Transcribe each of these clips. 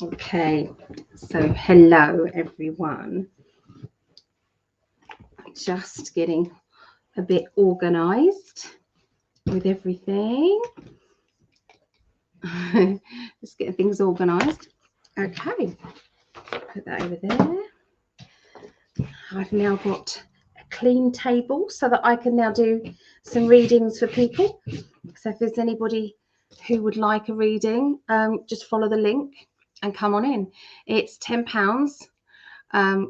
Okay, so hello everyone. Just getting a bit organized with everything. Just getting things organized. Okay, put that over there. I've now got a clean table so that I can now do some readings for people. So if there's anybody who would like a reading, just follow the link and come on in. It's £10,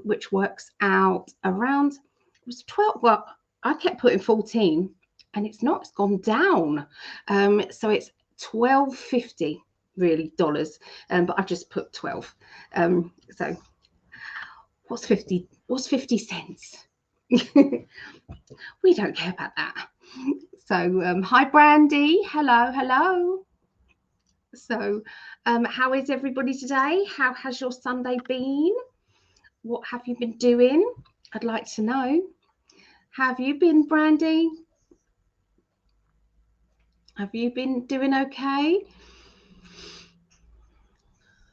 which works out around, it was 12, well, I kept putting 14 and it's not, it's gone down. So it's $12.50 really dollars, but I've just put 12. So what's 50 cents? We don't care about that. So hi Brandy, hello. So how is everybody today? How has your Sunday been? What have you been doing? I'd like to know. Have you been, Brandy? Have you been doing okay?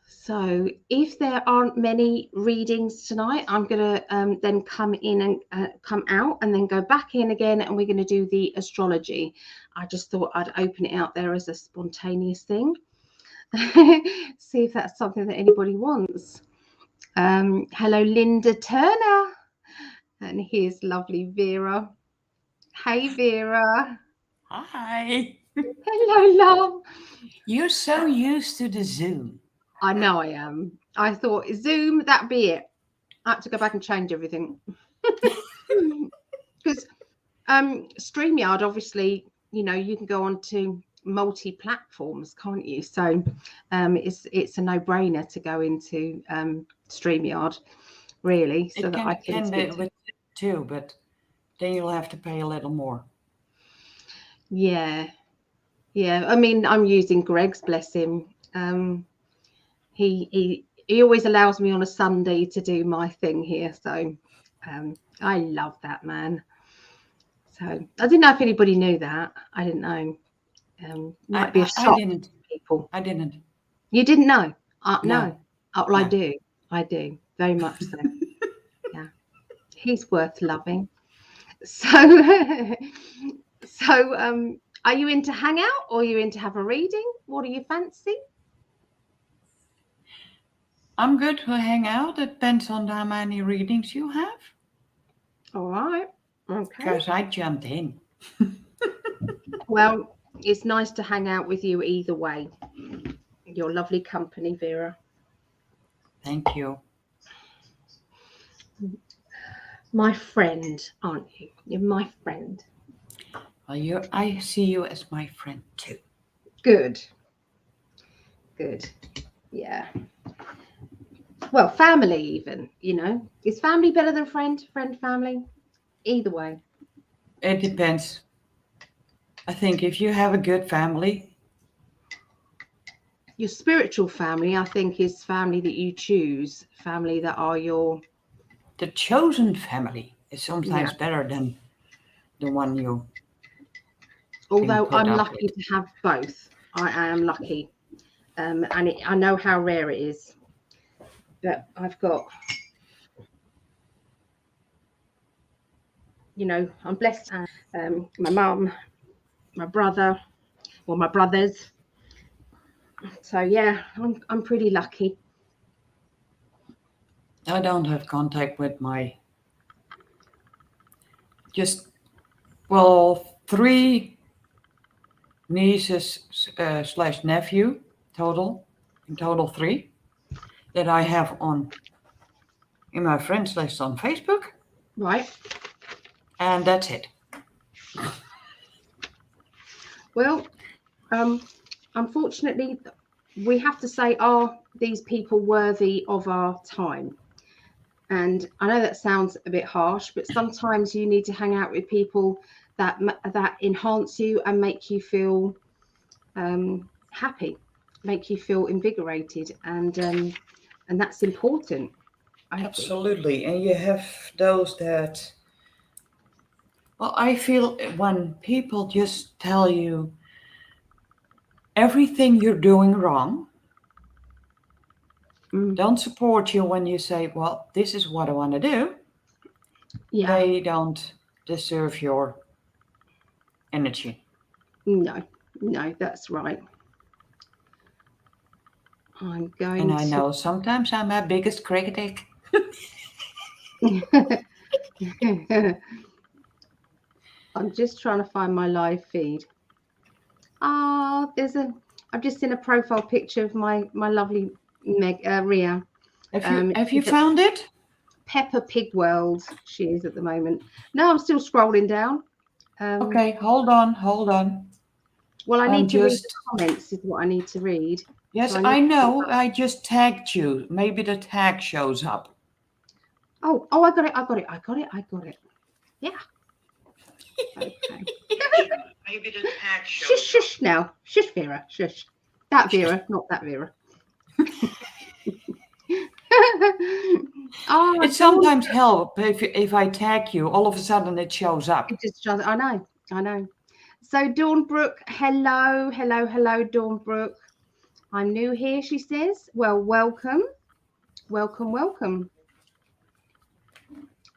So if there aren't many readings tonight, I'm going to then come in and come out and then go back in again, and we're going to do the astrology. I just thought I'd open it out there as a spontaneous thing. See if that's something that anybody wants. Hello, Linda Turner. And here's lovely Vera. Hey, Vera. Hi. Hello, love. You're so used to the Zoom. I know I am. I thought Zoom, that'd be it. I had to go back and change everything. Because StreamYard, obviously, you know, you can go on to multi-platforms, can't you? So it's a no-brainer to go into StreamYard, really, so It that I can do speak it with too, but then you'll have to pay a little more. Yeah. I mean, I'm using Greg's, bless him. He always allows me on a Sunday to do my thing here, so I love that man. So I didn't know if anybody knew that. I didn't know. Might be a shock to people. I didn't. You didn't know? No. No. Oh, well, No. I do very much so. Yeah, he's worth loving. So are you into hang out, or are you into have a reading? What do you fancy? I'm good to hang out. It depends on how many readings you have. All right. Okay. Because I jumped in. Well, it's nice to hang out with you either way. Your lovely company, Vera. Thank you. My friend, aren't you? You're my friend. Well, I see you as my friend too. Good. Yeah. Well, family even, you know. Is family better than friend? Friend, family? Either way. It depends. I think if you have a good family. Your spiritual family, I think, is family that you choose. Family that are your... The chosen family is sometimes better than the one you... Although I'm lucky to have both. I am lucky. And I know how rare it is. But I've got... You know, I'm blessed. My mum, my brother, well, my brothers. So yeah, I'm pretty lucky. I don't have contact with my three nieces / nephew in total 3 that I have in my friends list on Facebook. Right. And that's it. Well, unfortunately, we have to say, are these people worthy of our time? And I know that sounds a bit harsh, but sometimes you need to hang out with people that enhance you and make you feel happy, make you feel invigorated, and that's important. Absolutely. And you have those that... Well, I feel when people just tell you everything you're doing wrong, don't support you when you say, well, this is what I want to do. Yeah. They don't deserve your energy. No, that's right. I'm going And I know sometimes I'm my biggest critic. I'm just trying to find my live feed. I've just seen a profile picture of my lovely Ria. Have you found it? Peppa Pig World she is at the moment. No, I'm still scrolling down. Okay, hold on. Well, I I'm need to read just... the comments is what I need to read. Yes, So I know. I just tagged you. Maybe the tag shows up. Oh, I got it. Yeah. Okay. Maybe the tag shows Shush, shush now. Shush, Vera. Shush. That Vera, not that Vera. Oh, it sometimes helps if I tag you, all of a sudden it shows up. It just does. I know. So Dawnbrook, hello, Dawnbrook. I'm new here, she says. Well, welcome.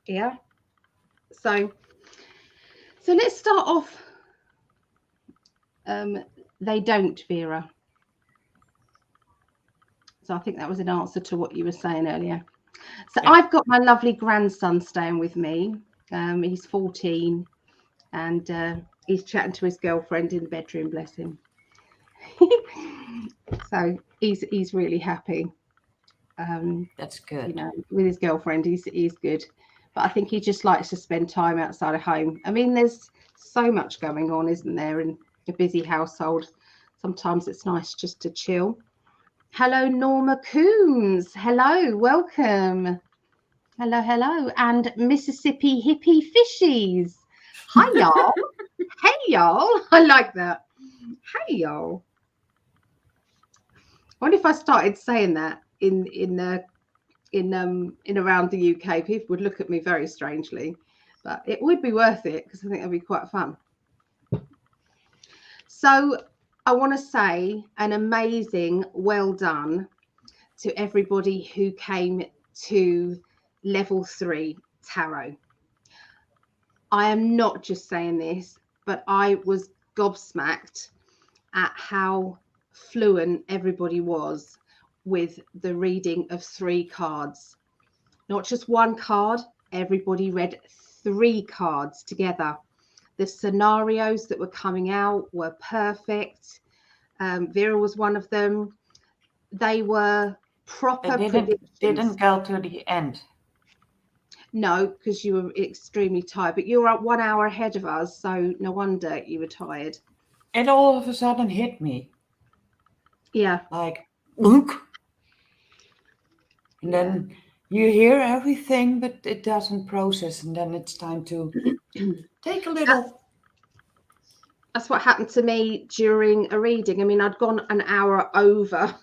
Yeah. So let's start off. They don't, Vera. So I think that was an answer to what you were saying earlier. So yeah. I've got my lovely grandson staying with me. He's 14 and he's chatting to his girlfriend in the bedroom, bless him. So he's really happy. That's good. You know, with his girlfriend, he's good. But I think he just likes to spend time outside of home. I mean, there's so much going on, isn't there, in a busy household? Sometimes it's nice just to chill. Hello, Norma Coombs. Hello, welcome. Hello. And Mississippi Hippie Fishies. Hi, y'all. Hey, y'all. I like that. Hey, y'all. I wonder if I started saying that in around the UK, people would look at me very strangely, but it would be worth it because I think it'd be quite fun. So I want to say an amazing well done to everybody who came to level 3 tarot. I am not just saying this, but I was gobsmacked at how fluent everybody was with the reading of 3 cards. Not just one card, everybody read 3 cards together. The scenarios that were coming out were perfect. Vera was one of them. They were proper predictions. Didn't go to the end. No, because you were extremely tired, but you were up 1 hour ahead of us, so no wonder you were tired. It all of a sudden hit me. Yeah. Like, look. And then you hear everything, but it doesn't process. And then it's time to take a little. That's what happened to me during a reading. I mean, I'd gone an hour over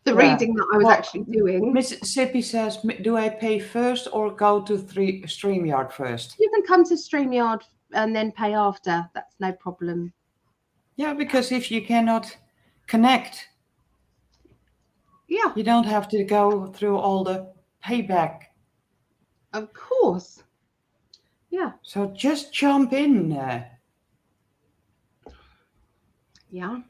the reading that I was actually doing. Mississippi says, do I pay first or go to StreamYard first? You can come to StreamYard and then pay after. That's no problem. Yeah, because if you cannot connect, you don't have to go through all the payback. Of course. Yeah. So just jump in. Yeah.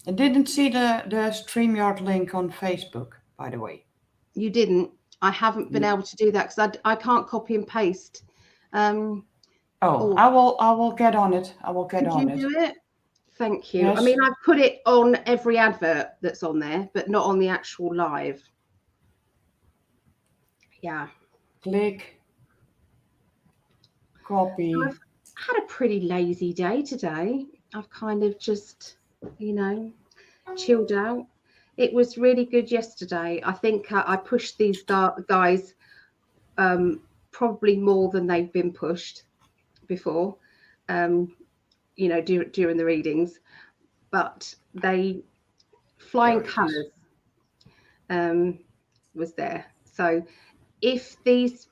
I didn't see the StreamYard link on Facebook, by the way. You didn't? I haven't been able to do that because I can't copy and paste. I will get on it. Could you do it? Thank you. Yes. I mean, I've put it on every advert that's on there, but not on the actual live. Yeah. Click. Copy. I've had a pretty lazy day today. I've kind of just, chilled out. It was really good yesterday. I think I pushed these guys probably more than they've been pushed before, during the readings. But they flying colours was there. So if these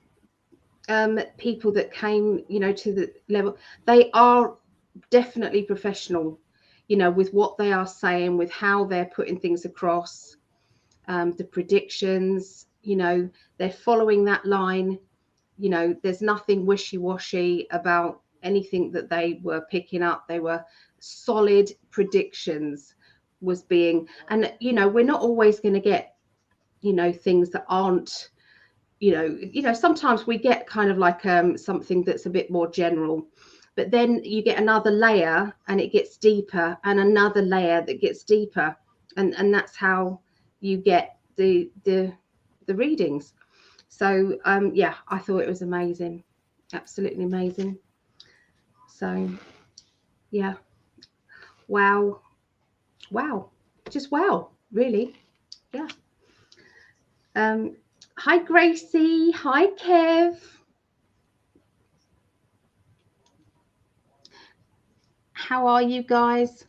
people that came, to the level, they are definitely professional, with what they are saying, with how they're putting things across. the predictions, they're following that line. There's nothing wishy-washy about anything that they were picking up. They were solid predictions was being, and we're not always going to get things that aren't, sometimes we get kind of like something that's a bit more general, but then you get another layer and it gets deeper, and another layer that gets deeper, and that's how you get the readings. So yeah, I thought it was amazing, absolutely amazing. So yeah, wow, just wow, really. Yeah. Hi Gracie, hi Kev. How are you guys?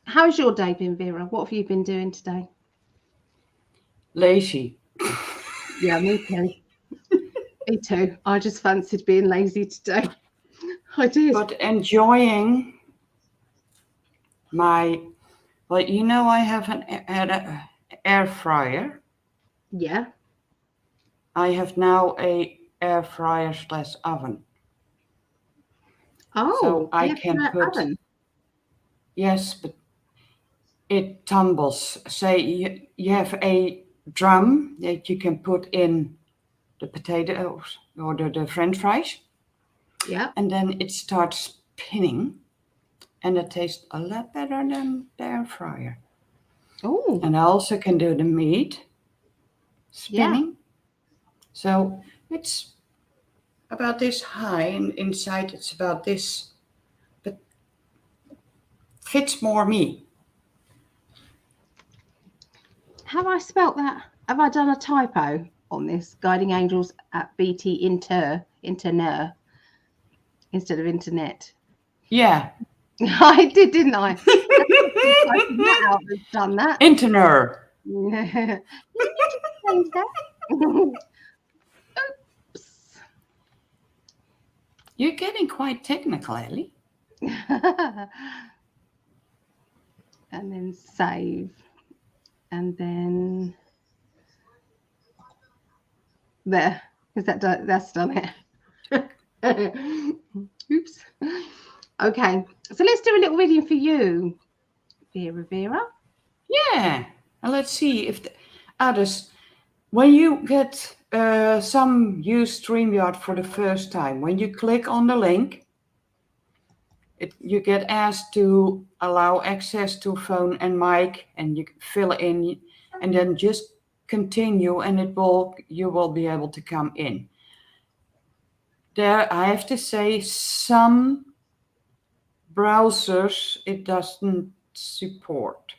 How's your day been, Vera? What have you been doing today? Lazy. Yeah, me too. Me too. I just fancied being lazy today. I did. But enjoying my, well, I have an air fryer. Yeah. I have now a air fryer / oven. Oh, so I can put oven. Yes, but it tumbles. Say you have a drum that you can put in the potatoes or the French fries. Yeah. And then it starts spinning, and it tastes a lot better than the air fryer. Oh. And I also can do the meat spinning. Yeah. So it's about this high, and inside it's about this, but fits more me. Have I spelt that? Have I done a typo on this? Guiding angels at BT inter instead of internet. Yeah. I did, didn't I? That out has done that. Interner. Let me just change that. Oops. You're getting quite technical, Ellie. And then save. And then there. Is that done? That's done it. Oops. Okay. So let's do a little reading for you, Vera. Yeah. And let's see if the others, when you get some use StreamYard for the first time, when you click on the link, you get asked to allow access to phone and mic, and you fill in, and then just continue, and you will be able to come in. There, I have to say, some browsers it doesn't support.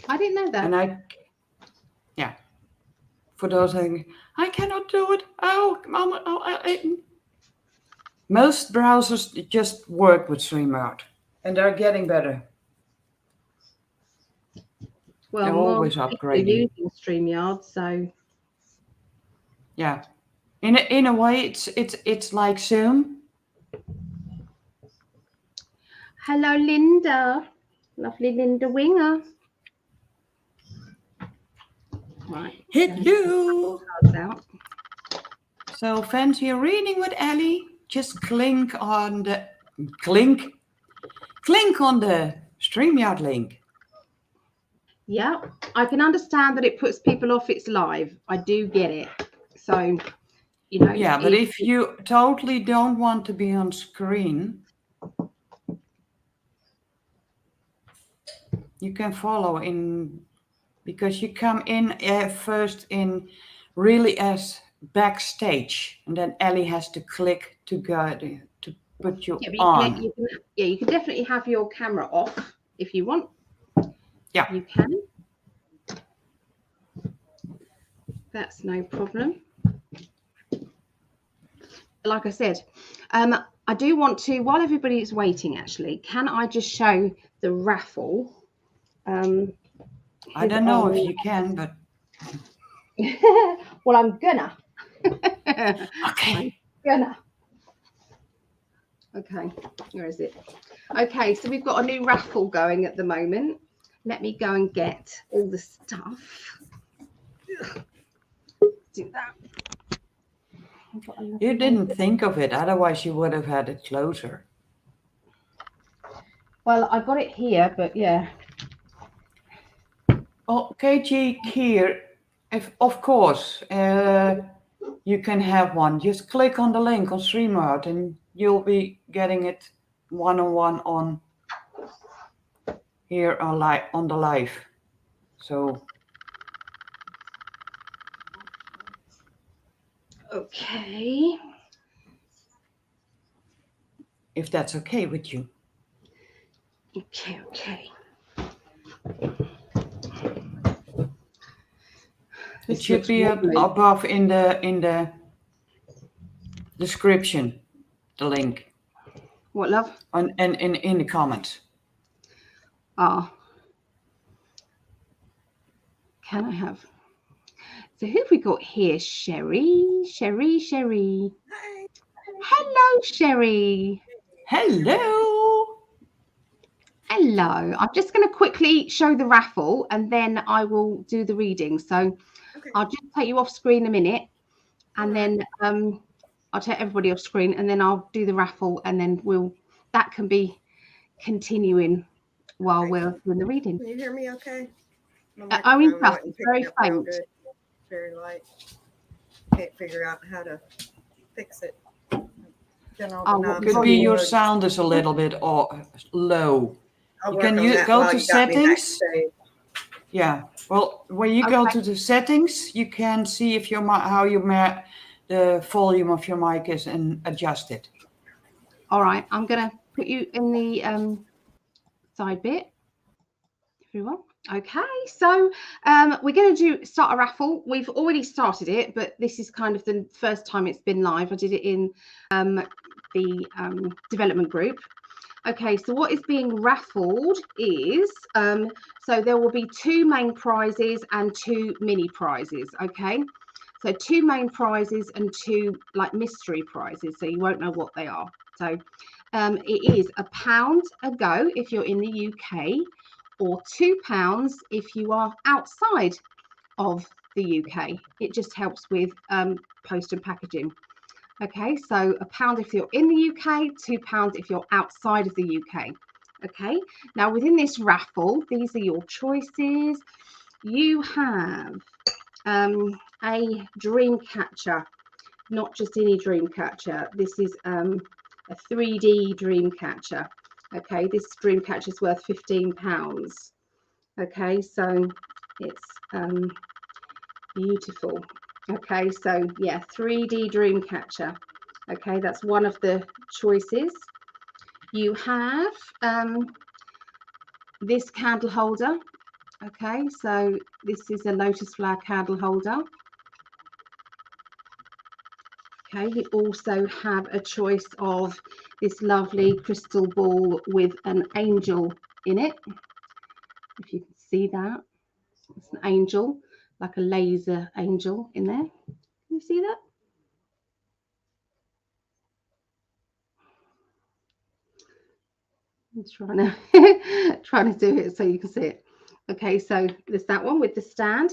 I didn't know that. And yeah, for those things, I cannot do it. Most browsers just work with StreamYard, and they're getting better. Well, They're more always people are upgrading. using StreamYard, so Yeah, in a way, it's like Zoom. hello, Linda. Lovely Linda Winger. Right. Hello. Out. So fancy reading with Ellie? Just click on the StreamYard link. Yeah, I can understand that it puts people off it's live. I do get it. So, Yeah, but if you totally don't want to be on screen, you can follow in, because you come in first in really as backstage, and then Ellie has to click to go to put you on. You can definitely have your camera off if you want. Yeah, you can. That's no problem. Like I said, I do want to, while everybody is waiting, actually, can I just show the raffle? I don't know if you can, but well, I'm gonna. Okay. I'm gonna. Okay, where is it? Okay, so we've got a new raffle going at the moment. Let me go and get all the stuff. Do that. You didn't think of it, otherwise you would have had it closer. Well, I got it here, but yeah. Oh, KG here, if of course you can have one. Just click on the link on StreamYard and you'll be getting it one-on-one on here on the live. So Okay. if that's okay with you. Okay. It should be above in the description, the link. What, love? And in the comments. Ah. Can I have? So who have we got here? Sherry. Hi. Hello, Sherry. Hello. Hello. I'm just going to quickly show the raffle and then I will do the reading. So Okay. I'll just take you off screen a minute and then I'll take everybody off screen and then I'll do the raffle and then that can be continuing while we're doing the reading. Can you hear me okay? Oh, interesting. Very faint. Good. Very light. Can't figure out how to fix it. Could be your sound is a little bit low. Can you go to settings? Yeah. Well, when you go to the settings, you can see if the volume of your mic is and adjust it. All right. I'm going to put you in the side bit, everyone. Okay, so we're going to start a raffle. We've already started it, but this is kind of the first time it's been live. I did it in the development group. Okay, so what is being raffled is, so there will be 2 main prizes and 2 mini prizes, okay? So 2 main prizes and 2 like mystery prizes, so you won't know what they are. So it is £1 a go if you're in the UK, or £2 if you are outside of the UK. It just helps with post and packaging. Okay, so £1 if you're in the UK, £2 if you're outside of the UK. Okay, now within this raffle, these are your choices. You have a dream catcher, not just any dream catcher. This is a 3D dream catcher. Okay, this dream catcher is worth £15. Okay, so it's beautiful. Okay, so yeah, 3D dream catcher. Okay, that's one of the choices. You have this candle holder. Okay, so this is a lotus flower candle holder. Okay, you also have a choice of this lovely crystal ball with an angel in it. If you can see that, it's an angel, like a laser angel in there. Can you see that? I'm trying to do it so you can see it. Okay, so there's that one with the stand.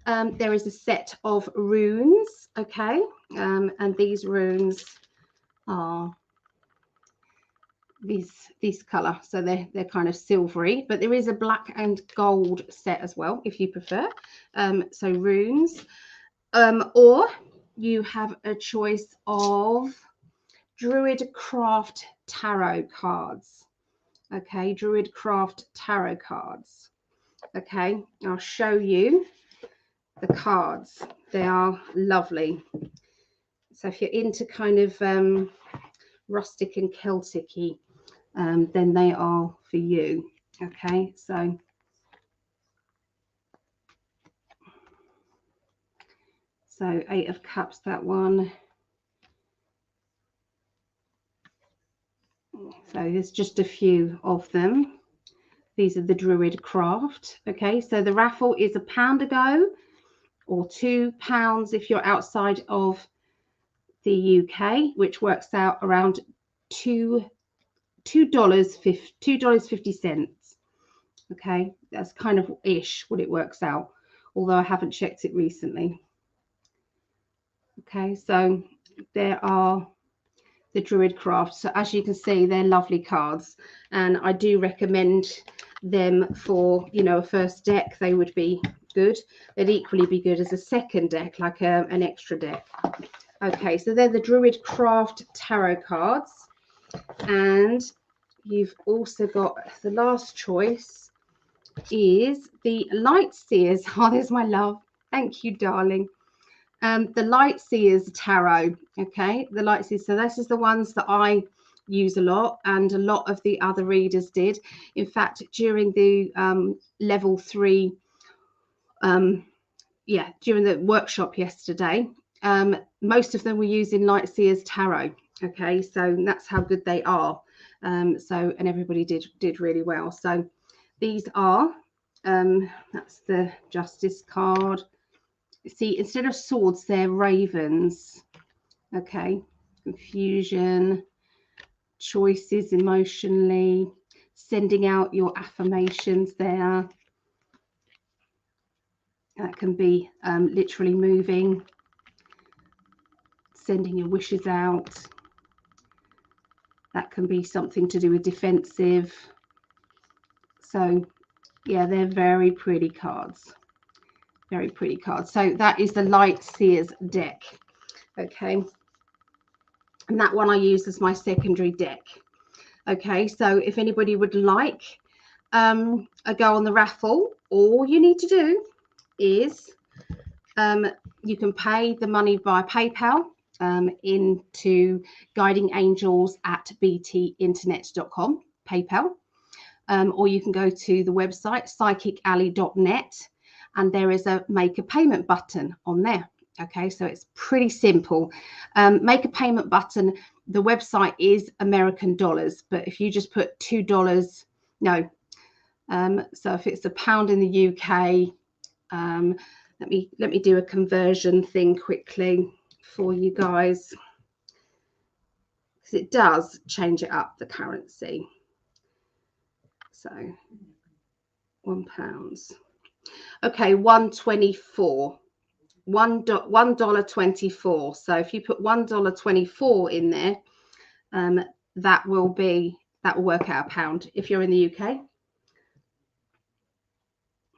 There is a set of runes, okay, and these runes are this color, so they're kind of silvery, but there is a black and gold set as well if you prefer. So runes, or you have a choice of Druid Craft tarot cards. Okay, Druid Craft tarot cards. Okay, I'll show you the cards. They are lovely. So if you're into kind of rustic and Celtic-y, then they are for you. Okay, so Eight of Cups, that one. So there's just a few of them. These are the Druid Craft. Okay, so the raffle is £1 a go, or £2 if you're outside of the UK, which works out around $2.50. Okay, that's kind of ish what it works out, although I haven't checked it recently. Okay, so there are the Druid Craft. So as you can see, they're lovely cards, and I do recommend them for, you know, a first deck. They would be good. They'd equally be good as a second deck, like an extra deck. Okay, so they're the Druid Craft tarot cards, and you've also got the last choice is the Light Seers. Oh, there's my love. Thank you, darling. The Light Seers tarot. Okay, the Light Seers. So this is the ones that I use a lot, and a lot of the other readers did. In fact, during the level 3, during the workshop yesterday, most of them were using Light Seers tarot. Okay, so that's how good they are. And everybody did really well. So these are that's the Justice card. See, instead of swords, they're ravens. Okay, confusion, choices emotionally, sending out your affirmations there. That can be literally moving, sending your wishes out. That can be something to do with defensive. So yeah, they're very pretty cards. Very pretty cards. So that is the Light Seers deck. Okay, and that one I use as my secondary deck. Okay, so if anybody would like a go on the raffle, all you need to do is you can pay the money via PayPal into guidingangels@btinternet.com, PayPal, or you can go to the website PsychicAlly.net, and there is a make a payment button on there. Okay, so it's pretty simple. Make a payment button. The website is American dollars, but if you just put $2, no. So if it's £1 in the UK, let me do a conversion thing quickly for you guys, because it does change it up, the currency. So £1. Okay, 1.24. $1.24. So if you put $1.24 in there, that will work out £1 if you're in the UK.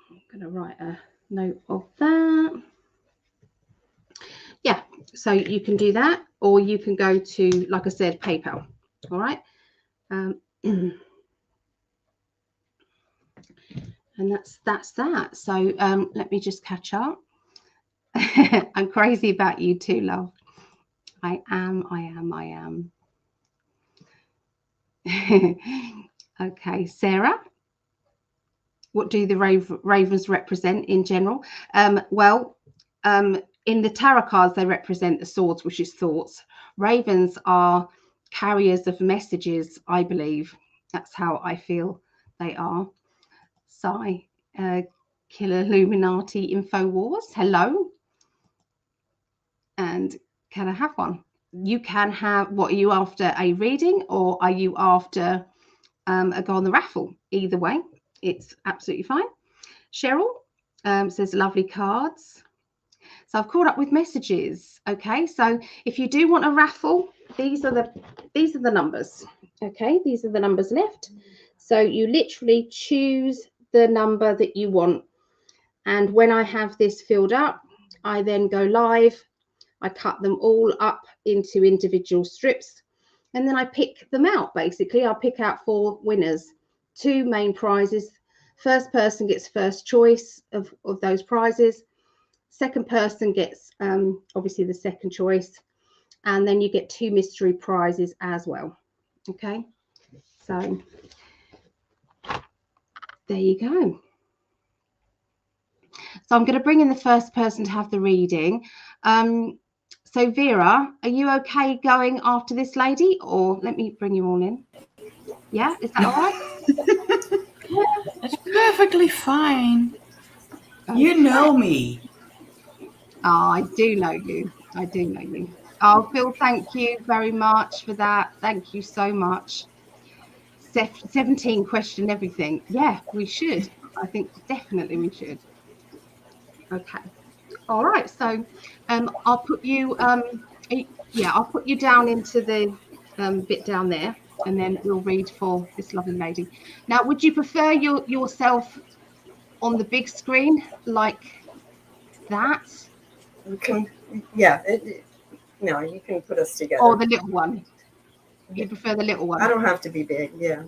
I'm going to write a note of that. Yeah, so you can do that, or you can go to, like I said, PayPal. All right. And that's that. So let me just catch up. I'm crazy about you too, love. I am. Okay, Sarah, what do the ravens represent in general? In the tarot cards, they represent the swords, which is thoughts. Ravens are carriers of messages, I believe. That's how I feel they are. Killer Illuminati Infowars, hello. And can I have one? You can have, what are you after, a reading, or are you after a go on the raffle? Either way, it's absolutely fine. Cheryl says lovely cards. So I've caught up with messages. Okay, so if you do want a raffle, these are the numbers. Okay, these are the numbers left. So you literally choose the number that you want, and when I have this filled up, I then go live. I cut them all up into individual strips, and then I pick them out. Basically, I'll pick out 4 winners, 2 main prizes. First person gets first choice of those prizes. Second person gets obviously the second choice, and then you get 2 mystery prizes as well. Okay, so there you go. So I'm going to bring in the first person to have the reading. So Vera, are you okay going after this lady, or let me bring you all in? Yeah, is that all right? It's perfectly fine. Okay. You know me. Oh, I do know you. I do know you. Oh, Phil, thank you very much for that. Thank you so much. 17 question everything. Yeah, we should. I think definitely we should. Okay. All right. So I'll put you I'll put you down into the bit down there, and then we'll read for this lovely lady. Now, would you prefer yourself on the big screen like that, You can, yeah. No, you can put us together. or the little one? You prefer the little one? I don't have to be big. Yeah.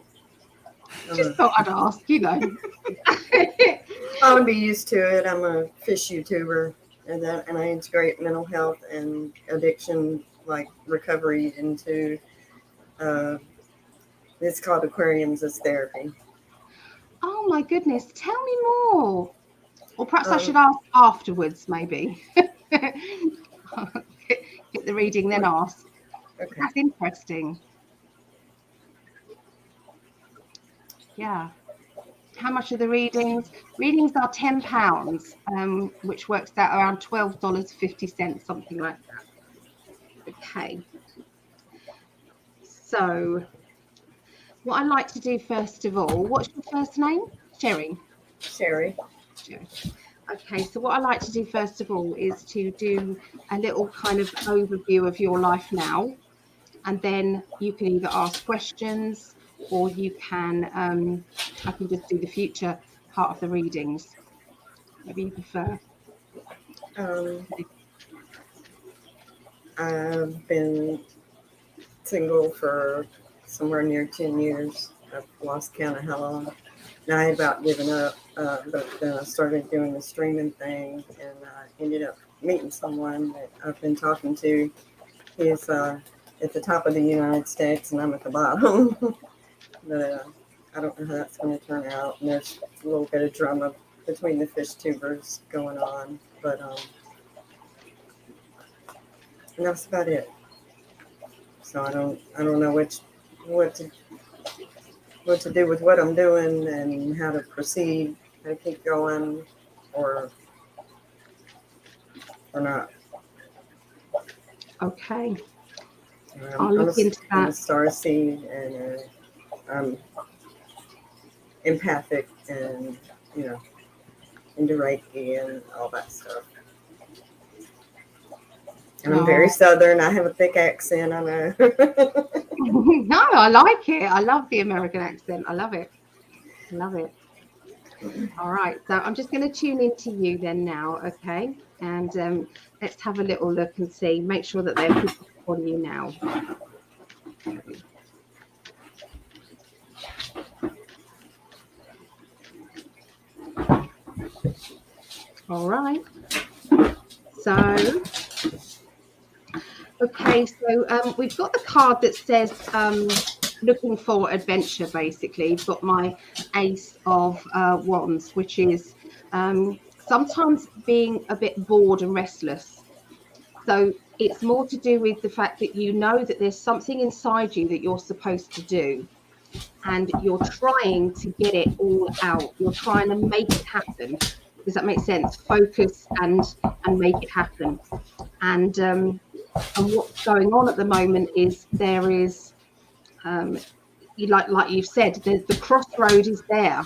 Just thought I'd ask, you know. I would be used to it. I'm a fish YouTuber, and I integrate mental health and addiction, like recovery, into. It's called aquariums as therapy. Oh my goodness, tell me more. Or perhaps I should ask afterwards, maybe. Get the reading, then ask. Okay. That's interesting. Yeah. How much are the readings? Readings are £10, which works out around $12.50, something like that. Okay. So, what I like to do first of all, what's your first name? Sherry. Sherry. Sherry. Okay, so what I like to do first of all is to do a little kind of overview of your life now, and then you can either ask questions, or you can I can just do the future part of the readings. Maybe you prefer. I've been single for somewhere near 10 years. I've lost count of how long. Now I had about given up, but then I started doing the streaming thing, and I ended up meeting someone that I've been talking to. He's at the top of the United States, and I'm at the bottom. But I don't know how that's going to turn out. And there's a little bit of drama between the fish tubers going on, but and that's about it. So I don't know what to do with what I'm doing and how to proceed, how to keep going, or not. Okay. I'm look into that. I'm a starseed, and I'm empathic, and into Reiki and all that stuff. And I'm very Southern. I have a thick accent. I know. No, I like it. I love the American accent. I love it. Love it. All right. So I'm just going to tune into you then now. Okay. And let's have a little look and see. Make sure that they're picking on you now. Okay. All right. So. Okay, so we've got the card that says looking for adventure, basically. You've got my Ace of Wands, which is sometimes being a bit bored and restless. So it's more to do with the fact that you know that there's something inside you that you're supposed to do, and you're trying to get it all out. You're trying to make it happen. Does that make sense? Focus and make it happen. And what's going on at the moment is there is, like you've said, the crossroad is there.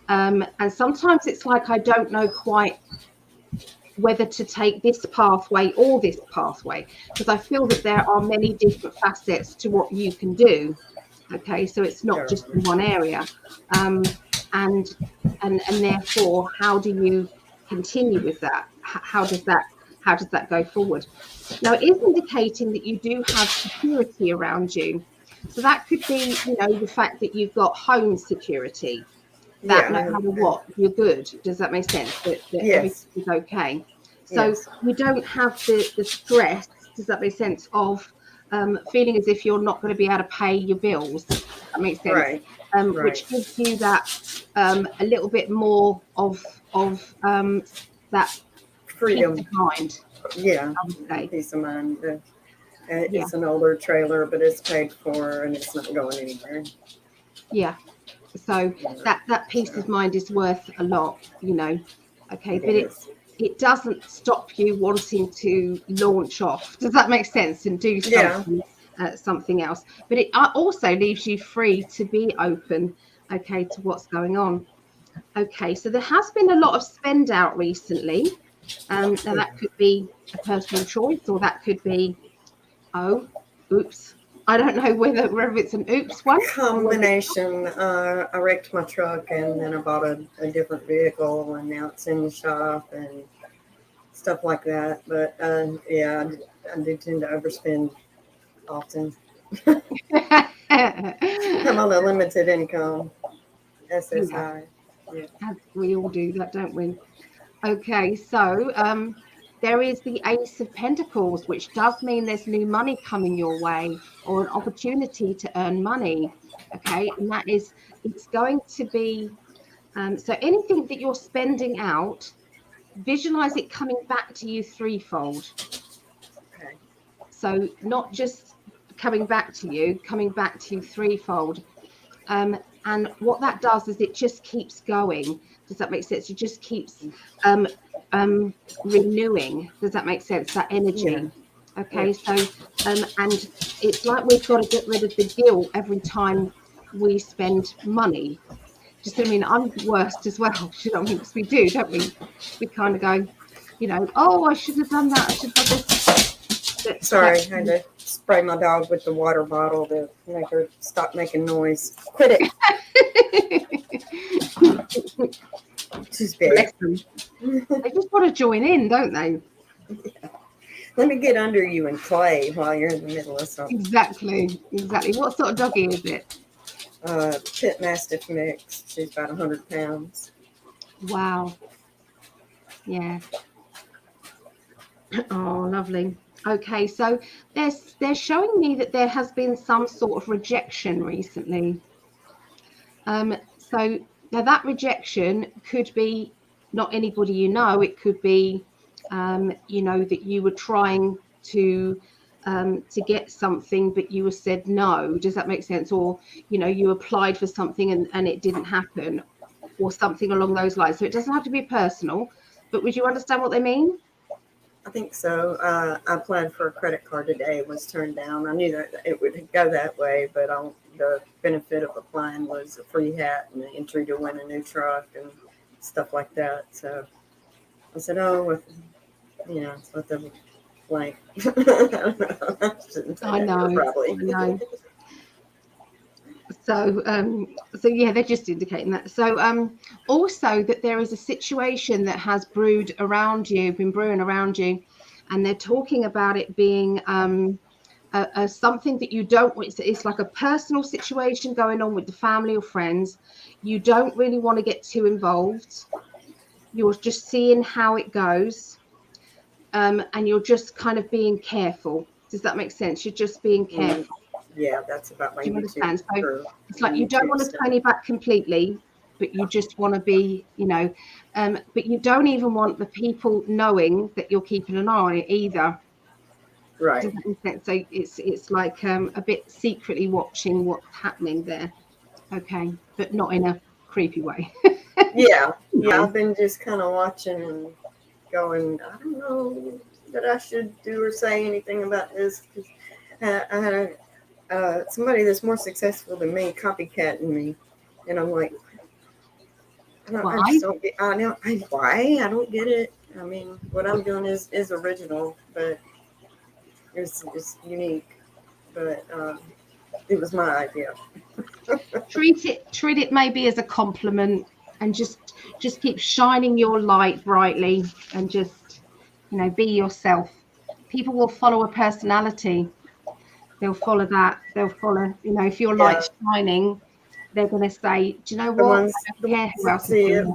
And sometimes it's like, I don't know quite whether to take this pathway or this pathway, because I feel that there are many different facets to what you can do. Okay, so it's not just in one area. And therefore, how do you continue with that? How does that go forward? Now, it is indicating that you do have security around you. So that could be, the fact that you've got home security, that no matter what, you're good. Does that make sense? That Yes. everything's okay. So you don't have the stress, does that make sense, of feeling as if you're not going to be able to pay your bills. That makes sense. Right. Which gives you that a little bit more of that Freedom. peace of mind. Yeah, I would say. peace of mind. It's an older trailer, but it's paid for, and it's not going anywhere. Yeah. So that peace of mind is worth a lot, Okay, but it doesn't stop you wanting to launch off. Does that make sense? And do something, something else. But it also leaves you free to be open, okay, to what's going on. Okay, so there has been a lot of spend out recently. Now that could be a personal choice, or that could be, oh, oops. I don't know whether it's an oops one. Combination. I wrecked my truck, and then I bought a different vehicle, and now it's in the shop and stuff like that. But yeah, I do tend to overspend often. I'm on a limited income, SSI. Yeah. We all do that, don't we? Okay, so there is the Ace of Pentacles, which does mean there's new money coming your way, or an opportunity to earn money. Okay, and that is, it's going to be, so anything that you're spending out, visualize it coming back to you threefold. Okay. So not just coming back to you threefold. And what that does is it just keeps going. Does that make sense? It just keeps renewing. Does that make sense? That energy. Yeah. Okay, so and it's like we've got to get rid of the guilt every time we spend money. Just, I mean, I'm worst as well. You know, because we do, don't we? We kind of go, you know, oh, I should have done that. I should have done this. Sorry, I had to spray my dog with the water bottle to make her stop making noise. Quit it. She's big. They just want to join in, don't they? Let me get under you and play while you're in the middle of something. Exactly. What sort of doggy is it? Pit Mastiff mix. She's about 100 pounds. Wow. Yeah. Oh, lovely. Okay, so they're showing me that there has been some sort of rejection recently. So now that rejection could be not anybody you know. It could be, you know, that you were trying to get something, but you were said no. Does that make sense? Or, you know, you applied for something and it didn't happen, or something along those lines. So it doesn't have to be personal, but would you understand what they mean? I think so. I applied for a credit card today. It was turned down. I knew that it would go that way, but the benefit of applying was a free hat and an entry to win a new truck and stuff like that. So I said, oh, you know, it's with the blank. I know. Probably. I know. So yeah, they're just indicating that. So also that there is a situation that has been brewing around you, and they're talking about it being something that you don't want. It's like a personal situation going on with the family or friends. You don't really want to get too involved. You're just seeing how it goes, and you're just kind of being careful. Does that make sense? You're just being careful. Yeah, that's about my YouTube. So it's like you don't want to turn your back completely, but you just want to be, you know, but you don't even want the people knowing that you're keeping an eye on it either. Right. Does that make sense? So it's like a bit secretly watching what's happening there. Okay, but not in a creepy way. Yeah. I've been just kind of watching and going, I don't know that I should do or say anything about this. I had somebody that's more successful than me copycatting me, and I'm like, I just don't get. Why? I don't get it. I mean, what I'm doing is original, but it's unique. But it was my idea. treat it maybe as a compliment, and just keep shining your light brightly, and just, you know, be yourself. People will follow a personality. They'll follow that. They'll follow, you know, if your light's shining, they're going to say, do you know what? I don't care who else is doing it.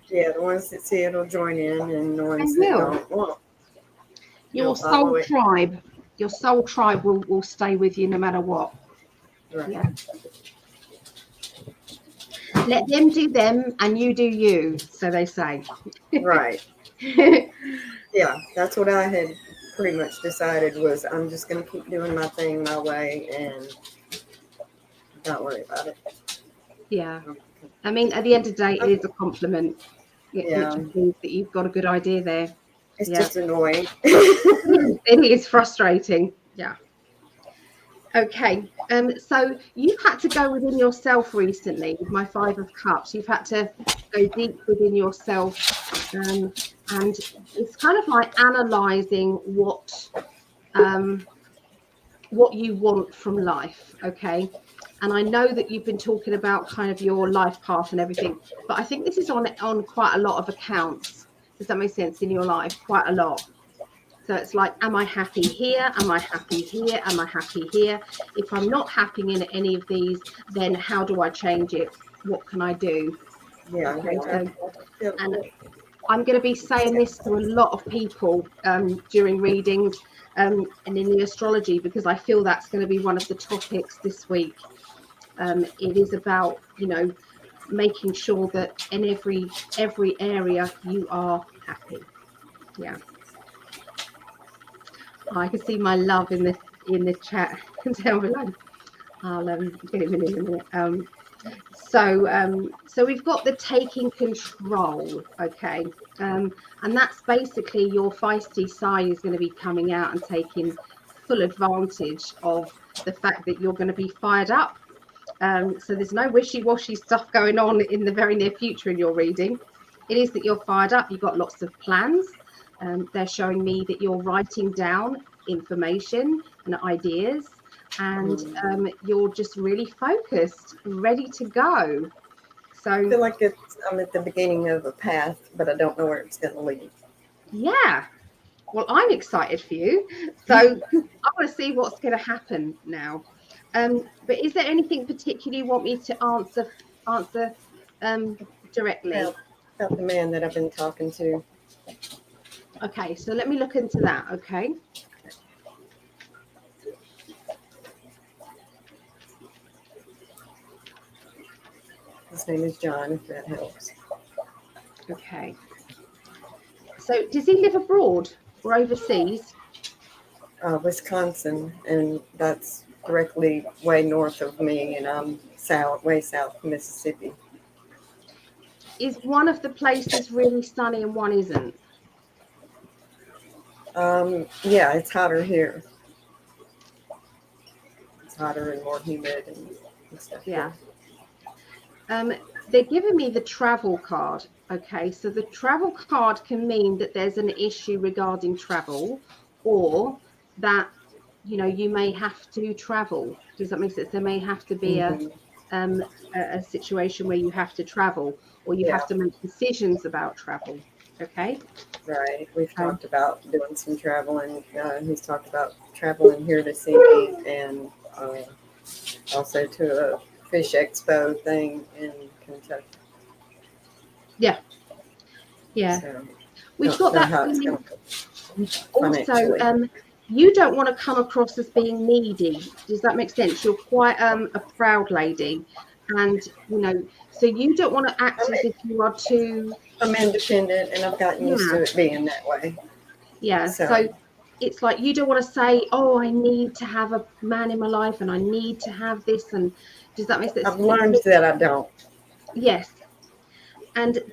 Yeah, the ones that see it will join in, and the ones that don't won't. Your soul tribe will stay with you no matter what. Right. Yeah. Let them do them and you do you, so they say. Right. Yeah, that's what I had pretty much decided, was I'm just going to keep doing my thing my way and not worry about it. Yeah. I mean, at the end of the day, it is a compliment. Yeah. which means that you've got a good idea there. It's Yeah. just annoying. It is frustrating. Yeah. Okay. So you've had to go within yourself recently with my 5 of Cups. You've had to go deep within yourself, and it's kind of like analysing what you want from life. Okay. And I know that you've been talking about kind of your life path and everything, but I think this is on quite a lot of accounts. Does that make sense? In your life? Quite a lot. So it's like, am I happy here? Am I happy here? Am I happy here? If I'm not happy in any of these, then how do I change it? What can I do? Yeah. Okay, so, Yeah. and I'm going to be saying this to a lot of people during readings and in the astrology, because I feel that's going to be one of the topics this week. It is about, making sure that in every area you are happy. Yeah. I can see my love in the chat down below. I'll get him in a minute. So we've got the taking control, okay, and that's basically your feisty side is going to be coming out and taking full advantage of the fact that you're going to be fired up. So there's no wishy-washy stuff going on in the very near future in your reading. It is that you're fired up. You've got lots of plans. They're showing me that you're writing down information and ideas, and you're just really focused, ready to go. I So feel like I'm at the beginning of a path, but I don't know where it's going to lead. yeah, well, I'm excited for you. So I want to see what's going to happen now. But is there anything particular you want me to answer directly? About the man that I've been talking to. Okay, so let me look into that. Okay. His name is John, if that helps. Okay. So does he live abroad or overseas? Wisconsin, and that's directly way north of me, and I'm way south of Mississippi. Is one of the places really sunny and one isn't? Yeah, it's hotter here. It's hotter and more humid and stuff. Yeah. They're giving me the travel card. Okay, so the travel card can mean that there's an issue regarding travel, or that you may have to travel. Does that make sense? There may have to be a situation where you have to travel, or you have to make decisions about travel. Okay. Right. We've talked about doing some traveling. He's talked about traveling here to see me, and also to a fish expo thing in Kentucky. Yeah. Yeah. So, we've got that feeling. Also, you don't want to come across as being needy. Does that make sense? You're quite a proud lady, and so you don't want to act as if you are too. I'm independent, and I've gotten used to it being that way. Yeah. So it's like you don't want to say, "Oh, I need to have a man in my life, and I need to have this." And does that make sense? I've learned that I don't. Yes.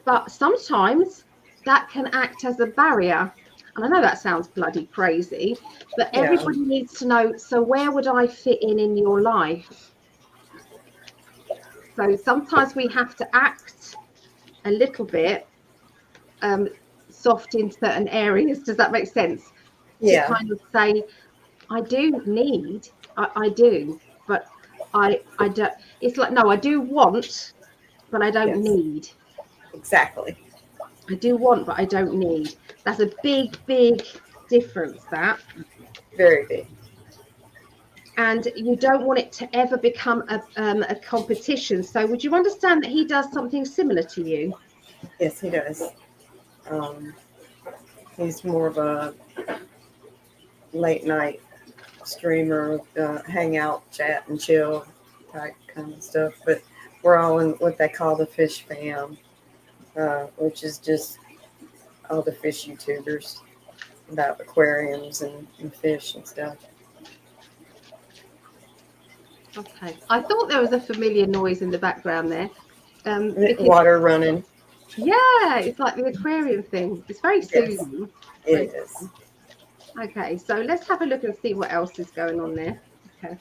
But sometimes that can act as a barrier. And I know that sounds bloody crazy, but everybody needs to know, so where would I fit in your life? So sometimes we have to act a little bit soft in certain areas. Does that make sense? Yeah. To kind of say, I do need, I do, but I don't. It's like, no, I do want, but I don't need. Exactly. I do want, but I don't need. That's a big, big difference, that. Very big. And you don't want it to ever become a competition. So would you understand that he does something similar to you? Yes, he does. He's more of a late night streamer, hang out, chat, and chill type kind of stuff. But we're all in what they call the fish fam, which is just all the fish YouTubers about aquariums and fish and stuff. Okay. I thought there was a familiar noise in the background there. Water running. Yeah, it's like the aquarium thing. It's very Yes, soothing. it is. Okay, so let's have a look and see what else is going on there. Okay.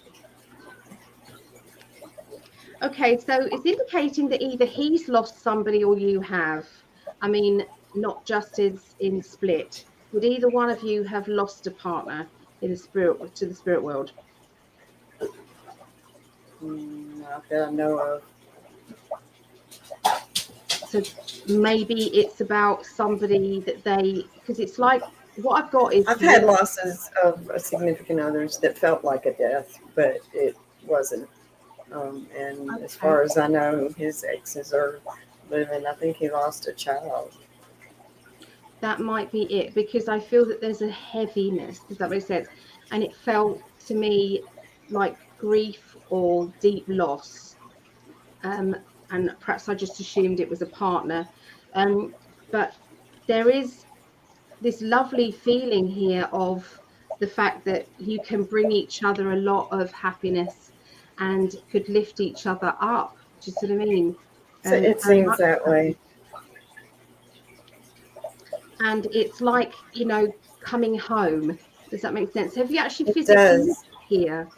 Okay, so it's indicating that either he's lost somebody or you have. I mean, not just in split. Would either one of you have lost a partner in the spirit to the spirit world? Not that I know of. So maybe it's about somebody that they, because it's like what I've got is I've had losses of significant others that felt like a death, but it wasn't. And as far as I know, his exes are living. I think he lost a child. that might be it, because I feel that there's a heaviness. Does that make sense? And it felt to me like grief or deep loss. And perhaps I just assumed it was a partner. But there is this lovely feeling here of the fact that you can bring each other a lot of happiness and could lift each other up. Do you see what I mean? So it Very seems much that so. way. And it's like, coming home. Does that make sense? Have you actually It physically lived does. here?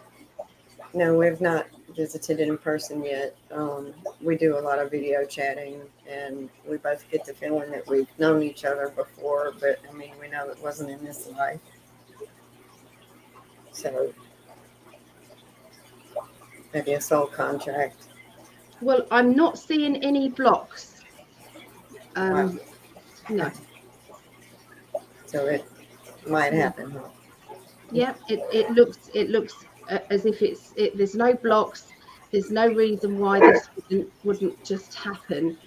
No, we've not visited in person yet. We do a lot of video chatting, and we both get the feeling that we've known each other before, but I mean, we know it wasn't in this life. So maybe a soul contract. Well, I'm not seeing any blocks. Wow. No. So it might happen. Huh? Yeah, it looks as if there's no blocks. There's no reason why this wouldn't just happen.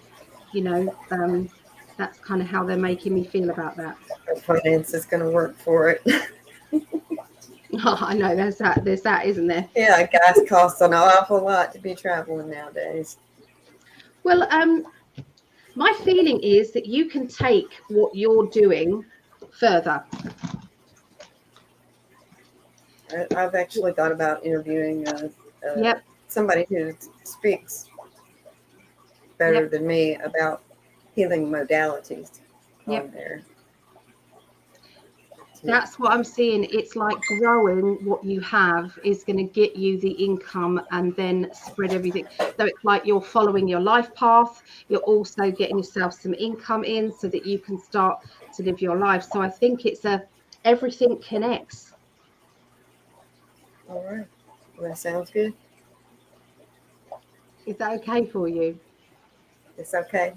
That's kind of how they're making me feel about that. But finance is going to work for it. I know there's that, isn't there? Yeah, gas costs an awful lot to be traveling nowadays. Well, my feeling is that you can take what you're doing further. I've actually thought about interviewing Yep. somebody who speaks better Yep. than me about healing modalities Yep. on there. That's what I'm seeing. It's like growing what you have is going to get you the income and then spread everything. So it's like you're following your life path. You're also getting yourself some income in so that you can start to live your life. So I think everything connects. All right. Well, that sounds good. Is that okay for you? It's okay.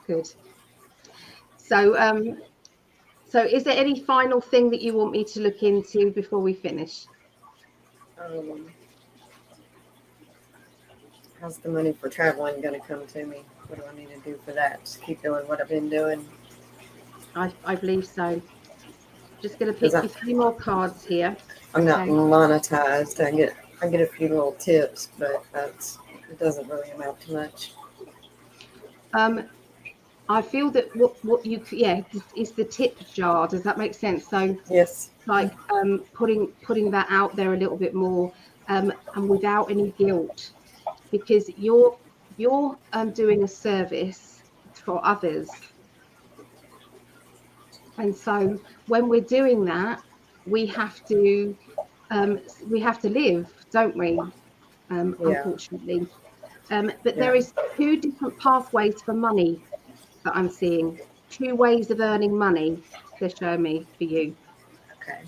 Good. So is there any final thing that you want me to look into before we finish? How's the money for traveling going to come to me? What do I need to do for that? Just keep doing what I've been doing. I believe so. Just going to pick you 3 more cards here. I'm not monetized. I get a few little tips, but it doesn't really amount to much. I feel that what you is the tip jar. Does that make sense? So yes, like putting that out there a little bit more, and without any guilt, because you're doing a service for others, and so when we're doing that, we have to live, don't we? Unfortunately, but there is 2 different pathways for money that I'm seeing. 2 ways of earning money they're showing me for you. Okay.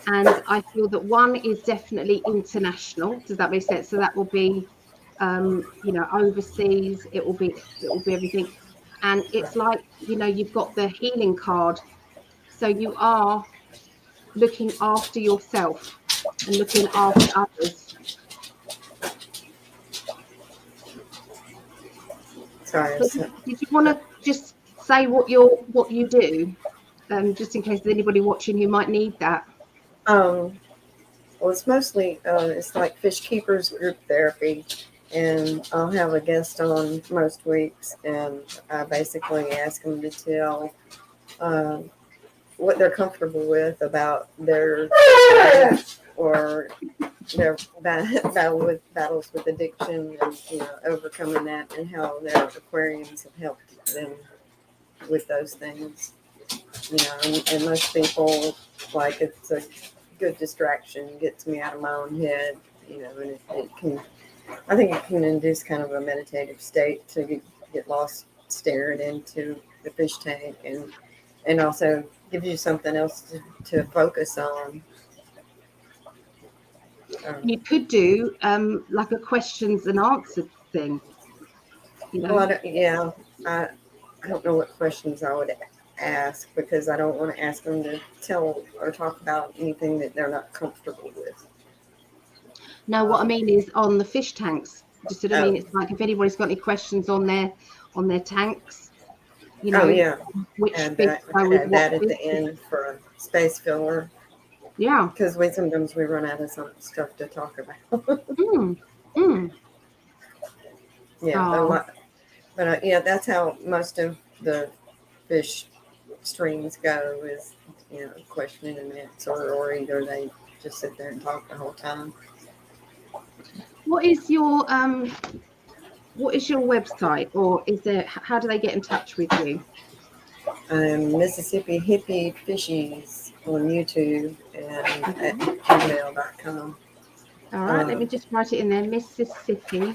And I feel that one is definitely international. Does that make sense? So that will be, overseas. It will be everything. And it's like, you've got the healing card. So you are looking after yourself and looking after others. Sorry. So did you want to just say what you do, just in case there's anybody watching who might need that? Well, it's mostly it's like fish keepers group therapy, and I'll have a guest on most weeks, and I basically ask them to tell what they're comfortable with about their life or their battles with addiction and, you know, overcoming that, and how their aquariums have helped them with those things. You know, and most people, like, it's a good distraction, gets me out of my own head, you know, and it can, I think it can induce kind of a meditative state to get lost staring into the fish tank, and also gives you something else to focus on. You could do like a questions and answers thing. You know? Well, I don't know what questions I would ask, because I don't want to ask them to tell or talk about anything that they're not comfortable with. No, what I mean is on the fish tanks. Just what I mean, it's like if anybody's got any questions on their tanks, you know, which add fish that, go with add what that at fish. the end for a space filler. Yeah. Because sometimes we run out of some stuff to talk about. Yeah, but yeah, that's how most of the fish streams go, is, you know, question and answer, or either they just sit there and talk the whole time. What is your website, or is there, how do they get in touch with you? Mississippi Hippie Fishies on YouTube and at gmail.com. All right, let me just write it in there. Mississippi.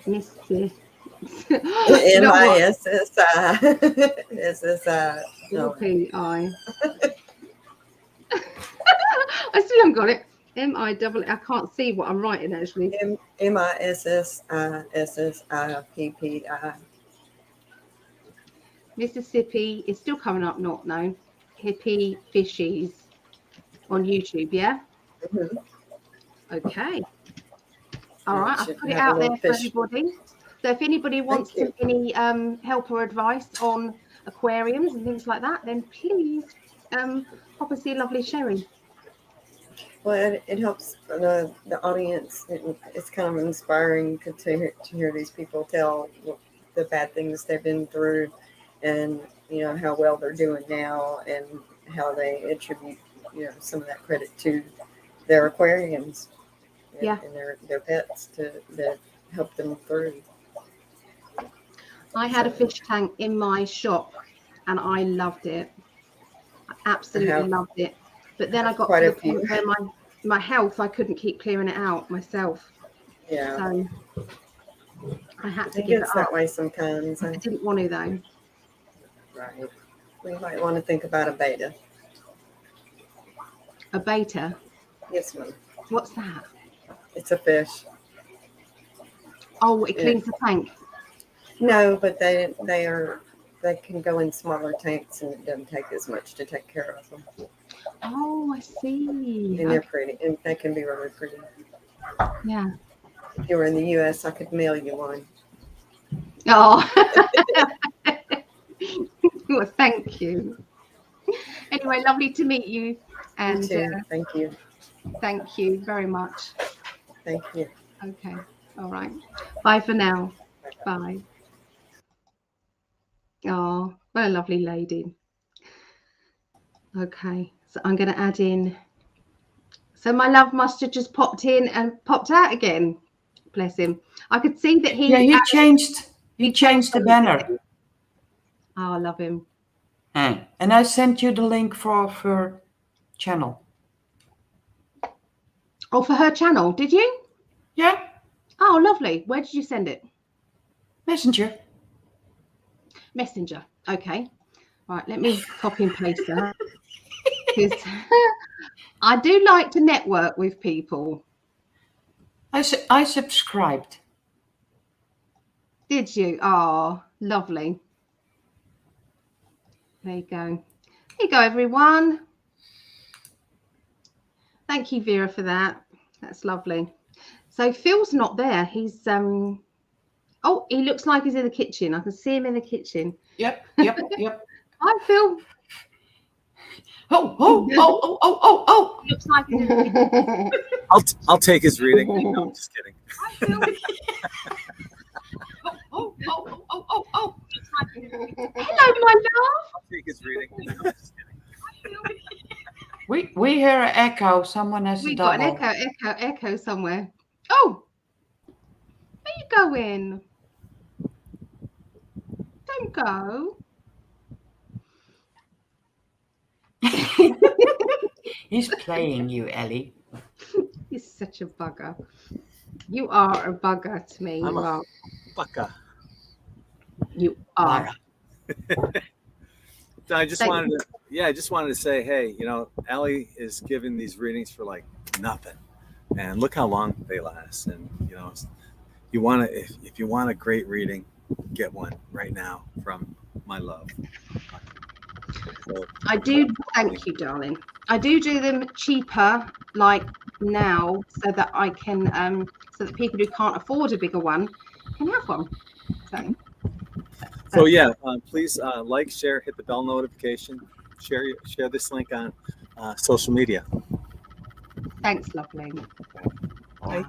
MISSI. LPI. I still haven't got it. MISSIPPI. I can't see what I'm writing actually. MISSIPPI. Mississippi is still coming up, not known. Hippie Fishies on YouTube, yeah? Mm-hmm. Okay. All right, I've put it out there for everybody. So if anybody wants any help or advice on aquariums and things like that, then please pop and see lovely Sherry. Well, it helps the audience. It's kind of inspiring to hear these people tell the bad things they've been through, and, you know, how well they're doing now, and how they attribute, you know, some of that credit to their aquariums, and their pets that help them through. I had a fish tank in my shop, and I loved it. I absolutely loved it. But then I got to the point where my health, I couldn't keep clearing it out myself. Yeah. So I had to give it up. That way sometimes. I didn't want to though. Right. We might want to think about a beta. A beta? Yes, ma'am. What's that? It's a fish. Oh, it cleans the tank. No, but they can go in smaller tanks, and it doesn't take as much to take care of them. Oh, I see. And they're pretty, and they can be really pretty. Yeah. If you were in the U.S., I could mail you one. Oh. Well, thank you. Anyway, lovely to meet you. And you too. Thank you. Thank you very much. Thank you. Okay. All right. Bye for now. Bye. Oh, what a lovely lady. Okay, so I'm going to add in. So my love must have just popped in and popped out again. Bless him. I could see that he. Yeah, he changed the banner. Oh, I love him. And I sent you the link for her channel. Oh, for her channel, did you? Yeah. Oh, lovely. Where did you send it? Messenger. Okay. Right, let me copy and paste that. Because I do like to network with people. I subscribed. Did you? Oh, lovely. There you go. There you go, everyone. Thank you, Vera, for that. That's lovely. So Phil's not there. He's oh, he looks like he's in the kitchen. I can see him in the kitchen. Yep. Hi, Phil. Oh. Looks like he's in the kitchen. I'll take his reading. No, I'm just kidding. Hi, Phil. Oh. Looks like he's in the kitchen. Hello, my love. I'll take his reading. No, I'm just kidding. Hi, Phil. We hear an echo. Someone has a We've got double. an echo somewhere. Oh, where you going? Don't go. He's playing you, Ellie. You're such a bugger. You are a bugger to me. I'm You a- are. Baka. You are. So I just Thank wanted to, I just wanted to say, hey, Allie is giving these readings for like nothing, and look how long they last. And you want to, if you want a great reading, get one right now from my love. So, I do. Thank you, darling. I do them cheaper, like now, so that I can, so that people who can't afford a bigger one can have one. So yeah, please like, share, hit the bell notification, share this link on social media. Thanks, lovely. Bye.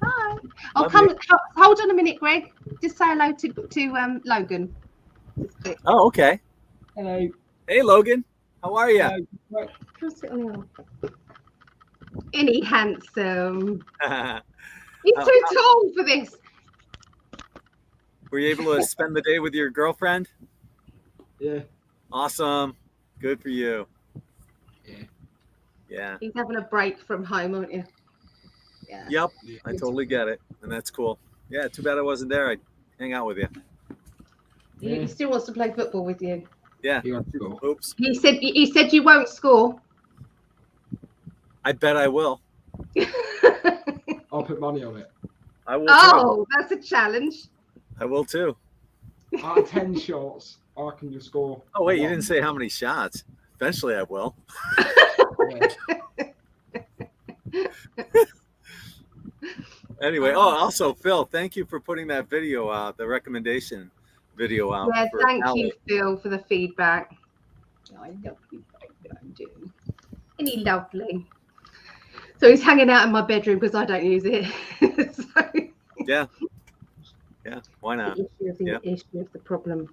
Bye. Oh, Love come. you. Hold on a minute, Greg. Just say hello to Logan. Just quick. Oh, okay. Hello. Hey, Logan. How are you? Right. Come sit on the arm. Isn't he handsome? He's too tall for this. Were you able to spend the day with your girlfriend? Yeah. Awesome. Good for you. Yeah. Yeah. He's having a break from home, aren't you? Yeah. Yep. I totally get it. And that's cool. Yeah. Too bad I wasn't there. I'd hang out with you. He still wants to play football with you. Yeah. You want to go? Oops. He said you won't score. I bet I will. I'll put money on it. I will too. Oh, that's a challenge. I will too. Out of 10 shots, I can just score. Oh, wait. You one. didn't say how many shots. Eventually I will. Yeah. Anyway. Oh, also, Phil, thank you for putting that video out, the recommendation video out. Yeah, for thank Allie. you, Phil, for the feedback. Oh, I love you, baby. I do. Isn't he lovely? So he's hanging out in my bedroom because I don't use it. So, Yeah. Yeah. Why not? the issue of the problem.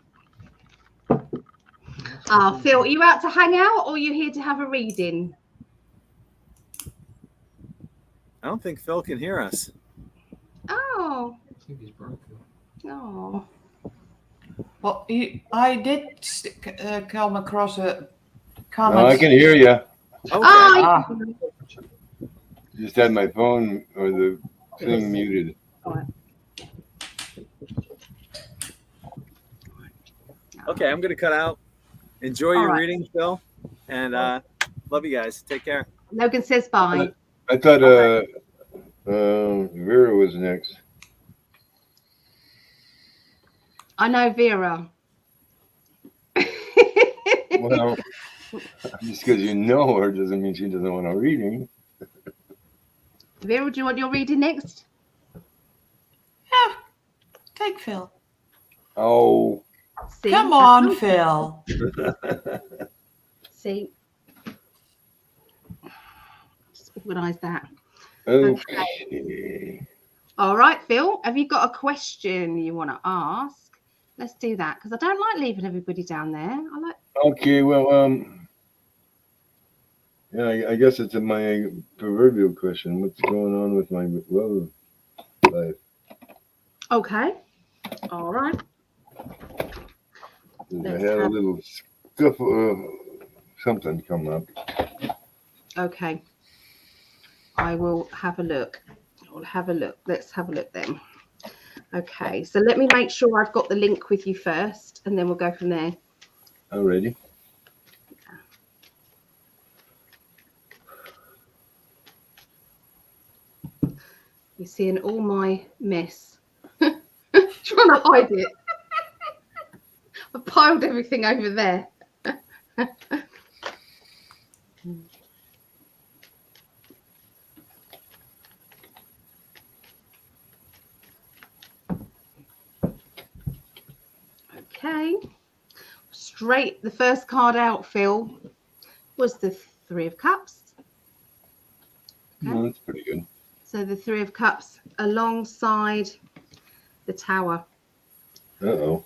Phil, are you out to hang out or are you here to have a reading? I don't think Phil can hear us. Oh, I think he's broken. oh. Well, I did come across a comment. No, I can hear you. Okay. Ah. Just had my phone or the thing muted. Okay, I'm going to cut out. Enjoy All your right. reading, Phil. And love you guys. Take care. Logan says bye. I thought Vera was next. I know Vera. Well, just because you know her doesn't mean she doesn't want a reading. Vera, do you want your reading next? Yeah, take Phil. Oh. See, Come on, Phil. See. Just organise that. Okay. All right, Phil, have you got a question you want to ask? Let's do that because I don't like leaving everybody down there. I like. Okay, well, yeah, I guess it's my proverbial question. What's going on with my love life? Okay. All right. I had a little scuffle, something come up. Okay. I will have a look. I'll have a look. Let's have a look then. Okay. So let me make sure I've got the link with you first, and then we'll go from there. Already. You're seeing all my mess. Trying to hide it. I've piled everything over there. Okay. Straight, the first card out, Phil, was the Three of Cups. Okay. No, that's pretty good. So the Three of Cups alongside the Tower. Uh-oh.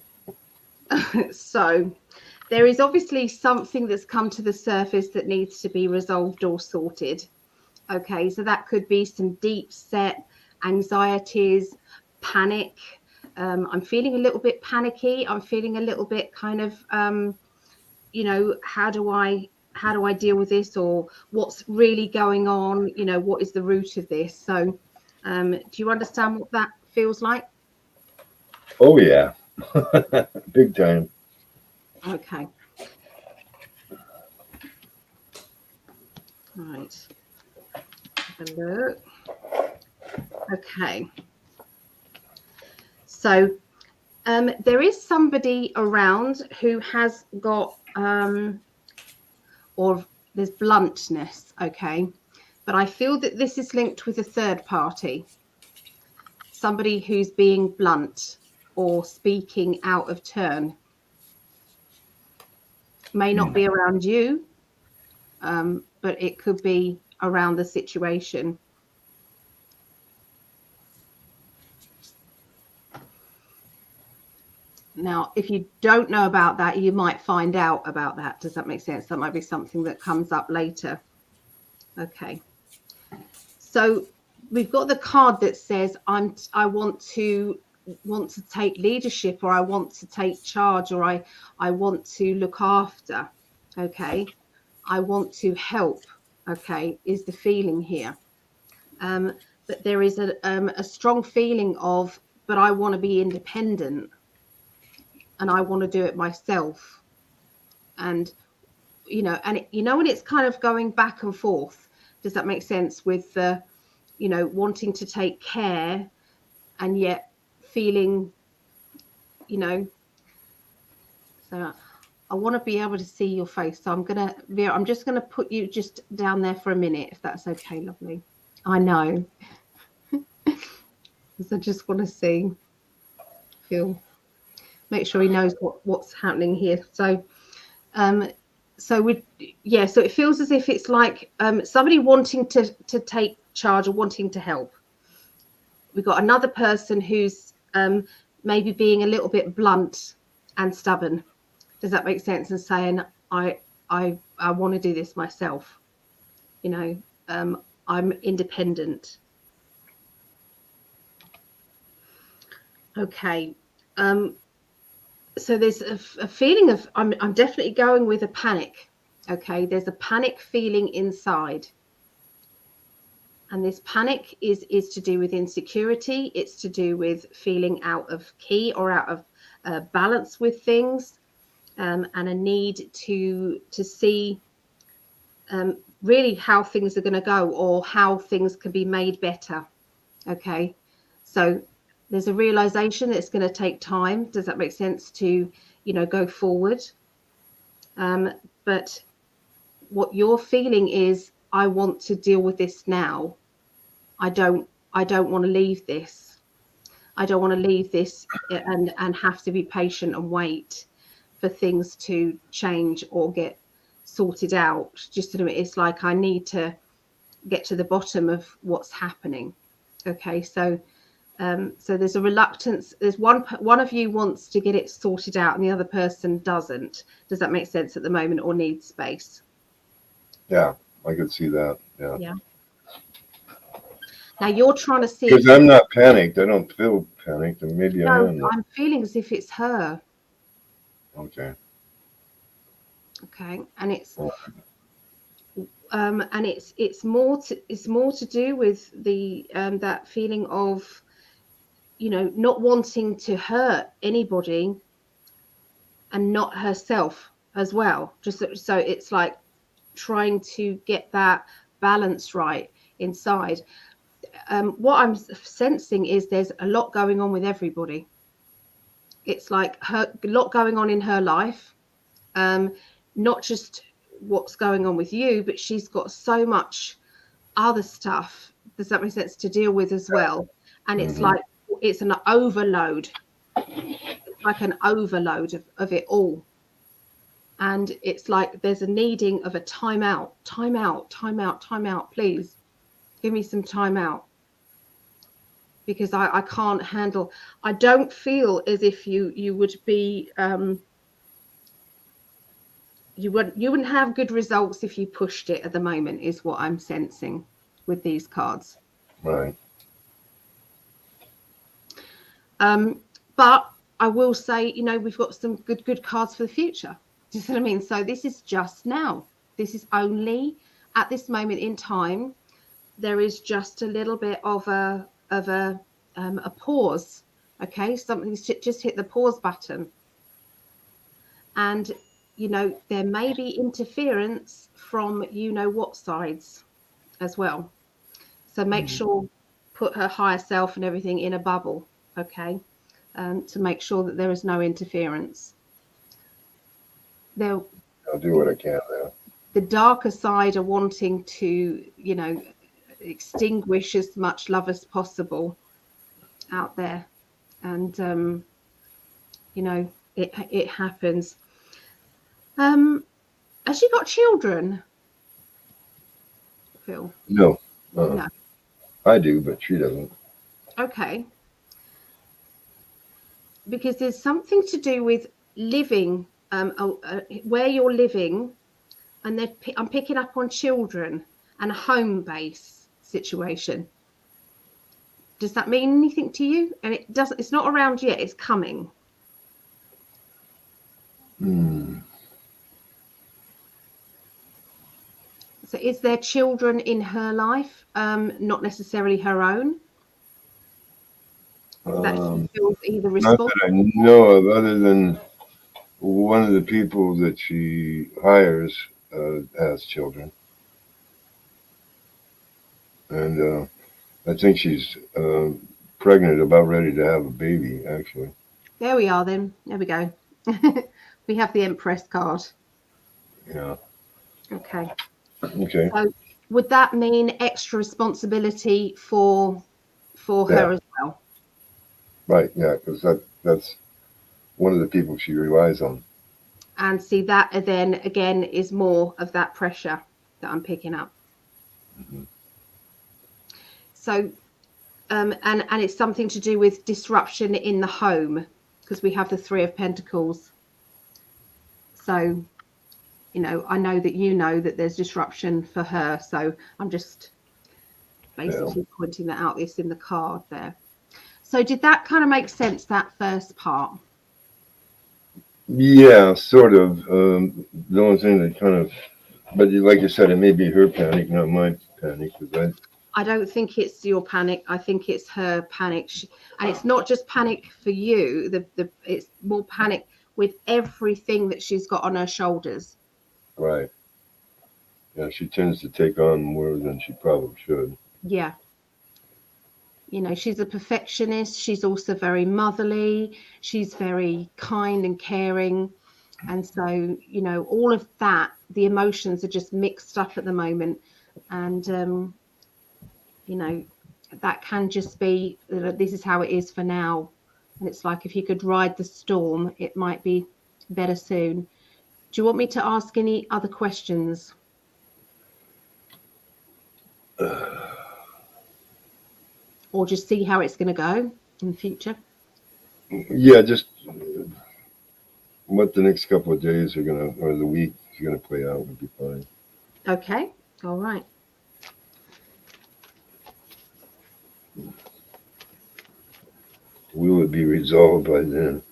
So there is obviously something that's come to the surface that needs to be resolved or sorted. Okay, so that could be some deep set anxieties, panic. I'm feeling a little bit panicky. I'm feeling a little bit kind of, you know, how do I deal with this, or what's really going on? You know, what is the root of this? So, do you understand what that feels like? Oh yeah, big time. Okay. Right. Have a look. Okay. So there is somebody around who has got, or there's bluntness, okay? But I feel that this is linked with a third party. Somebody who's being blunt or speaking out of turn. May not be around you, but it could be around the situation. Now, if you don't know about that, you might find out about that. Does that make sense? That might be something that comes up later. Okay. So we've got the card that says I want to take leadership, or I want to take charge, or I want to look after. Okay. I want to help. Okay, is the feeling here. But there is a strong feeling of, but I want to be independent and I want to do it myself. And, you know, and you know, when it's kind of going back and forth, does that make sense, with the, you know, wanting to take care and yet feeling, you know, so I want to be able to see your face. So I'm gonna, Vera, I'm just gonna put you just down there for a minute, if that's okay, lovely. I know. Because I just want to see, feel, make sure he knows what's happening here. So so it feels as if it's like somebody wanting to take charge or wanting to help. We've got another person who's maybe being a little bit blunt and stubborn. Does that make sense? And saying, I want to do this myself. You know, I'm independent. Okay. So there's a feeling of, I'm definitely going with a panic. Okay, there's a panic feeling inside, and this panic is to do with insecurity. It's to do with feeling out of key or out of balance with things, and a need to see really how things are going to go, or how things can be made better. Okay, so there's a realization that it's going to take time. Does that make sense, to, you know, go forward? But what you're feeling is, I want to deal with this now. I don't want to leave this. I don't want to leave this and have to be patient and wait for things to change or get sorted out. Just a minute, it's like I need to get to the bottom of what's happening. Okay, so so there's a reluctance. There's one of you wants to get it sorted out and the other person doesn't. Does that make sense at the moment, or needs space? Yeah, I could see that. Yeah. Now you're trying to see. Because I'm not panicked. I don't feel panicked, and maybe I am. I'm feeling as if it's her. Okay. Okay, and it's it's more to do with the that feeling of, you know, not wanting to hurt anybody and not herself as well. Just so it's like trying to get that balance right inside. What I'm sensing is there's a lot going on with everybody. It's like a lot going on in her life, not just what's going on with you, but she's got so much other stuff, does that make sense, to deal with as well. And it's like, it's an overload. It's like an overload of it all. And it's like there's a needing of a time out, please give me some time out, because I can't handle. I don't feel as if you would be you wouldn't have good results if you pushed it at the moment, is what I'm sensing with these cards. Right. But I will say, you know, we've got some good cards for the future. Do you see what I mean? So this is just now. This is only at this moment in time. There is just a little bit of a pause. Okay, something's just hit the pause button, and you know there may be interference from you know what sides as well. So make sure put her higher self and everything in a bubble. Okay. To make sure that there is no interference. I'll do what I can now. The darker side are wanting to, you know, extinguish as much love as possible out there, and you know, it happens. Has she got children, Phil? No. No. I do, but she doesn't. Okay. Because there's something to do with living, where you're living, and I'm picking up on children and a home base situation. Does that mean anything to you? And it doesn't. It's not around yet. It's coming. So, is there children in her life? Not necessarily her own. That she feels either responsible. Not that I know of, other than one of the people that she hires has children, and I think she's pregnant, about ready to have a baby. Actually. There we are. Then there we go. We have the Empress card. Yeah. Okay. Okay. So would that mean extra responsibility for her as well? Right. Yeah, because that's one of the people she relies on. And see, that then again is more of that pressure that I'm picking up. Mm-hmm. So, and it's something to do with disruption in the home, because we have the Three of Pentacles. So, you know, I know that you know that there's disruption for her. So I'm just basically pointing that out. It's in the card there. So did that kind of make sense, that first part? Yeah, sort of. The only thing that kind of, but like you said, it may be her panic, not my panic. I don't think it's your panic. I think it's her panic, and it's not just panic for you. It's more panic with everything that she's got on her shoulders. Right. Yeah, she tends to take on more than she probably should. Yeah. You know, she's a perfectionist. She's also very motherly. She's very kind and caring. And so, you know, all of that, the emotions are just mixed up at the moment. And, you know, that can just be, this is how it is for now. And it's like, if you could ride the storm, it might be better soon. Do you want me to ask any other questions? Or just see how it's going to go in the future? Yeah, just what the next couple of days are going to, or the week is going to play out would be fine. Okay. All right. Will it be resolved by then?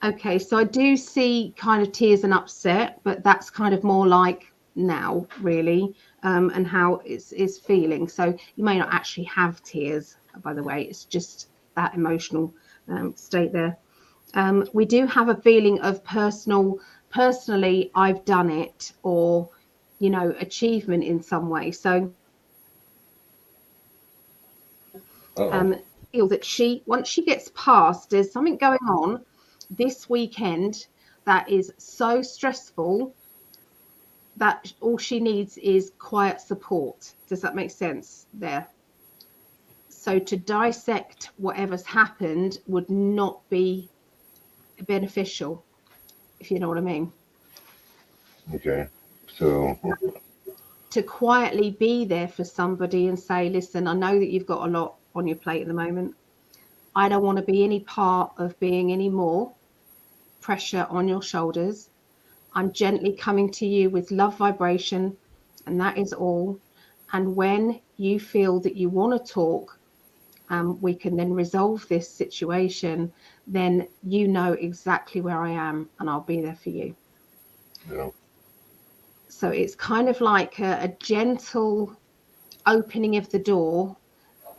Okay, so I do see kind of tears and upset, but that's kind of more like now, really, and how it's feeling. So you may not actually have tears, by the way. It's just that emotional state there. We do have a feeling of personally, I've done it, or, you know, achievement in some way. So feel that once she gets past, there's something going on this weekend that is so stressful that all she needs is quiet support. Does that make sense there? So to dissect whatever's happened would not be beneficial, if you know what I mean. Okay. So to quietly be there for somebody and say, listen, I know that you've got a lot on your plate at the moment. I don't want to be any part of being any more pressure on your shoulders. I'm gently coming to you with love vibration, and that is all. And when you feel that you want to talk, we can then resolve this situation, then you know exactly where I am and I'll be there for you. Yeah. So it's kind of like a gentle opening of the door,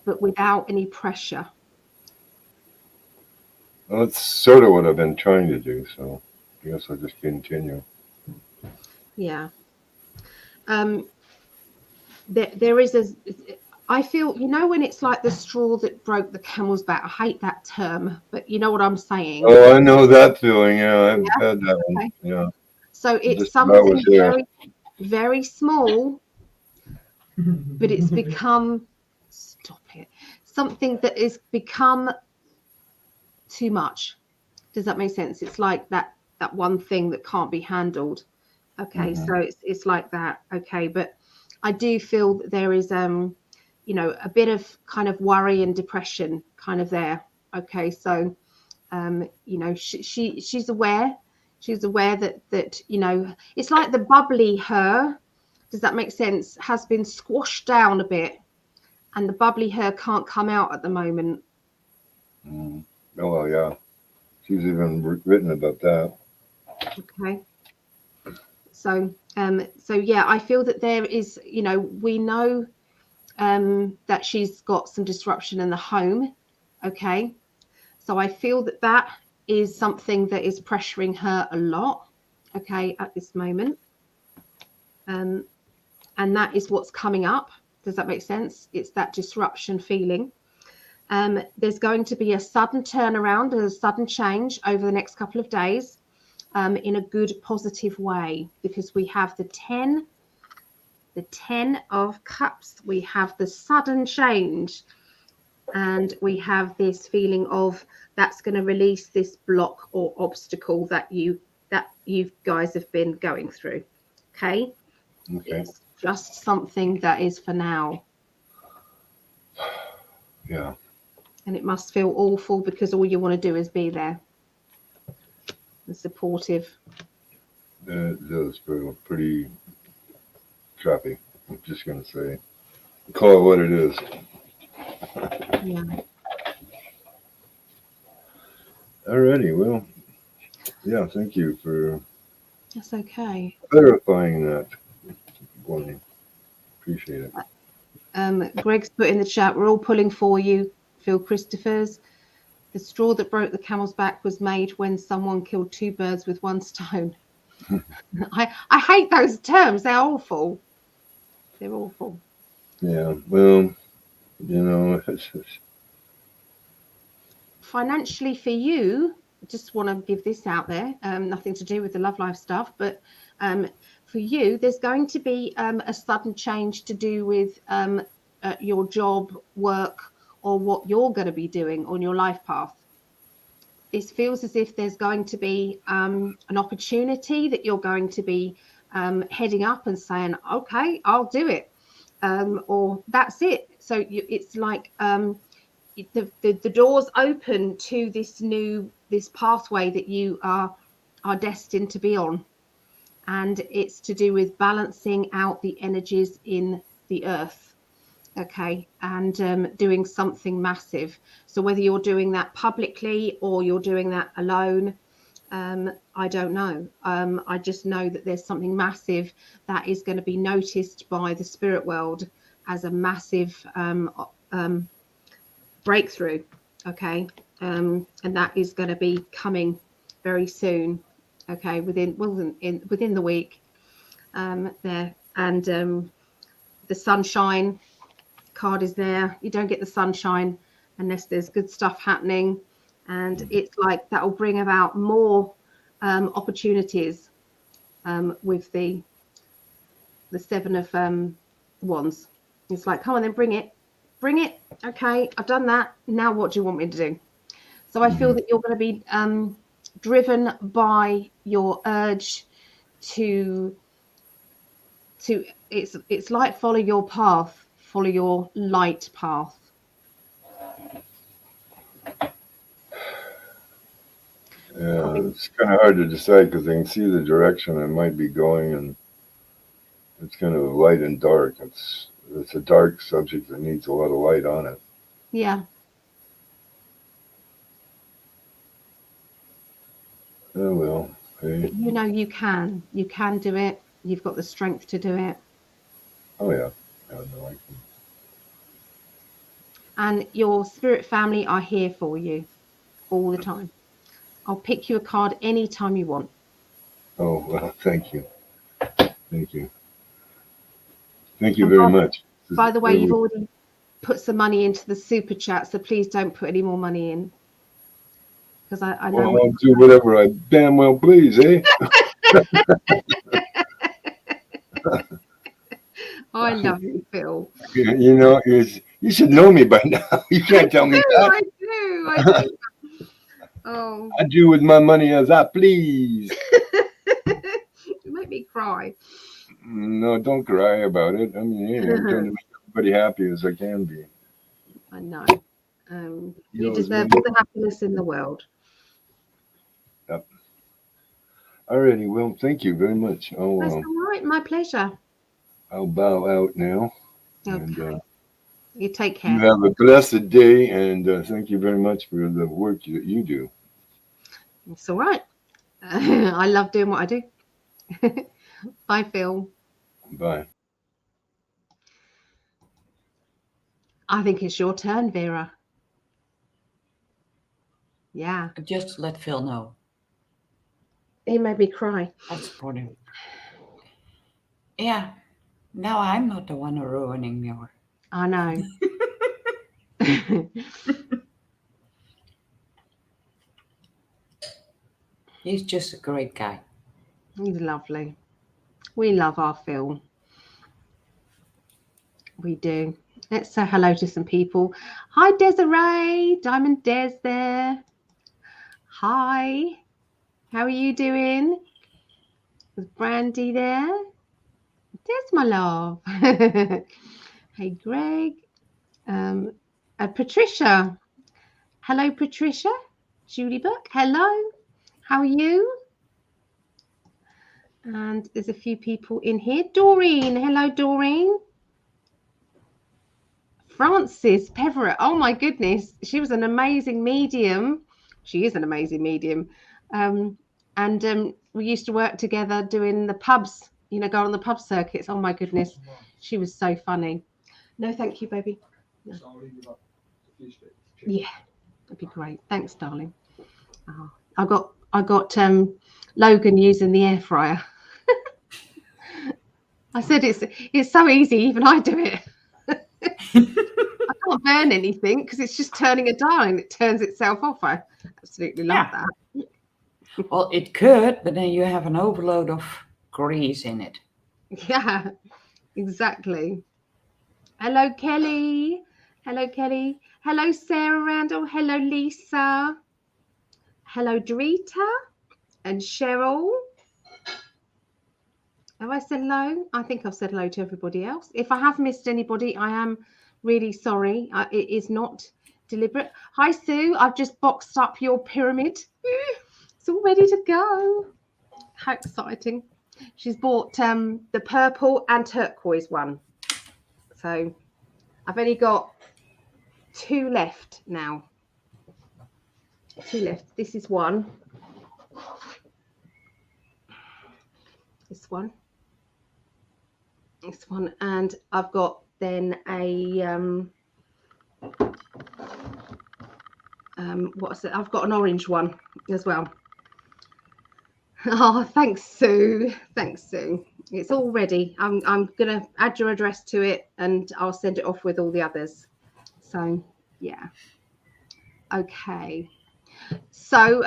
but without any pressure. Well, that's sort of what I've been trying to do, so I guess I'll just continue. Yeah. There is I feel, you know, when it's like the straw that broke the camel's back. I hate that term, but you know what I'm saying. Oh, I know that feeling. Yeah, I've Yeah. had that one. Okay. Yeah. So it's Just about was something there. very, very small, but it's become, stop it, something that has become too much. Does that make sense? It's like that one thing that can't be handled. Okay. Mhm. So it's like that. Okay. But I do feel that there is you know, a bit of kind of worry and depression kind of there. Okay. So you know, she's aware that you know, it's like the bubbly her, does that make sense, has been squashed down a bit, and the bubbly her can't come out at the moment. Mm. Oh, well, yeah. She's even written about that. Okay. So so yeah, I feel that there is, you know, we know that she's got some disruption in the home. Okay. So I feel that that is something that is pressuring her a lot. Okay, at this moment. And that is what's coming up. Does that make sense? It's that disruption feeling. There's going to be a sudden turnaround, a sudden change over the next couple of days, in a good, positive way, because we have the 10 of cups, we have the sudden change, and we have this feeling of that's going to release this block or obstacle that you guys have been going through. Okay. Okay. It's just something that is for now. Yeah. And it must feel awful because all you want to do is be there and supportive. That does feel pretty crappy. I'm just going to say. Call it what it is. Yeah. Alrighty. Well, yeah, thank you for That's okay. clarifying that for me. Appreciate it. Greg's put in the chat, we're all pulling for you, Phil Christophers. The straw that broke the camel's back was made when someone killed 2 birds with 1 stone. I hate those terms. They're awful. They're awful. Yeah. Well, you know, Financially for you, just want to give this out there, nothing to do with the love life stuff, but for you, there's going to be a sudden change to do with your job, work, or what you're going to be doing on your life path. This feels as if there's going to be an opportunity that you're going to be heading up and saying, okay, I'll do it, or that's it. So it's like the doors open to this pathway that you are destined to be on, and it's to do with balancing out the energies in the earth. Okay, and doing something massive. So whether you're doing that publicly or you're doing that alone, I don't know. I just know that there's something massive that is going to be noticed by the spirit world as a massive breakthrough. Okay, and that is going to be coming very soon. Okay, within the week there, and the sunshine card is there. You don't get the sunshine unless there's good stuff happening, and it's like that will bring about more opportunities with the 7 of wands. It's like, come on then, bring it. Okay, I've done that. Now what do you want me to do? So I feel that you're going to be driven by your urge to it's like follow your path, follow your light path. Yeah, it's kind of hard to decide because I can see the direction I might be going, and it's kind of light and dark. It's a dark subject that needs a lot of light on it. Yeah. Oh well. Hey. But you know you can do it. You've got the strength to do it. Oh yeah. I know I can. And your spirit family are here for you all the time. I'll pick you a card anytime you want. Oh well, thank you. Thank you. Thank you very much. By the way, you've already put some money into the super chat, so please don't put any more money in. Because I know. Well, I'll do whatever I damn well please, eh? I love you, Phil. You know, you should know me by now. You can't tell me that. I do. Oh. I do with my money as I please. You make me cry. No, don't cry about it. I mean, hey, I'm trying to make everybody happy as I can be. I know. You deserve all the happiness in the world. Yep. Alrighty, well, thank you very much. That's all right. My pleasure. I'll bow out now. Okay. And, you take care. You have a blessed day, and thank you very much for the work that you do. It's all right. I love doing what I do. Bye, Phil. Bye. I think it's your turn, Vera. Yeah. Just let Phil know. He made me cry. That's supportive. Yeah. Now I'm not the one ruining your. I know. He's just a great guy. He's lovely. We love our Phil. We do. Let's say hello to some people. Hi, Desiree. Diamond Des there. Hi. How are you doing? Is Brandy there? There's my love. Hey, Greg. Patricia. Hello, Patricia. Julie Book. Hello. How are you? And there's a few people in here. Doreen. Hello, Doreen. Frances Peverett. Oh, my goodness. She was an amazing medium. She is an amazing medium. We used to work together doing the pubs, you know, go on the pub circuits. Oh, my goodness. She was so funny. No, thank you, baby. No. Yeah, that'd be great. Thanks, darling. Oh, I got Logan using the air fryer. I said it's so easy, even I do it. I can't burn anything because it's just turning a dial and it turns itself off. I absolutely love that. Well, it could, but then you have an overload of grease in it. Yeah, exactly. Hello, Kelly. Hello, Kelly. Hello, Sarah Randall. Hello, Lisa. Hello, Dorita and Cheryl. Have I said hello? I think I've said hello to everybody else. If I have missed anybody, I am really sorry. It is not deliberate. Hi, Sue. I've just boxed up your pyramid. It's all ready to go. How exciting. She's bought the purple and turquoise one. So I've only got 2 left now. 2 left. This is one. This one. This one. And I've got then a what's it? I've got an orange one as well. Oh, thanks, Sue. Thanks, Sue. It's all ready. I'm gonna add your address to it and I'll send it off with all the others. So yeah. Okay. So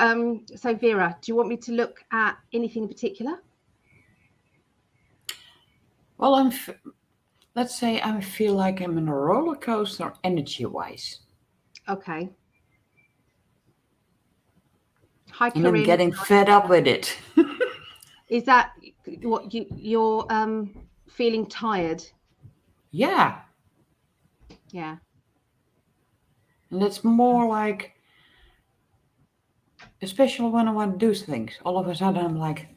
so Vera, do you want me to look at anything in particular? Well, let's say I feel like I'm in a roller coaster energy-wise. Okay. Hi, and Corinne. I'm getting fed up with it. Is that what you're feeling tired. Yeah. Yeah. And it's more like, especially when I want to do things, all of a sudden I'm like,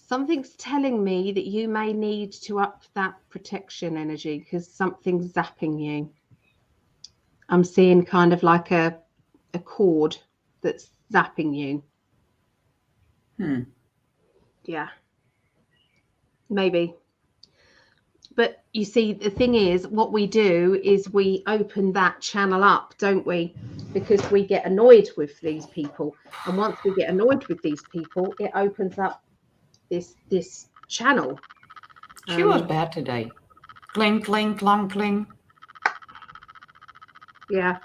Something's telling me that you may need to up that protection energy because something's zapping you. I'm seeing kind of like a cord that's zapping you. Yeah. Maybe. But you see, the thing is, what we do is we open that channel up, don't we? Because we get annoyed with these people. And once we get annoyed with these people, it opens up this channel. She was bad today. Cling, cling, clang, cling. Yeah.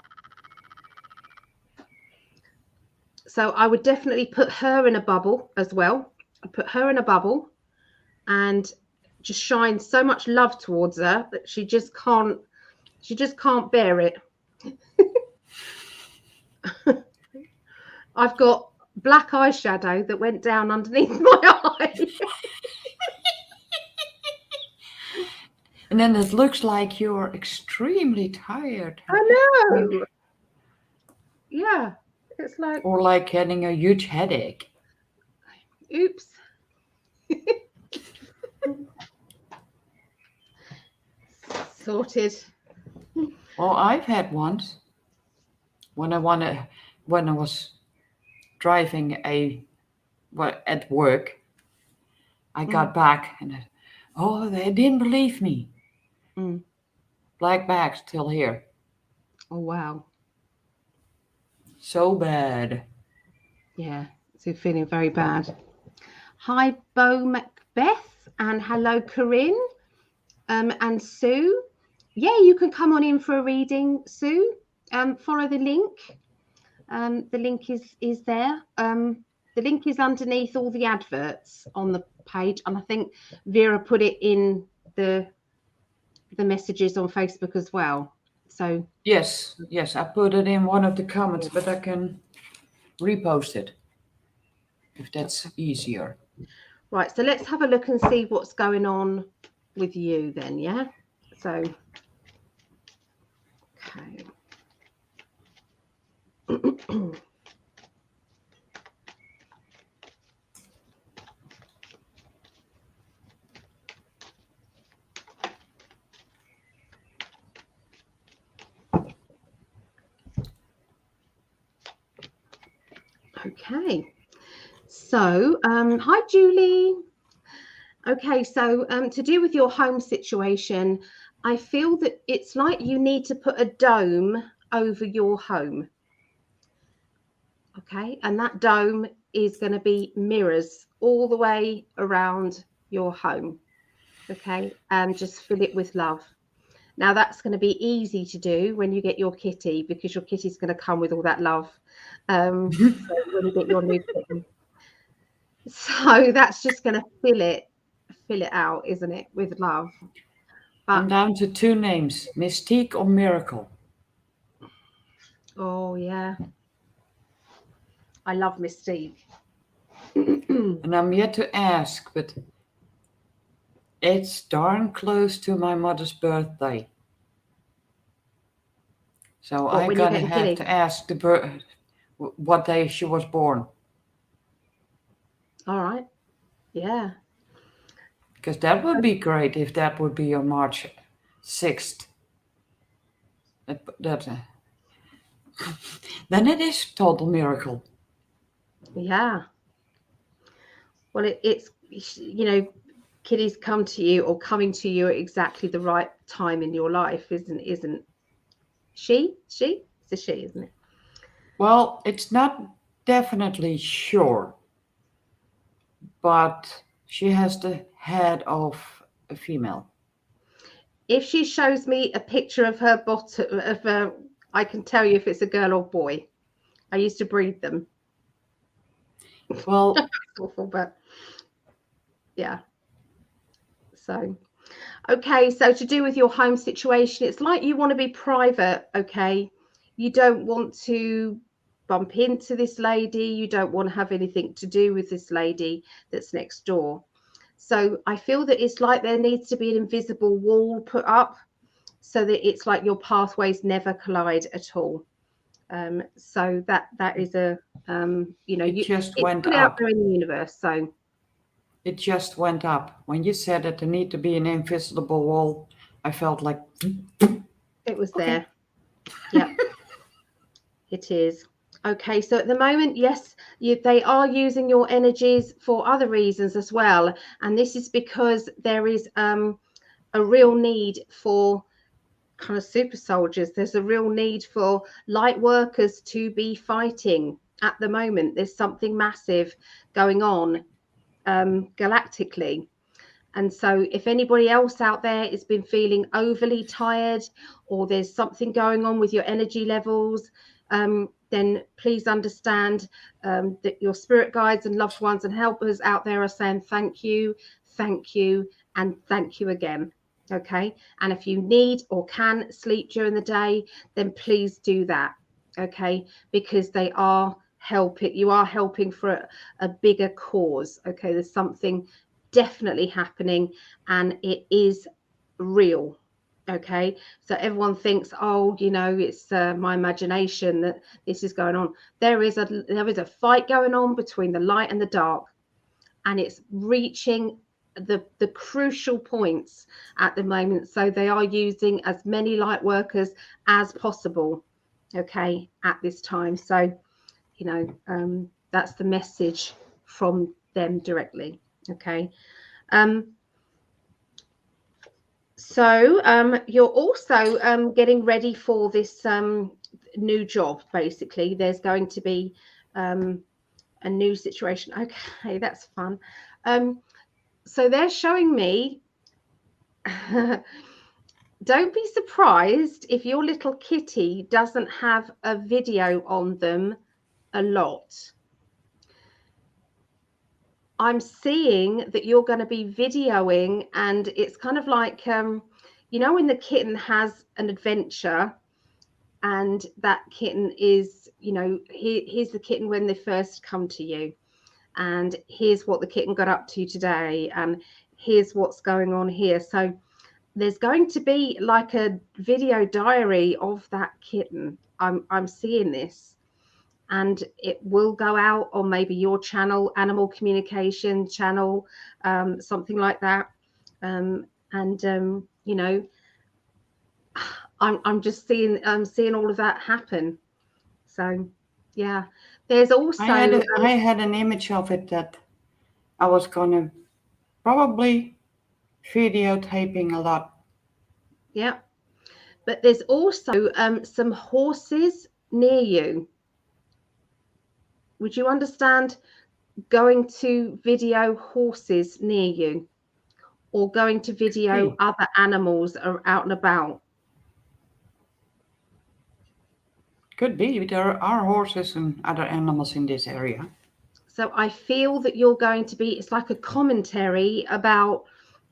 So I would definitely put her in a bubble as well. I'd put her in a bubble and just shine so much love towards her that she just can't bear it. I've got black eyeshadow that went down underneath my eye. And then it looks like you're extremely tired. I know. Yeah. It's like, Or like having a huge headache. oops. Sorted. Well, I've had once when I was driving at work. I got back and they didn't believe me. Black bag still here. Oh wow. So bad. Yeah, so feeling very bad. Hi, Bo Macbeth, and hello, Corinne, and Sue. Yeah, you can come on in for a reading, Sue. Follow the link. The link is there. The link is underneath all the adverts on the page, and I think Vera put it in the messages on Facebook as well. So yes, I put it in one of the comments, but I can repost it if that's easier. Right, so let's have a look and see what's going on with you then, yeah? So, okay. Okay. So, hi, Julie. Okay, so to do with your home situation, I feel that it's like you need to put a dome over your home. Okay, and that dome is going to be mirrors all the way around your home. Okay, and just fill it with love. Now, that's going to be easy to do when you get your kitty, because your kitty's going to come with all that love so when you get your new kitten. So that's just going to fill it out, isn't it, with love. But, I'm down to 2 names, Mystique or Miracle. Oh, yeah. I love Mystique. And I'm yet to ask, but it's darn close to my mother's birthday. So I'm going to have to ask what day she was born. All right. Yeah. Because that would be great if that would be on March 6th. Then it is total miracle. Yeah. Well, it's, you know, kitties come to you or coming to you at exactly the right time in your life, isn't she? It's a she, isn't it? Well, it's not definitely sure, but she has the head of a female. If she shows me a picture of her bottom, I can tell you if it's a girl or boy. I used to breed them. Well, it's awful, but yeah. So, okay. So to do with your home situation, it's like you want to be private. Okay. You don't want to bump into this lady. You don't want to have anything to do with this lady that's next door. So I feel that it's like there needs to be an invisible wall put up so that it's like your pathways never collide at all. So that is a Just it's went put out up. there in the universe. So It just went up. When you said that there need to be an invisible wall, I felt like it was okay. there. Yeah, it is. Okay, so at the moment, yes, they are using your energies for other reasons as well. And this is because there is a real need for kind of super soldiers. There's a real need for light workers to be fighting at the moment. There's something massive going on galactically. And so if anybody else out there has been feeling overly tired, or there's something going on with your energy levels, then please understand that your spirit guides and loved ones and helpers out there are saying thank you, and thank you again. Okay. And if you need or can sleep during the day, then please do that. Okay. Because they are helping, you are helping for a bigger cause. Okay. There's something definitely happening, and it is real. Okay, so everyone thinks, oh, it's my imagination that this is going on. There is a fight going on between the light and the dark, and it's reaching the crucial points at the moment. So they are using as many light workers as possible, okay, at this time. So that's the message from them directly. Okay. So you're also getting ready for this new job. Basically, there's going to be a new situation. Okay, that's fun. So they're showing me. Don't be surprised if your little kitty doesn't have a video on them a lot. I'm seeing that you're going to be videoing, and it's kind of like, when the kitten has an adventure, and that kitten is, here's the kitten when they first come to you, and here's what the kitten got up to today, and here's what's going on here. So there's going to be like a video diary of that kitten. I'm seeing this. And it will go out on maybe your channel, animal communication channel, something like that. I'm just seeing all of that happen. So yeah, there's also I had an image of it that I was gonna probably videotaping a lot. yeah, but there's also some horses near you. Would you understand going to video horses near you, or going to video other animals are out and about? Could be. There are horses and other animals in this area. So I feel that you're going to be, it's like a commentary about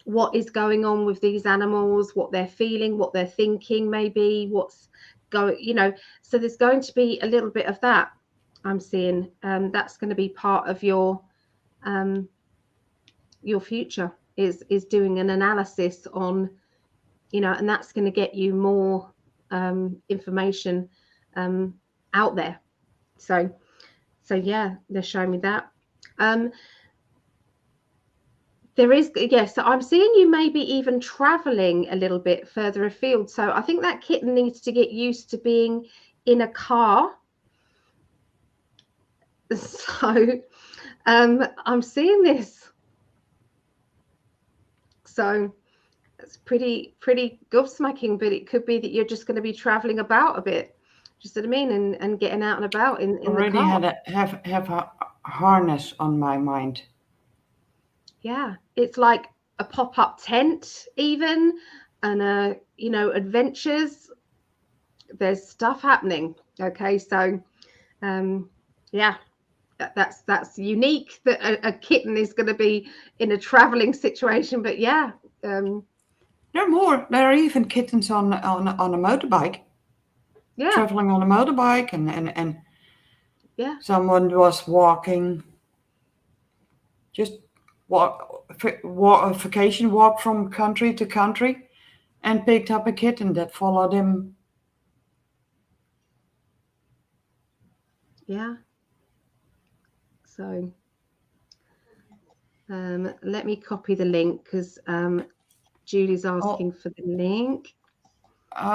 what is going on with these animals, what they're feeling, what they're thinking, maybe what's going, so there's going to be a little bit of that. I'm seeing that's going to be part of your future is doing an analysis on, and that's going to get you more information out there. So yeah, they're showing me that. There is, yes, so I'm seeing you maybe even traveling a little bit further afield. So I think that kitten needs to get used to being in a car. So I'm seeing this. So it's pretty gobsmacking, but it could be that you're just going to be traveling about a bit. Just what I mean, and getting out and about in Already the car. have a harness on my mind. Yeah, it's like a pop-up tent even, and adventures. There's stuff happening. Okay, so yeah, that's unique that a kitten is going to be in a traveling situation. But yeah, there are more. There are even kittens on a motorbike. Yeah, traveling on a motorbike, and yeah, someone was walking, just vacation walk from country to country and picked up a kitten that followed him. Yeah. So let me copy the link because Julie's asking for the link. I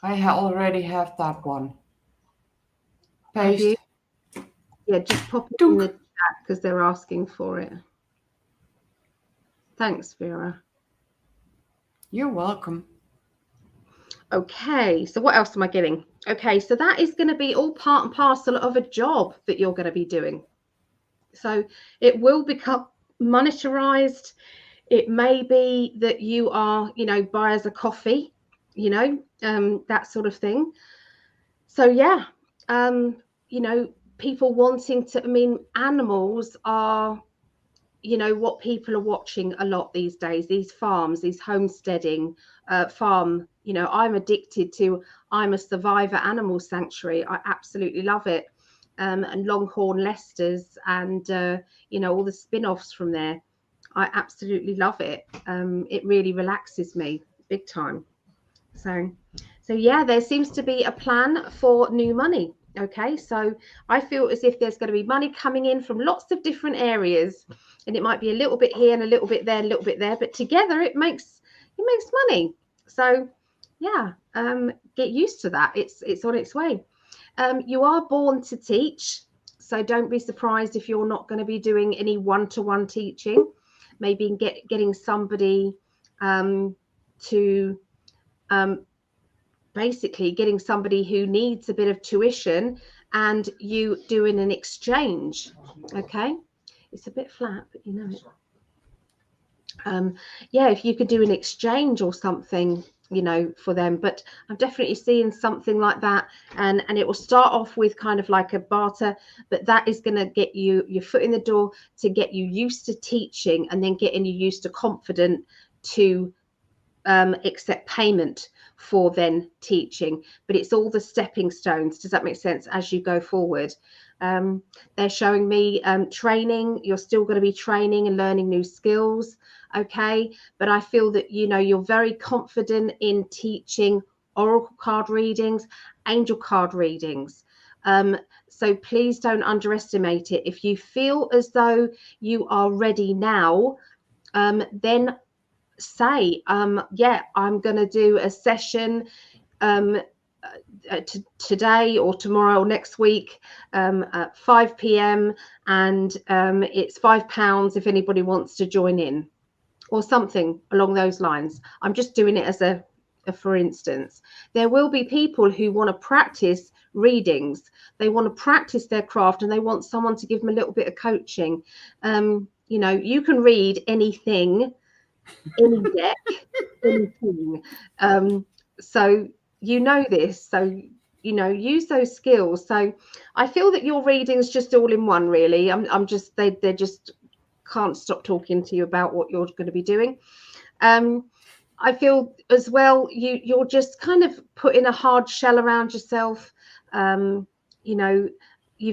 already have that one. Have you? Paste. Yeah, just pop it in the chat because they're asking for it. Thanks, Vera. You're welcome. Okay, so what else am I getting? Okay, so that is going to be all part and parcel of a job that you're going to be doing. So it will become monetarized. It may be that you are, buy as a coffee, that sort of thing. So yeah, people wanting to, animals are, what people are watching a lot these days, these farms, these homesteading farm, I'm addicted to I'm a Survivor Animal Sanctuary. I absolutely love it. And Longhorn Leicester's and, all the spin-offs from there. I absolutely love it. It really relaxes me big time. So yeah, there seems to be a plan for new money. Okay, so I feel as if there's going to be money coming in from lots of different areas, and it might be a little bit here and a little bit there, a little bit there, but together it makes money. So yeah, get used to that. It's on its way. You are born to teach, so don't be surprised if you're not going to be doing any one-to-one teaching. Maybe getting somebody to basically getting somebody who needs a bit of tuition and you doing an exchange. Okay, it's a bit flat, but you know it. Yeah, if you could do an exchange or something, for them. But I'm definitely seeing something like that, and it will start off with kind of like a barter, but that is going to get you your foot in the door to get you used to teaching, and then getting you used to confident to accept payment for then teaching. But it's all the stepping stones, does that make sense, as you go forward. They're showing me training. You're still going to be training and learning new skills, okay? But I feel that you're very confident in teaching oracle card readings, angel card readings. So please don't underestimate it. If you feel as though you are ready now, then say, yeah, I'm going to do a session today or tomorrow or next week at 5 p.m. and it's £5 if anybody wants to join in, or something along those lines. I'm just doing it as a for instance. There will be people who want to practice readings. They want to practice their craft and they want someone to give them a little bit of coaching. You can read anything, any deck, anything. So this. So use those skills. So I feel that your reading's just all in one, really. I'm just they just can't stop talking to you about what you're going to be doing. I feel as well you're just kind of putting a hard shell around yourself. You've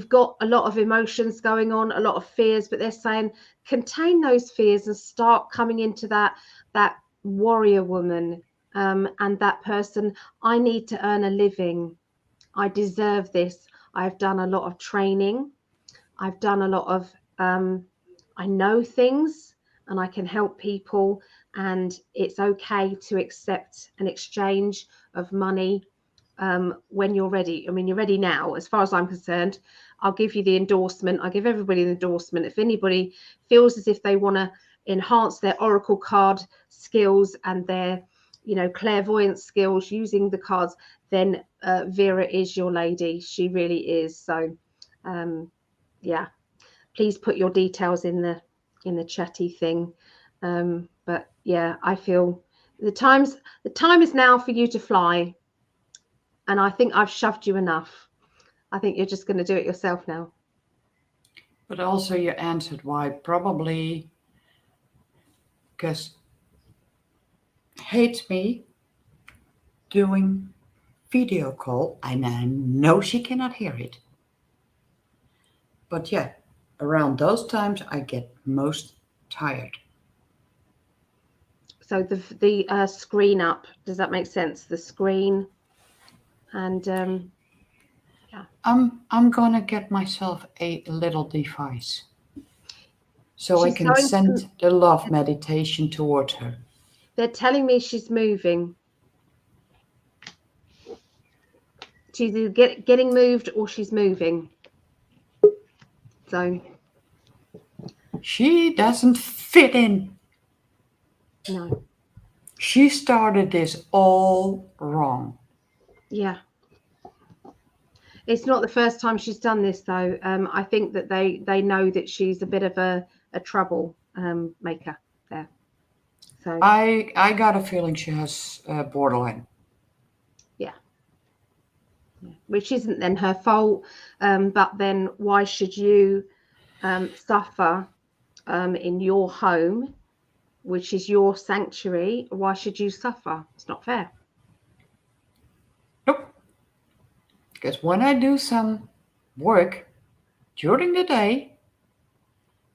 got a lot of emotions going on, a lot of fears, but they're saying contain those fears and start coming into that warrior woman, and that person. I need to earn a living. I deserve this. I've done a lot of training. I've done a lot of I know things and I can help people, and it's okay to accept an exchange of money when you're ready. I mean, you're ready now, as far as I'm concerned. I'll give you the endorsement. I give everybody an endorsement. If anybody feels as if they want to enhance their oracle card skills and their clairvoyance skills using the cards, then Vera is your lady. She really is. So yeah, please put your details in the chatty thing. But yeah, I feel the time is now for you to fly, and I think I've shoved you enough. I think you're just going to do it yourself now. But also you answered why. Probably because hates me doing video call, and I know she cannot hear it. But yeah, around those times I get most tired. So the screen up, does that make sense? The screen, and I'm gonna get myself a little device so I she's can going to, send the love meditation towards her. they're telling me she's moving. She's either getting moved or she's moving. So She doesn't fit in. no, She started this all wrong. yeah. It's not the first time she's done this, though. I think that they know that she's a bit of a trouble maker there. So I got a feeling she has borderline. yeah, which isn't then her fault. But then why should you suffer in your home, which is your sanctuary? Why should you suffer? It's not fair. Nope. Because when I do some work during the day,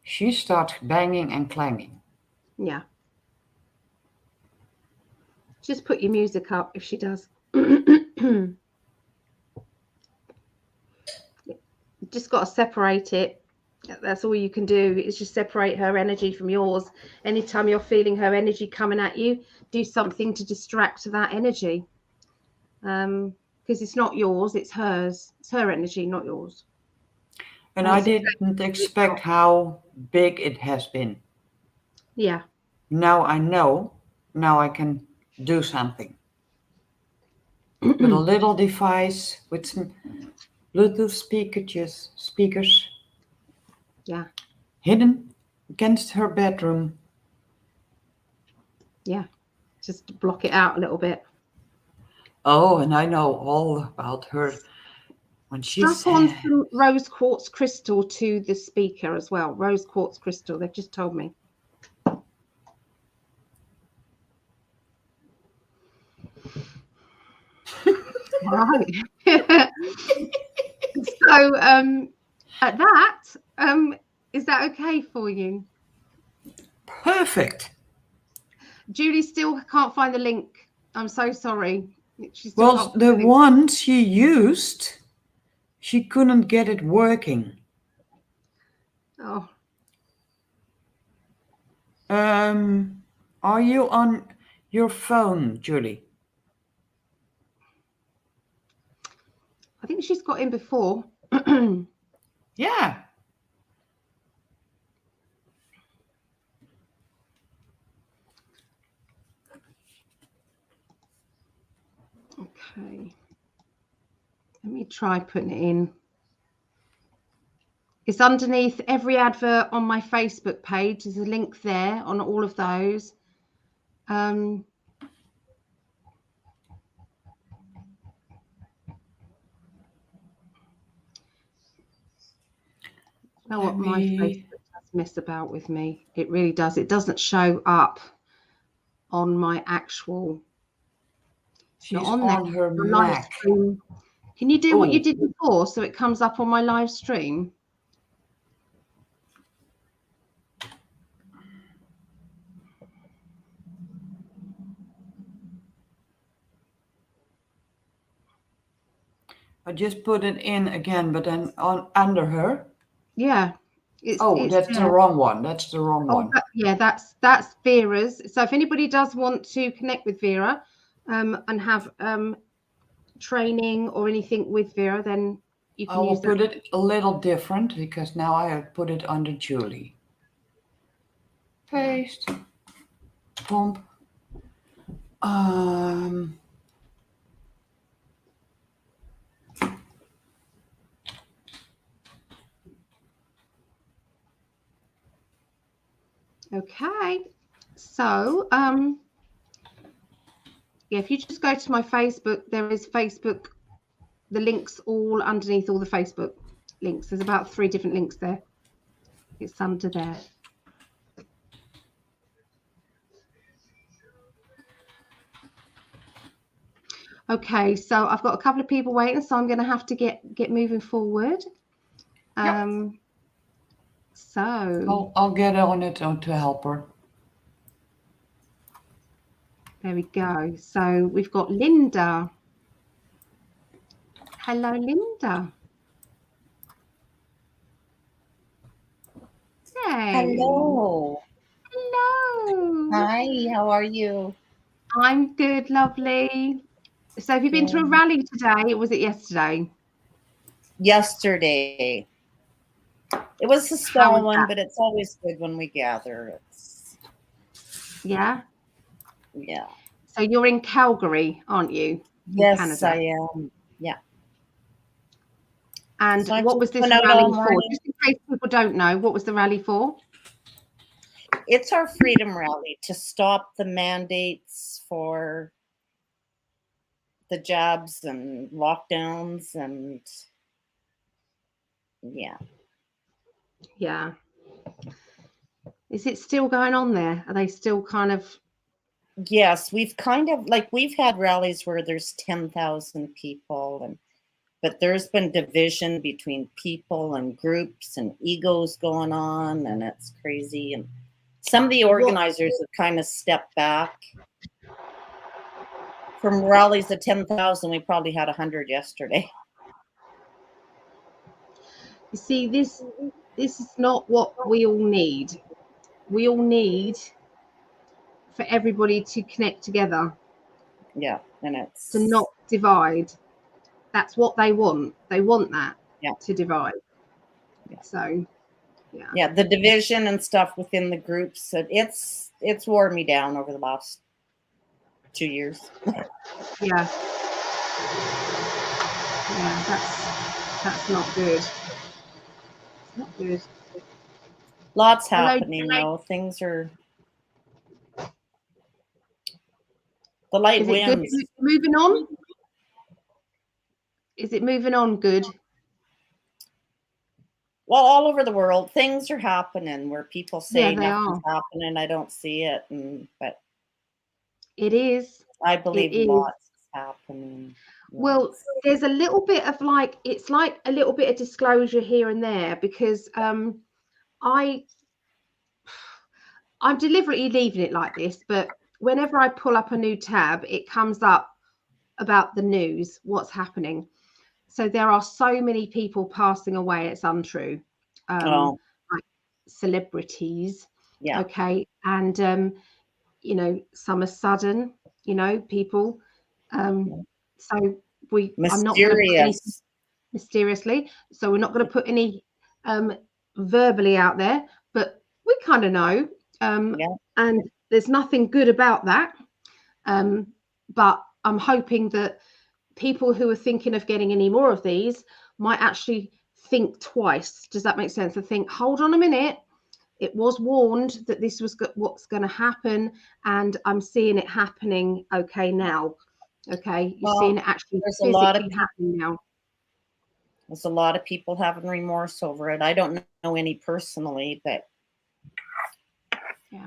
she starts banging and clanging. Yeah. Just put your music up if she does. Just got to separate it. That's all you can do, is just separate her energy from yours. Anytime you're feeling her energy coming at you, do something to distract that energy. Because it's not yours, it's hers. It's her energy, not yours. And I didn't expect how big it has been. Yeah. Now I know. Now I can do something. With a little device with some Bluetooth speakers. Yeah. Hidden against her bedroom. Yeah. Just block it out a little bit. Oh, and I know all about her. When she's Strap on some rose quartz crystal to the speaker as well. Rose quartz crystal, they've just told me. Right. So at that, is that okay for you? perfect. Julie still can't find the link. I'm so sorry. She still Well, can't the find the link. one she used, she couldn't get it working. Oh, Are you on your phone, Julie? I think she's got in before. Yeah. Okay. Let me try putting it in. It's underneath every advert on my Facebook page. There's a link there on all of those. Know what, my Facebook does mess about with me. It really does. It doesn't show up on my actual. She's on her live Mac. stream. Can you do what you Ooh. did before so it comes up on my live stream? I just put it in again, but then under her. Yeah. That's the wrong one. That's the wrong one. Yeah, that's Vera's. So if anybody does want to connect with Vera and have training or anything with Vera, then you can use that. I will put it a little different because now I have put it under Julie. Paste. Pump. Okay, so yeah, if you just go to my Facebook, there is Facebook, the links all underneath all the Facebook links. There's about 3 different links there. It's under there. Okay, so I've got a couple of people waiting, so I'm going to have to get moving forward. Yep. So I'll get on it to help her. there we go. So we've got Linda. Hello, Linda. Hey. Hello. Hello. Hi, how are you? I'm good, lovely. So have you been to a Good. rally today, or was it yesterday? Yesterday. It was a How small was one, that? but it's always good when we gather. Yeah. Yeah. So you're in Calgary, aren't you? In Yes, Canada. I am. Yeah. And So I what just was this went out rally all for? morning. Just in case people don't know, what was the rally for? It's our freedom rally to stop the mandates for the jabs and lockdowns and yeah. Yeah. Is it still going on there? Are they still kind of... Yes, we've had rallies where there's 10,000 people but there's been division between people and groups and egos going on, and it's crazy. And some of the organizers have kind of stepped back. From rallies of 10,000, we probably had 100 yesterday. You see, this is not what we all need. We all need for everybody to connect together. Yeah, and it's to not divide. That's what they want. They want that, to divide. Yeah. So, yeah, the division and stuff within the groups. It's wore me down over the last 2 years. Yeah, that's not good. It's not good. Lots Hello, happening though. Things are. The light Is it good? wins. Moving on? Is it moving on good? Well, all over the world, things are happening where people say nothing's are. happening. I don't see it, but it is. I believe lots is happening. Well, there's a little bit of it's like a little bit of disclosure here and there, because I'm deliberately leaving it like this, but whenever I pull up a new tab, it comes up about the news, what's happening. So there are so many people passing away, it's untrue. Like celebrities. Yeah. Okay. And some are sudden, people. So I'm not going to put any mysteriously. So we're not going to put any verbally out there, but we kind of know. And there's nothing good about that. But I'm hoping that people who are thinking of getting any more of these might actually think twice. Does that make sense? To think, hold on a minute, it was warned that this was what's going to happen, and I'm seeing it happening. Okay, now, you're seeing it actually physically happening now. There's a lot of people having remorse over it. I don't know any personally, but yeah.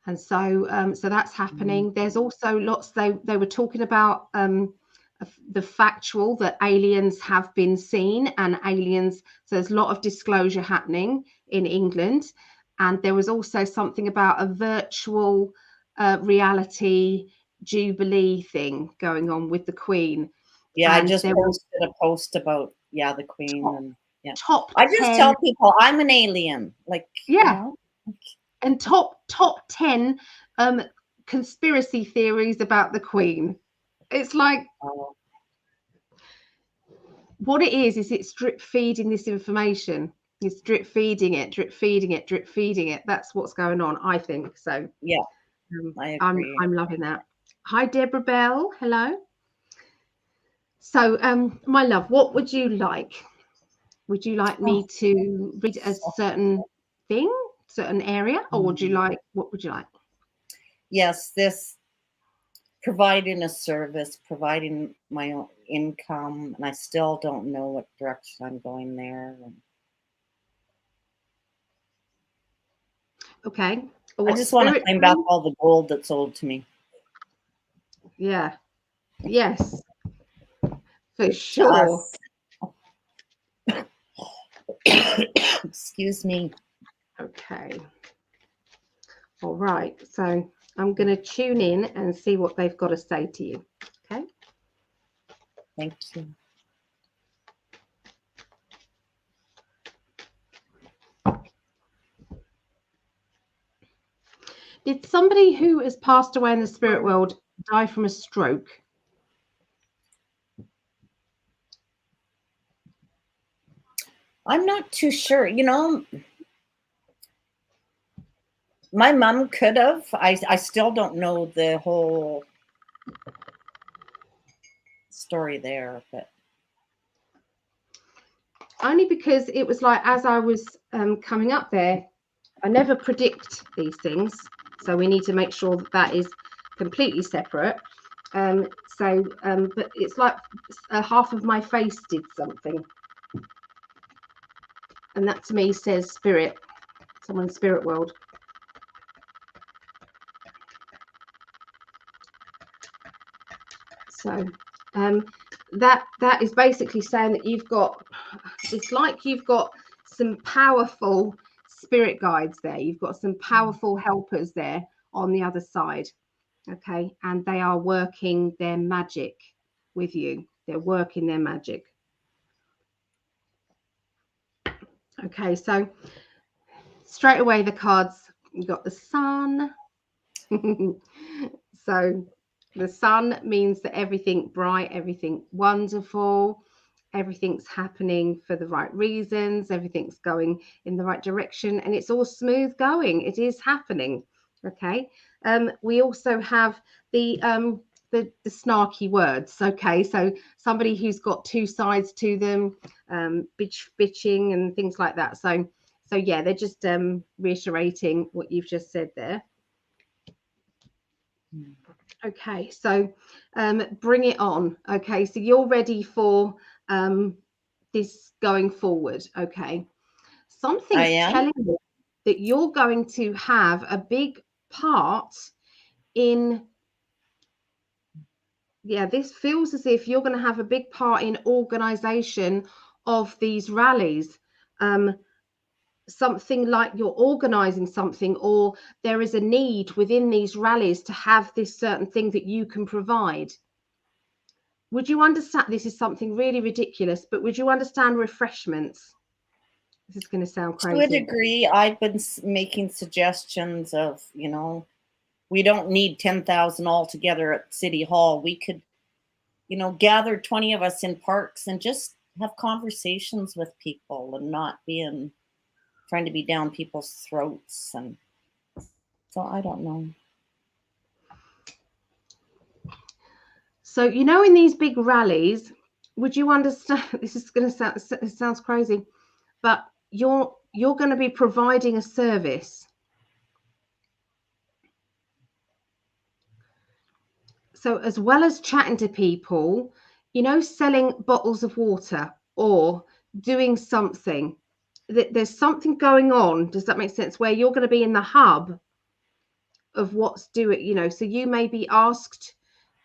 And so that's happening. There's also lots. They were talking about the factual that aliens have been seen, and aliens. So there's a lot of disclosure happening in England, and there was also something about a virtual reality jubilee thing going on with the Queen. Yeah, and I just posted a post about the Queen I just tell people I'm an alien, and top 10 conspiracy theories about the Queen. It's like what it is it's drip feeding this information. It's drip feeding it. That's what's going on, I think. So yeah, I'm loving that. Hi, Deborah Bell. Hello. So my love, what would you like? Would you like me to read a certain thing, certain area, or what would you like? Yes, this providing a service, providing my own income, and I still don't know what direction I'm going there. Okay. I just want to claim back all the gold that's owed to me. Yeah. Yes. For sure. Excuse me. Okay. All right. So I'm going to tune in and see what they've got to say to you. Okay. Thank you. Did somebody who has passed away in the spirit world die from a stroke? I'm not too sure. You know, my mom could have. I still don't know the whole story there, but Only because it was like, as I was coming up there, I never predict these things. So we need to make sure that that is completely separate. But it's like half of my face did something. And that to me says spirit, someone in spirit world. So that is basically saying that you've got, it's like you've got some powerful spirit guides there. You've got some powerful helpers there on the other side. Okay. And they are working their magic with you. They're working their magic. Okay. So straight away, the cards, you got the sun. So the sun means that everything bright, everything wonderful, everything's happening for the right reasons, everything's going in the right direction, and it's all smooth going. It is happening. Okay. We also have the snarky words. Okay, so somebody who's got two sides to them, bitching and things like that. So yeah, they're just reiterating what you've just said there. Okay, so bring it on. Okay, so you're ready for this going forward. Okay, something's telling you that you're going to have a big part in, yeah, this feels as if you're going to have a big part in organization of these rallies. Something like you're organizing something, or there is a need within these rallies to have this certain thing that you can provide. Would you understand? This is something really ridiculous, but would you understand refreshments? This is going to sound crazy. To a degree, I've been making suggestions of, you know, we don't need 10,000 all together at City Hall. We could, you know, gather 20 of us in parks and just have conversations with people and not trying to be down people's throats. And so I don't know. So, you know, in these big rallies, would you understand? This is going to sound, it sounds crazy, but you're going to be providing a service. So as well as chatting to people, you know, selling bottles of water or doing something, there's something going on. Does that make sense? Where you're going to be in the hub of what's doing, you know, so you may be asked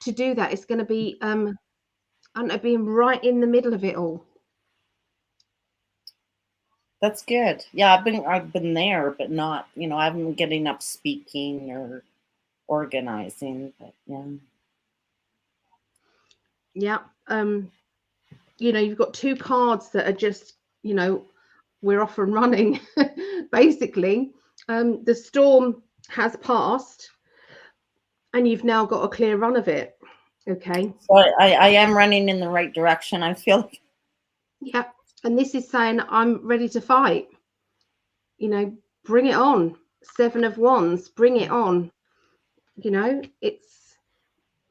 to do that. It's going to be, I don't know, being right in the middle of it all. That's good. Yeah, I've been there, but not, you know, I haven't been getting up speaking or organizing, but yeah. Yeah. You know, you've got two cards that are just, you know, we're off and running. Basically, the storm has passed and you've now got a clear run of it. Okay. So I am running in the right direction, I feel like. Yeah. And this is saying I'm ready to fight. You know, bring it on. 7 of Wands, bring it on. You know,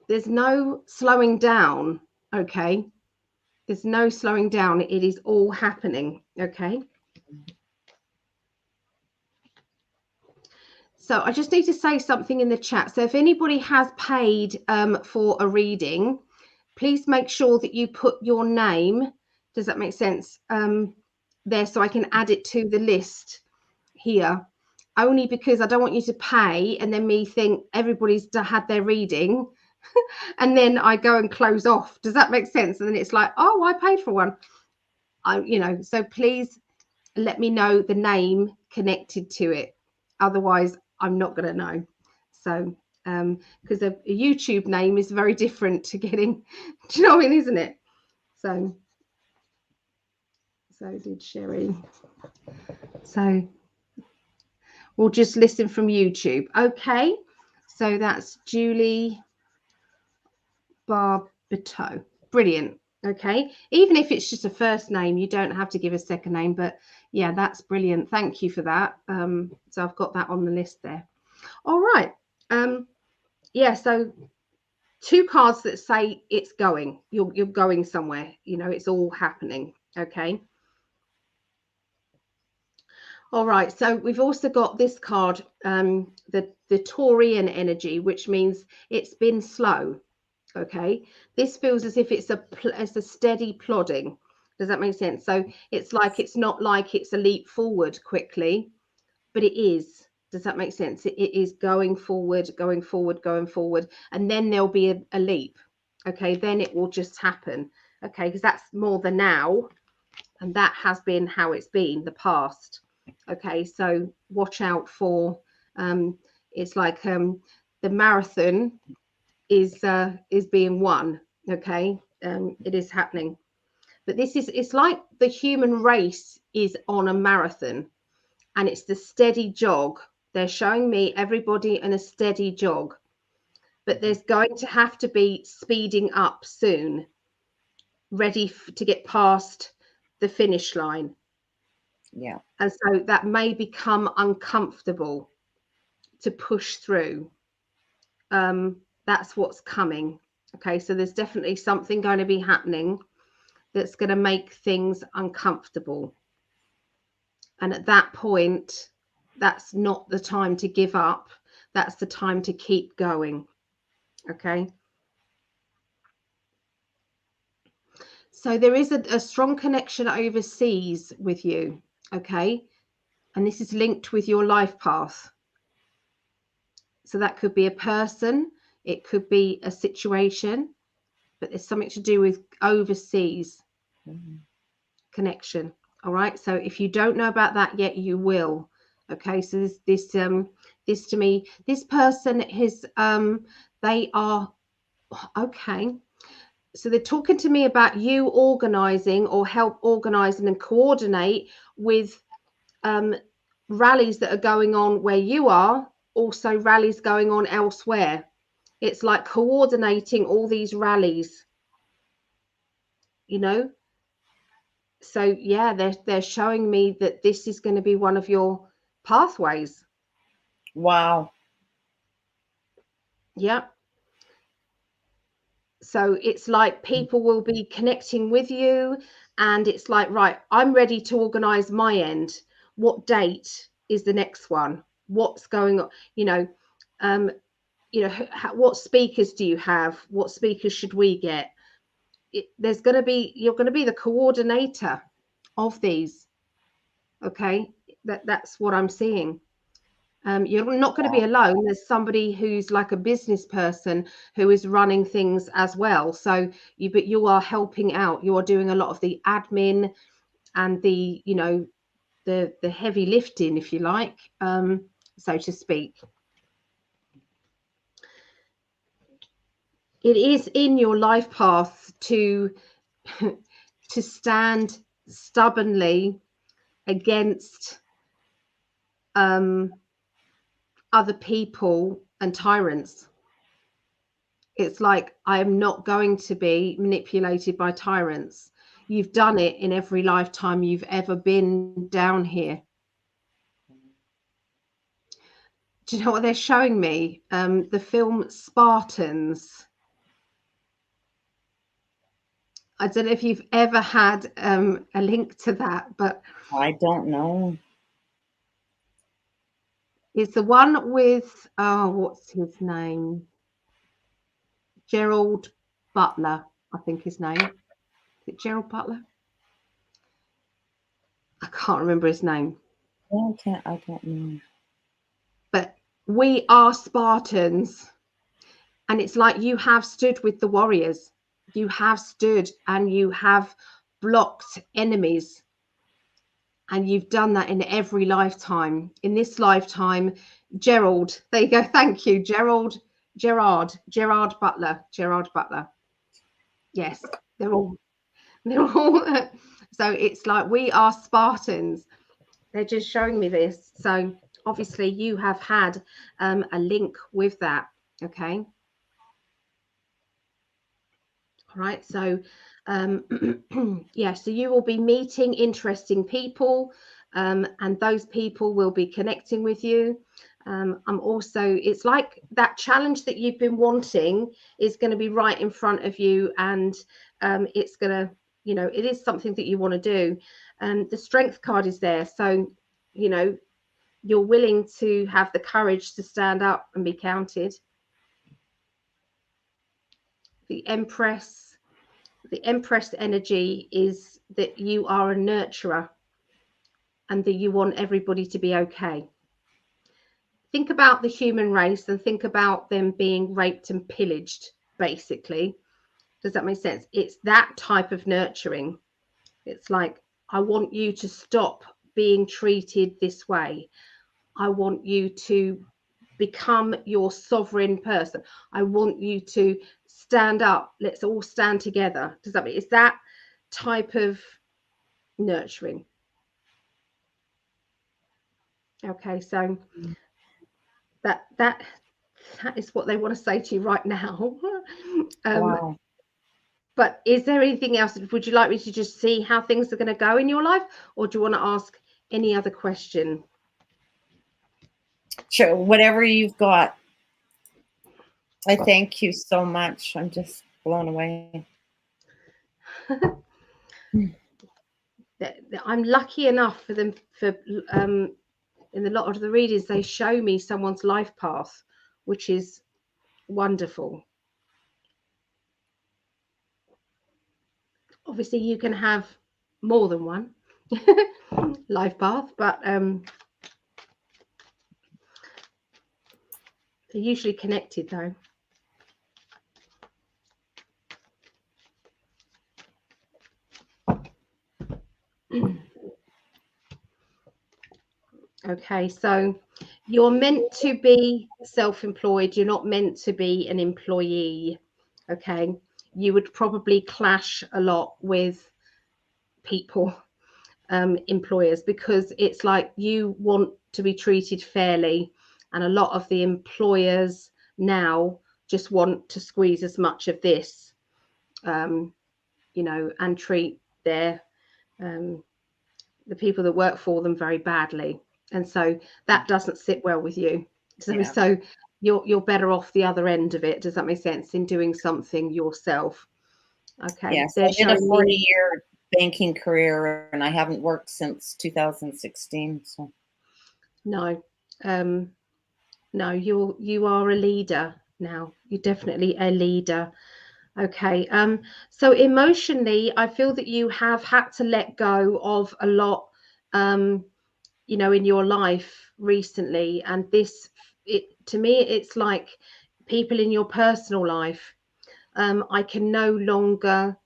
there's no slowing down. Okay. There's no slowing down. It is all happening. Okay. So I just need to say something in the chat. So if anybody has paid for a reading, please make sure that you put your name. Does that make sense? There, so I can add it to the list here. Only because I don't want you to pay and then me think everybody's had their reading and then I go and close off. Does that make sense? And then it's like, oh, I paid for one. You know, so please let me know the name connected to it. Otherwise, I'm not going to know. So, because a YouTube name is very different to getting, do you know what I mean, isn't it? So did Sherry. So we'll just listen from YouTube. Okay. So that's Julie Barbato. Brilliant. Okay. Even if it's just a first name, you don't have to give a second name. But yeah, that's brilliant. Thank you for that. So I've got that on the list there. All right. Yeah. So 2 cards that say it's going. You're going somewhere. You know, it's all happening. Okay. All right, so we've also got this card, the Taurian energy, which means it's been slow. Okay, this feels as if it's a steady plodding. Does that make sense? So it's like, it's not like it's a leap forward quickly, but it is. Does that make sense? It is going forward, going forward, going forward, and then there'll be a leap. Okay, then it will just happen. Okay, because that's more the now, and that has been how it's been the past. Okay, so watch out for it's like the marathon is being won. Okay, it is happening, but it's like the human race is on a marathon, and it's the steady jog. They're showing me everybody in a steady jog, but there's going to have to be speeding up soon, ready to get past the finish line. Yeah. And so that may become uncomfortable to push through. That's what's coming. Okay, so there's definitely something going to be happening that's going to make things uncomfortable. And at that point, that's not the time to give up. That's the time to keep going. Okay. So there is a strong connection overseas with you. Okay. And this is linked with your life path. So that could be a person, it could be a situation, but there's something to do with overseas connection. All right. So if you don't know about that yet, you will. Okay. So this to me, this person is they are okay. So they're talking to me about you organizing or help organizing and coordinate with rallies that are going on where you are, also rallies going on elsewhere. It's like coordinating all these rallies, you know. So yeah, they're showing me that this is going to be one of your pathways. Wow. Yeah. So it's like people will be connecting with you, and it's like, right, I'm ready to organize my end. What date is the next one? What's going on? What speakers do you have? What speakers should we get? You're going to be the coordinator of these. Okay, that's what I'm seeing. You're not going to be alone. There's somebody who's like a business person who is running things as well. So you are helping out. You are doing a lot of the admin and the heavy lifting, if you like, so to speak. It is in your life path to stand stubbornly against other people and tyrants. It's like, I am not going to be manipulated by tyrants. You've done it in every lifetime you've ever been down here. Do you know what they're showing me? The film Spartans. I don't know if you've ever had a link to that, but I don't know. it's the one with, what's his name? Gerald Butler, I think his name. Is it Gerald Butler? I can't remember his name. I don't know. But we are Spartans. And it's like, you have stood with the warriors. You have stood and you have blocked enemies. and you've done that in every lifetime. In this lifetime, Gerald, there you go. Thank you, Gerard Butler. Yes, they're all. So it's like we are Spartans. They're just showing me this. So obviously you have had a link with that. Okay. All right. So yeah, so you will be meeting interesting people, and those people will be connecting with you. I'm also, it's like that challenge that you've been wanting is going to be right in front of you, and it's going to, you know, it is something that you want to do. And the strength card is there. So, you know, you're willing to have the courage to stand up and be counted. The Empress energy is that you are a nurturer and that you want everybody to be okay. Think about the human race and think about them being raped and pillaged, basically. Does that make sense? It's that type of nurturing. It's like, I want you to stop being treated this way. I want you to become your sovereign person. I want you to stand up. Let's all stand together. Does that mean it's that type of nurturing? Okay, so that is what they want to say to you right now. Wow. But is there anything else? Would you like me to just see how things are going to go in your life, or do you want to ask any other question? Sure, whatever you've got. I thank you so much. I'm just blown away. I'm lucky enough for them, for in a lot of the readings, they show me someone's life path, which is wonderful. Obviously, you can have more than one life path, but they're usually connected, though. Okay, so you're meant to be self-employed. You're not meant to be an employee. Okay, you would probably clash a lot with people, employers, because it's like you want to be treated fairly, and a lot of the employers now just want to squeeze as much of this, you know, and treat their the people that work for them very badly. And so that doesn't sit well with you. So you're better off the other end of it. Does that make sense? In doing something yourself. Okay. Yes, I did a 40-year banking career, and I haven't worked since 2016. So no, no, you are a leader now. You're definitely a leader. Okay. So emotionally, I feel that you have had to let go of a lot, you know, in your life recently, and this, to me, it's like people in your personal life. I can no longer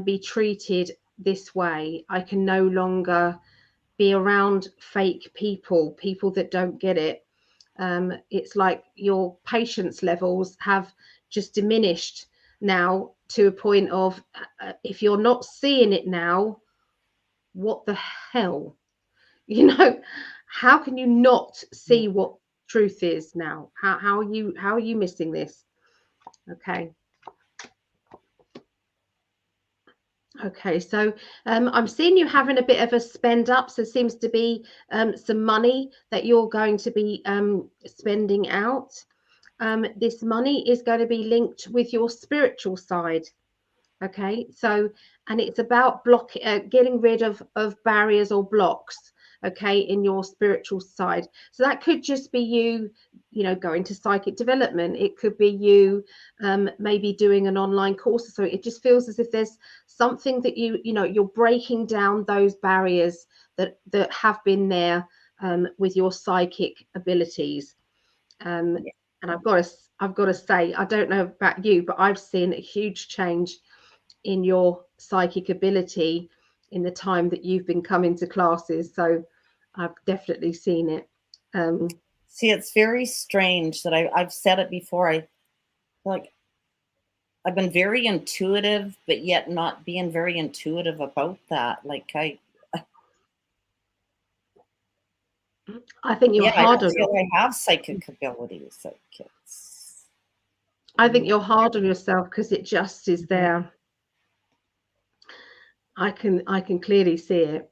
be treated this way. I can no longer be around fake people that don't get it. It's like your patience levels have just diminished now to a point of, if you're not seeing it now, what the hell? You know, how can you not see what truth is now? How are you missing this? Okay. Okay, so I'm seeing you having a bit of a spend up. So it seems to be some money that you're going to be spending out. This money is going to be linked with your spiritual side. Okay, so, and it's about getting rid of barriers or blocks, okay, in your spiritual side. So that could just be you, you know, going to psychic development. It could be you maybe doing an online course. So it just feels as if there's something that you know, you're breaking down those barriers that have been there with your psychic abilities. And I've got to say, I don't know about you, but I've seen a huge change in your psychic ability in the time that you've been coming to classes. So I've definitely seen it. See, it's very strange that I've said it before. I like I've been very intuitive, but yet not being very intuitive about that. Like I think you're yeah, I hard don't on feel I have psychic abilities. Like it's I think you're hard on yourself because it just is there. I can clearly see it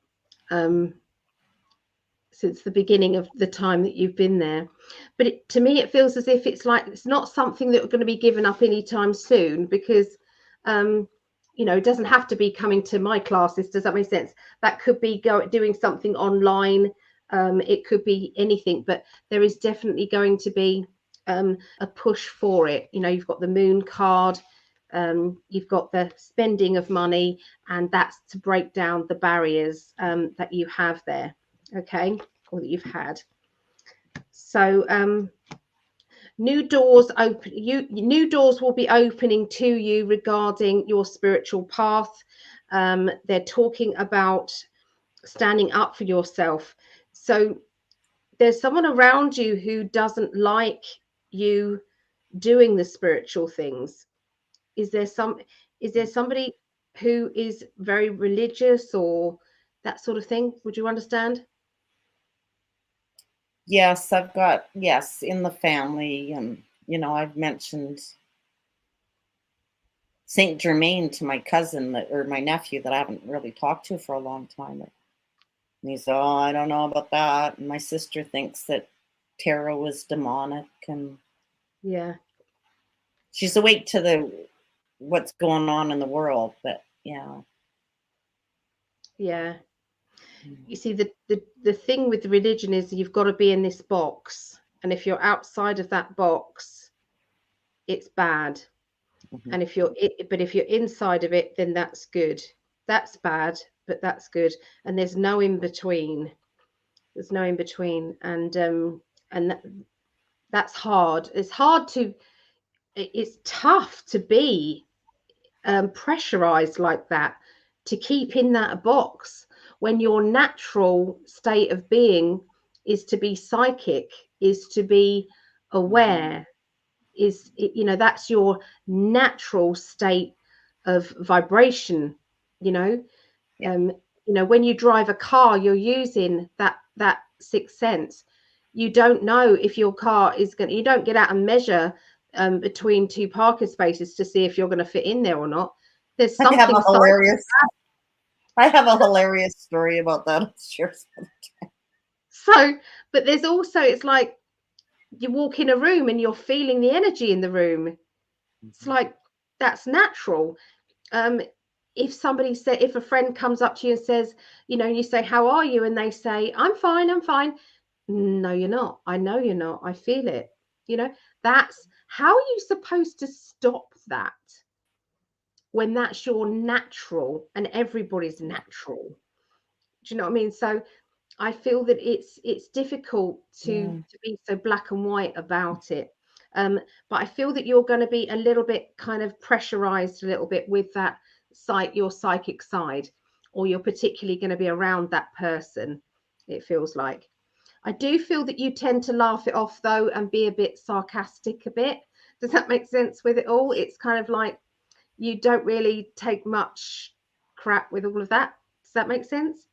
since the beginning of the time that you've been there. But to me, it feels as if it's like it's not something that we're going to be given up anytime soon, because you know, it doesn't have to be coming to my classes. Does that make sense? That could be doing something online. It could be anything, but there is definitely going to be a push for it. You know, you've got the moon card, you've got the spending of money, and that's to break down the barriers that you have there, okay, or that you've had. So new doors open, new doors will be opening to you regarding your spiritual path. They're talking about standing up for yourself. So there's someone around you who doesn't like you doing the spiritual things. Is there somebody who is very religious or that sort of thing? Would you understand? yes, I've got yes in the family, and you know, I've mentioned Saint Germain to my cousin or my nephew that I haven't really talked to for a long time. And he's, oh, I don't know about that. And my sister thinks that tarot is demonic, and Yeah. she's awake to what's going on in the world. But yeah. You see, the thing with religion is you've got to be in this box, and if you're outside of that box, it's bad. And if you're inside of it, then that's good. That's bad, but that's good. And there's no in between. There's no in between. And that's hard. It's tough to be pressurized like that, to keep in that box when your natural state of being is to be psychic, is to be aware, is, you know, that's your natural state of vibration, you know. You know, when you drive a car, you're using that sixth sense. You don't know if your car is going, you don't get out and measure between two parking spaces to see if you're going to fit in there or not. There's something I have a hilarious story about that. So, but there's also, it's like you walk in a room and you're feeling the energy in the room. It's like that's natural. If a friend comes up to you and says, you know, you say, how are you? And they say, I'm fine, I'm fine. No, you're not. I know you're not. I feel it. You know, that's how are you supposed to stop that when that's your natural and everybody's natural? Do you know what I mean? So I feel that it's difficult to be so black and white about it. But I feel that you're going to be a little bit kind of pressurized a little bit with that your psychic side, or you're particularly going to be around that person, it feels like. I do feel that you tend to laugh it off though and be a bit sarcastic a bit. Does that make sense with it all? It's kind of like you don't really take much crap with all of that. Does that make sense?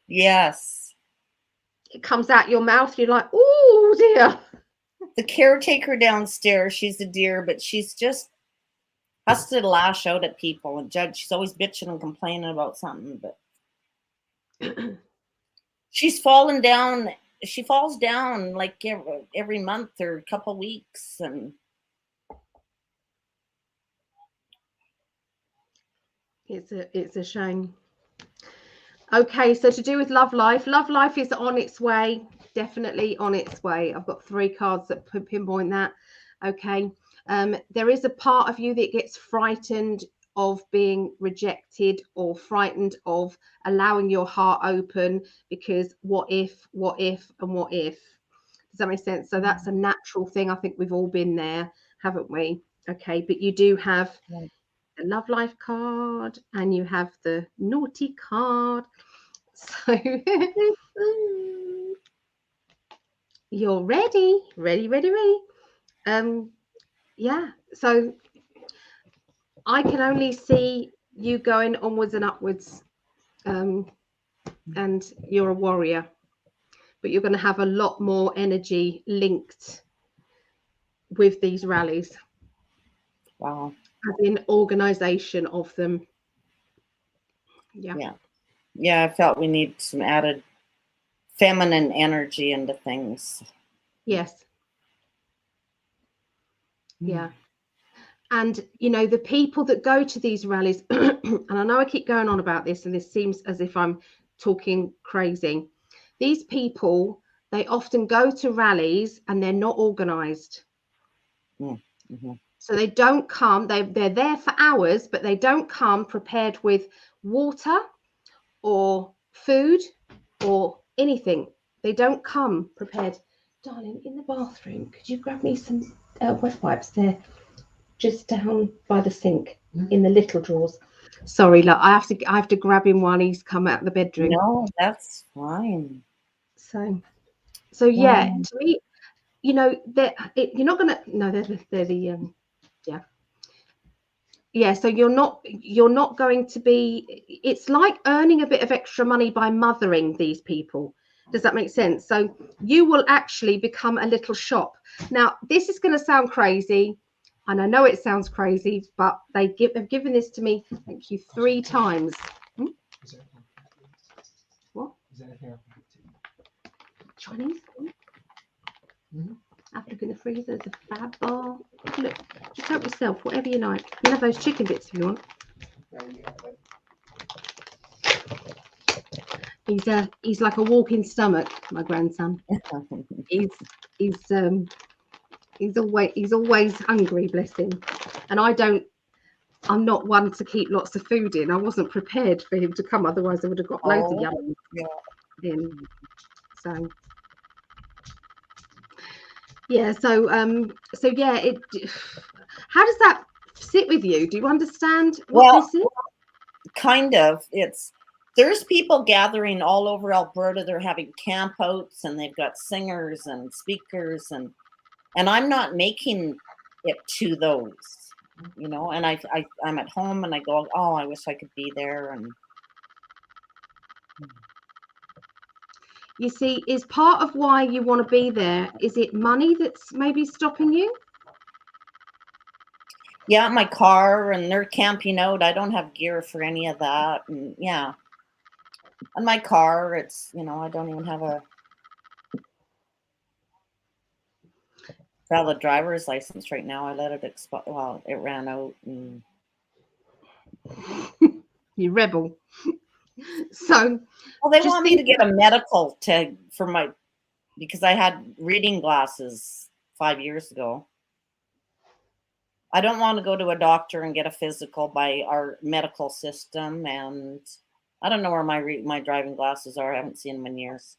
Yes. It comes out your mouth, you're like, oh dear. The caretaker downstairs, she's a dear, but she's just has to lash out at people and judge. She's always bitching and complaining about something, but she's fallen down. She falls down like every month or a couple weeks, and it's a shame. Okay, so to do with love life is on its way, definitely on its way. I've got 3 cards that pinpoint that. Okay, there is a part of you that gets frightened of being rejected, or frightened of allowing your heart open, because what if, and what if? Does that make sense? So that's a natural thing. I think we've all been there, haven't we? Okay, but you do have the love life card, and you have the naughty card. So you're ready. Yeah, so I can only see you going onwards and upwards, and you're a warrior, but you're going to have a lot more energy linked with these rallies. Wow. As in organization of them. Yeah, I felt we need some added feminine energy into things. Yes. Yeah. And, you know, the people that go to these rallies, and I know I keep going on about this, and this seems as if I'm talking crazy. These people, they often go to rallies and they're not organized. Mm-hmm. So they don't come, they're there for hours, but they don't come prepared with water or food or anything. They don't come prepared. Darling, in the bathroom, could you grab me some wet wipes there? Just down by the sink in the little drawers. Sorry, look, I have to grab him while he's come out of the bedroom. No, that's fine. So yeah, to me, you know, you're not gonna. No, they're the yeah. So you're not going to be. It's like earning a bit of extra money by mothering these people. Does that make sense? So you will actually become a little shop. Now, this is going to sound crazy. And I know it sounds crazy, but have given this to me, thank you, 3 times. What? Chinese? Have a look in the freezer. There's a fab bar. Look, just help yourself, whatever you like. You can have those chicken bits if you want. He's like a walking stomach, my grandson. He's always hungry, bless him. And I'm not one to keep lots of food in. I wasn't prepared for him to come, otherwise I would have got loads of yum in. So yeah, so yeah, how does that sit with you? Do you understand what this is? Kind of. There's people gathering all over Alberta. They're having campouts and they've got singers and speakers and I'm not making it to those, you know, and I'm at home and I go, oh, I wish I could be there. And you see, is part of why you want to be there, is it money that's maybe stopping you? Yeah, my car, and they're camping out. I don't have gear for any of that. And yeah. And my car, it's, you know, I don't even have a valid driver's license right now. I let it expire. Well, it ran out. And... You rebel. So, well, they want me to get a medical because I had reading glasses 5 years ago. I don't want to go to a doctor and get a physical by our medical system, and I don't know where my driving glasses are. I haven't seen them in years.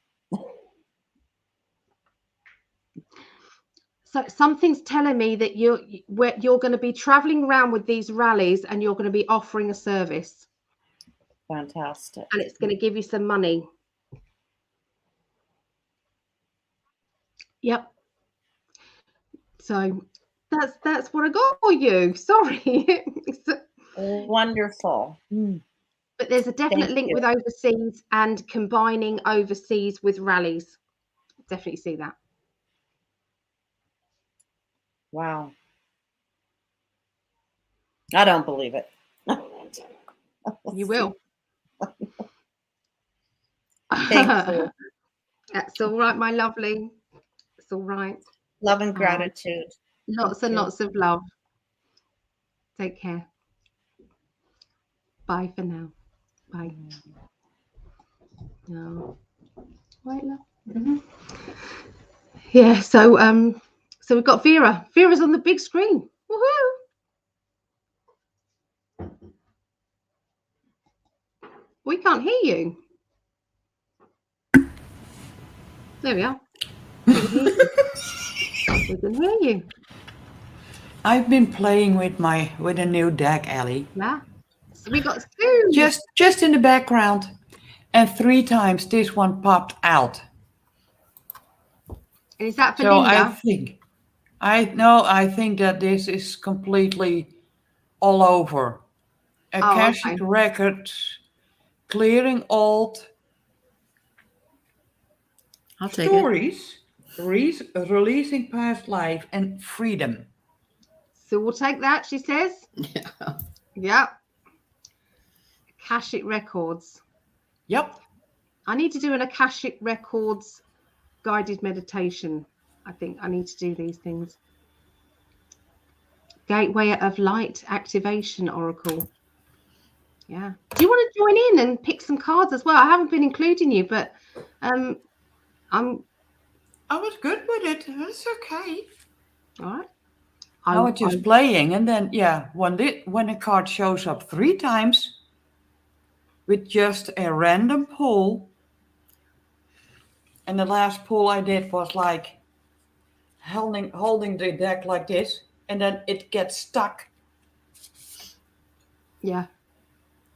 So something's telling me that you're going to be traveling around with these rallies and you're going to be offering a service. Fantastic. And it's going to give you some money. Yep. So that's what I got for you. Sorry. Wonderful. But there's a definite link with overseas and combining overseas with rallies. Definitely see that. Wow. I don't believe it. You will. Thank you. That's all right, my lovely. It's all right. Love and gratitude. Lots and lots of love. Take care. Bye for now. Bye. No. Right, love. Mm-hmm. Yeah, so we've got Vera. Vera's on the big screen. Woohoo! We can't hear you. There we are. We can hear you. I've been playing with a new deck, Ellie. Yeah. So we got Sue. Just in the background. And 3 times this one popped out. And is that for So Linda? I think that this is completely all over. Akashic Okay. records, clearing old I'll take it. stories, releasing past life, and freedom. So we'll take that, she says. Yeah. Yep. Akashic records. Yep. I need to do an Akashic records guided meditation. I think I need to do these things. Gateway of Light activation oracle. Yeah. Do you want to join in and pick some cards as well? I haven't been including you, but I was good with it. That's okay. all right. I was just playing, and then when a card shows up 3 times with just a random pull, and the last pull I did was like holding the deck like this, and then it gets stuck. Yeah.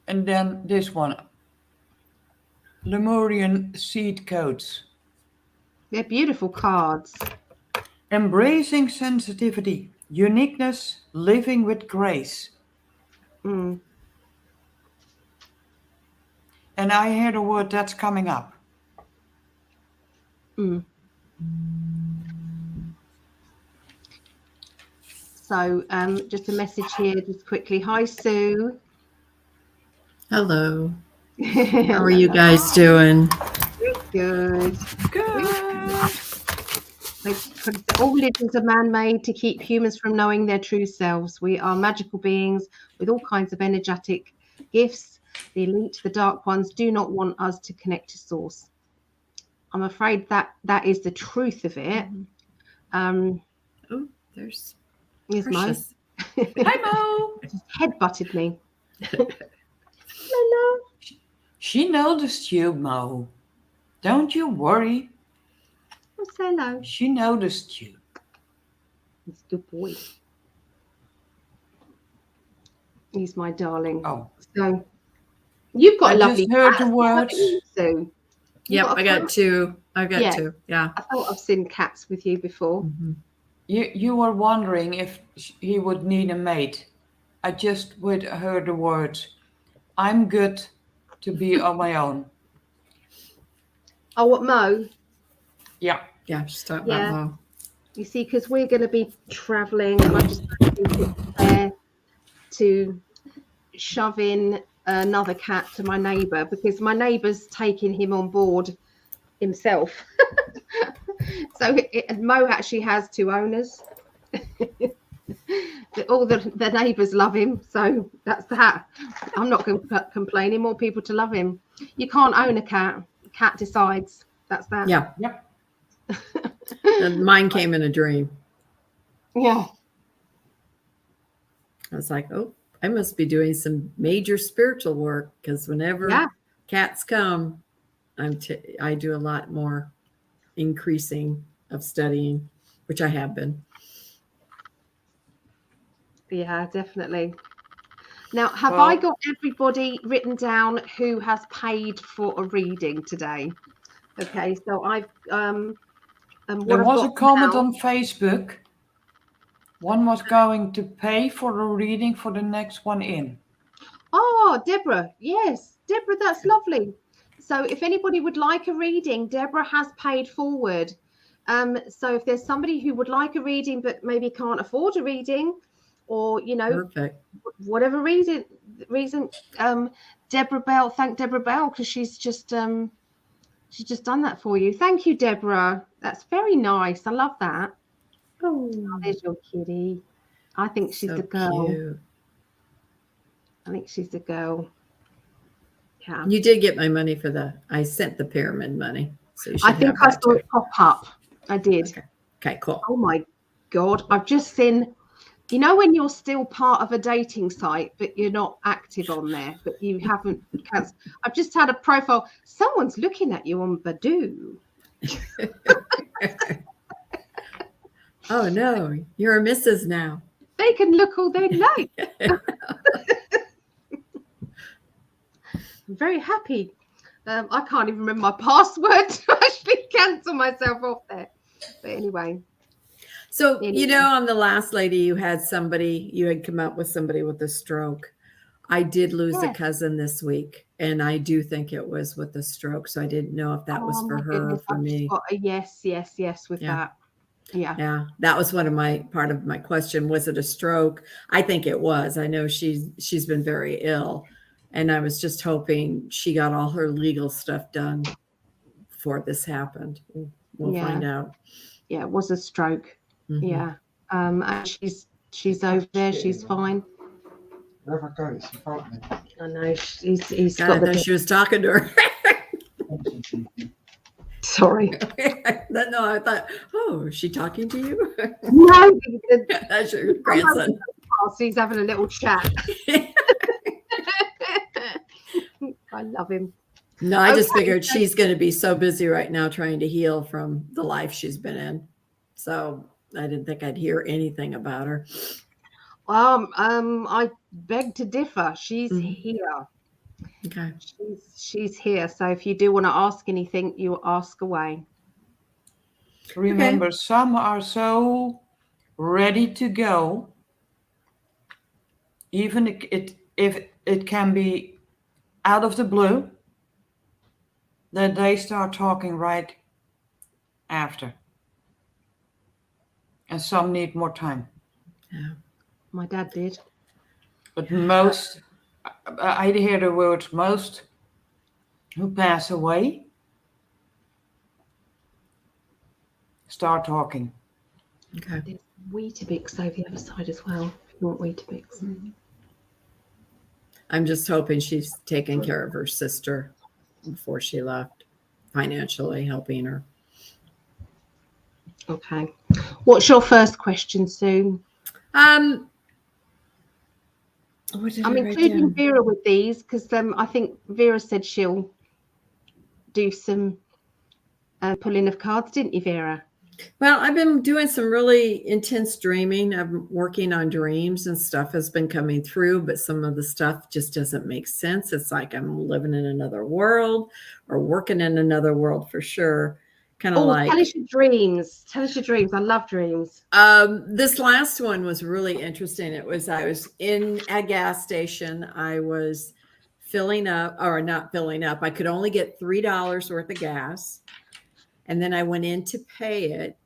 And then this one, Lemurian seed codes. They're beautiful cards. Embracing sensitivity, uniqueness, living with grace. Mm. And I hear the word that's coming up. Mm. So just a message here, just quickly. Hi, Sue. Hello. How are you guys doing? Good. Good. All religions are man-made to keep humans from knowing their true selves. We are magical beings with all kinds of energetic gifts. The elite, the dark ones, do not want us to connect to source. I'm afraid that is the truth of it. Oh, there's Precious. Hi, Mo. Head butted me. Hello. She noticed you, Mo. Don't you worry. Oh, hello. She noticed you. He's a good boy. He's my darling. Oh. So you've got I a lovely just heard cat, the words. haven't you, Sue? Yep, got a I got cat? 2. I've got 2. Yeah. I thought I've seen cats with you before. Mhm. You were wondering if he would need a mate. I just heard the words. I'm good to be on my own. Oh, what, Mo? Yeah. Yeah, just talking Yeah. about Mo. You see, because we're going to be travelling, and I just prepare to shove in another cat to my neighbour because my neighbour's taking him on board himself. So Mo actually has 2 owners. All the neighbours love him, so that's that. I'm not complaining. More people to love him. You can't own a cat. The cat decides. That's that. Yeah. Yep. And mine came in a dream. Yeah. I was like, oh, I must be doing some major spiritual work because whenever cats come, I do a lot more increasing of studying, which I have been. Yeah, definitely. Now, have I got everybody written down who has paid for a reading today? Okay, so I've There was a comment on Facebook. One was going to pay for a reading for the next one in. Oh, Deborah. Yes, Deborah, that's lovely. So if anybody would like a reading, Deborah has paid forward. So if there's somebody who would like a reading but maybe can't afford a reading, or Perfect. whatever reason, Deborah Bell, thank Deborah Bell because she's just done that for you. Thank you, Deborah. That's very nice. I love that. Oh, there's your kitty. I think she's the girl. Cute. I think she's the girl. Yeah. You did get my money for I sent the pyramid money. So you should I think I saw it pop up. I did. Okay, cool. Oh my God. I've just seen, when you're still part of a dating site, but you're not active on there, but you haven't cancelled. I've just had a profile. Someone's looking at you on Badoo. Oh no, you're a Mrs. now. They can look all they like. I'm very happy. I can't even remember my password to actually cancel myself off there. But anyway. So, on the last lady, you had come up with somebody with a stroke. I did lose a cousin this week, and I do think it was with a stroke. So I didn't know if that was for her or for me. Got a yes with that. Yeah. That was part of my question. Was it a stroke? I think it was. I know she's been very ill, and I was just hoping she got all her legal stuff done before this happened. We'll find out. Yeah, it was a stroke. Mm-hmm. Yeah. And she's over there. She's fine. Wherever I go, it's in front of me. I know. He's got. I thought she was talking to her. Sorry. No, I thought, is she talking to you? No, that's your grandson. He's having a little chat. I love him. No, I just figured she's going to be so busy right now trying to heal from the life she's been in. So I didn't think I'd hear anything about her. I beg to differ. She's here. Okay. She's here. So if you do want to ask anything, you ask away. Remember, some are so ready to go, even if it can be out of the blue, that they start talking right after. And some need more time. Yeah. My dad did. But most, I hear the words most who pass away start talking. Okay. There's Weetabix over the other side as well. If you want Weetabix. Mm-hmm. I'm just hoping she's taking care of her sister before she left, financially helping her. Okay. What's your first question, Sue? I'm including Vera with these because I think Vera said she'll do some pulling of cards, didn't you, Vera? Well, I've been doing some really intense dreaming. I'm working on dreams and stuff has been coming through, but some of the stuff just doesn't make sense. It's like I'm living in another world or working in another world for sure. Kind of like. Tell us your dreams. Tell us your dreams. I love dreams. This last one was really interesting. I was in a gas station. I was not filling up. I could only get $3 worth of gas. And then I went in to pay it,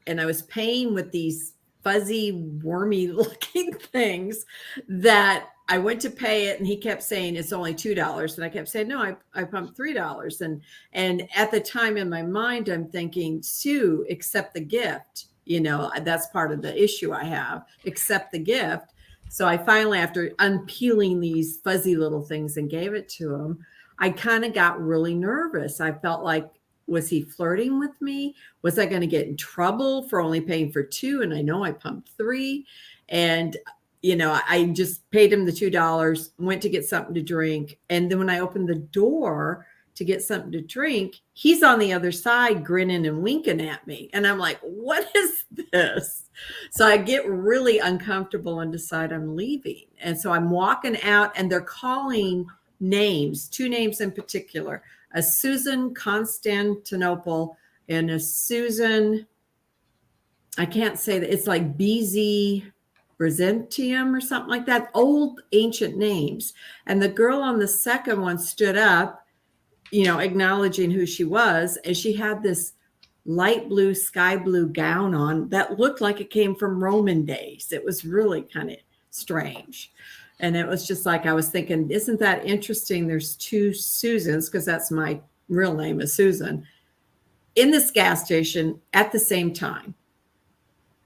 and I was paying with these fuzzy, wormy looking things that I went to pay it, and he kept saying it's only $2. And I kept saying, no, I pumped $3. And at the time in my mind, I'm thinking, Sue, accept the gift. That's part of the issue I have. Accept the gift. So I finally, after unpeeling these fuzzy little things and gave it to him, I kind of got really nervous. I felt like, was he flirting with me? Was I going to get in trouble for only paying for $2? And I know I pumped $3. And, I just paid him the $2, went to get something to drink. And then when I opened the door to get something to drink, he's on the other side grinning and winking at me. And I'm like, what is this? So I get really uncomfortable and decide I'm leaving. And so I'm walking out, and they're calling names, 2 names in particular. A Susan Constantinople and a Susan, I can't say that, it's like BZ Byzantium or something like that, old ancient names. And the girl on the second one stood up, acknowledging who she was. And she had this light blue, sky blue gown on that looked like it came from Roman days. It was really kind of strange. And it was just like, I was thinking, isn't that interesting? There's 2 Susans, because that's my real name is Susan, in this gas station at the same time.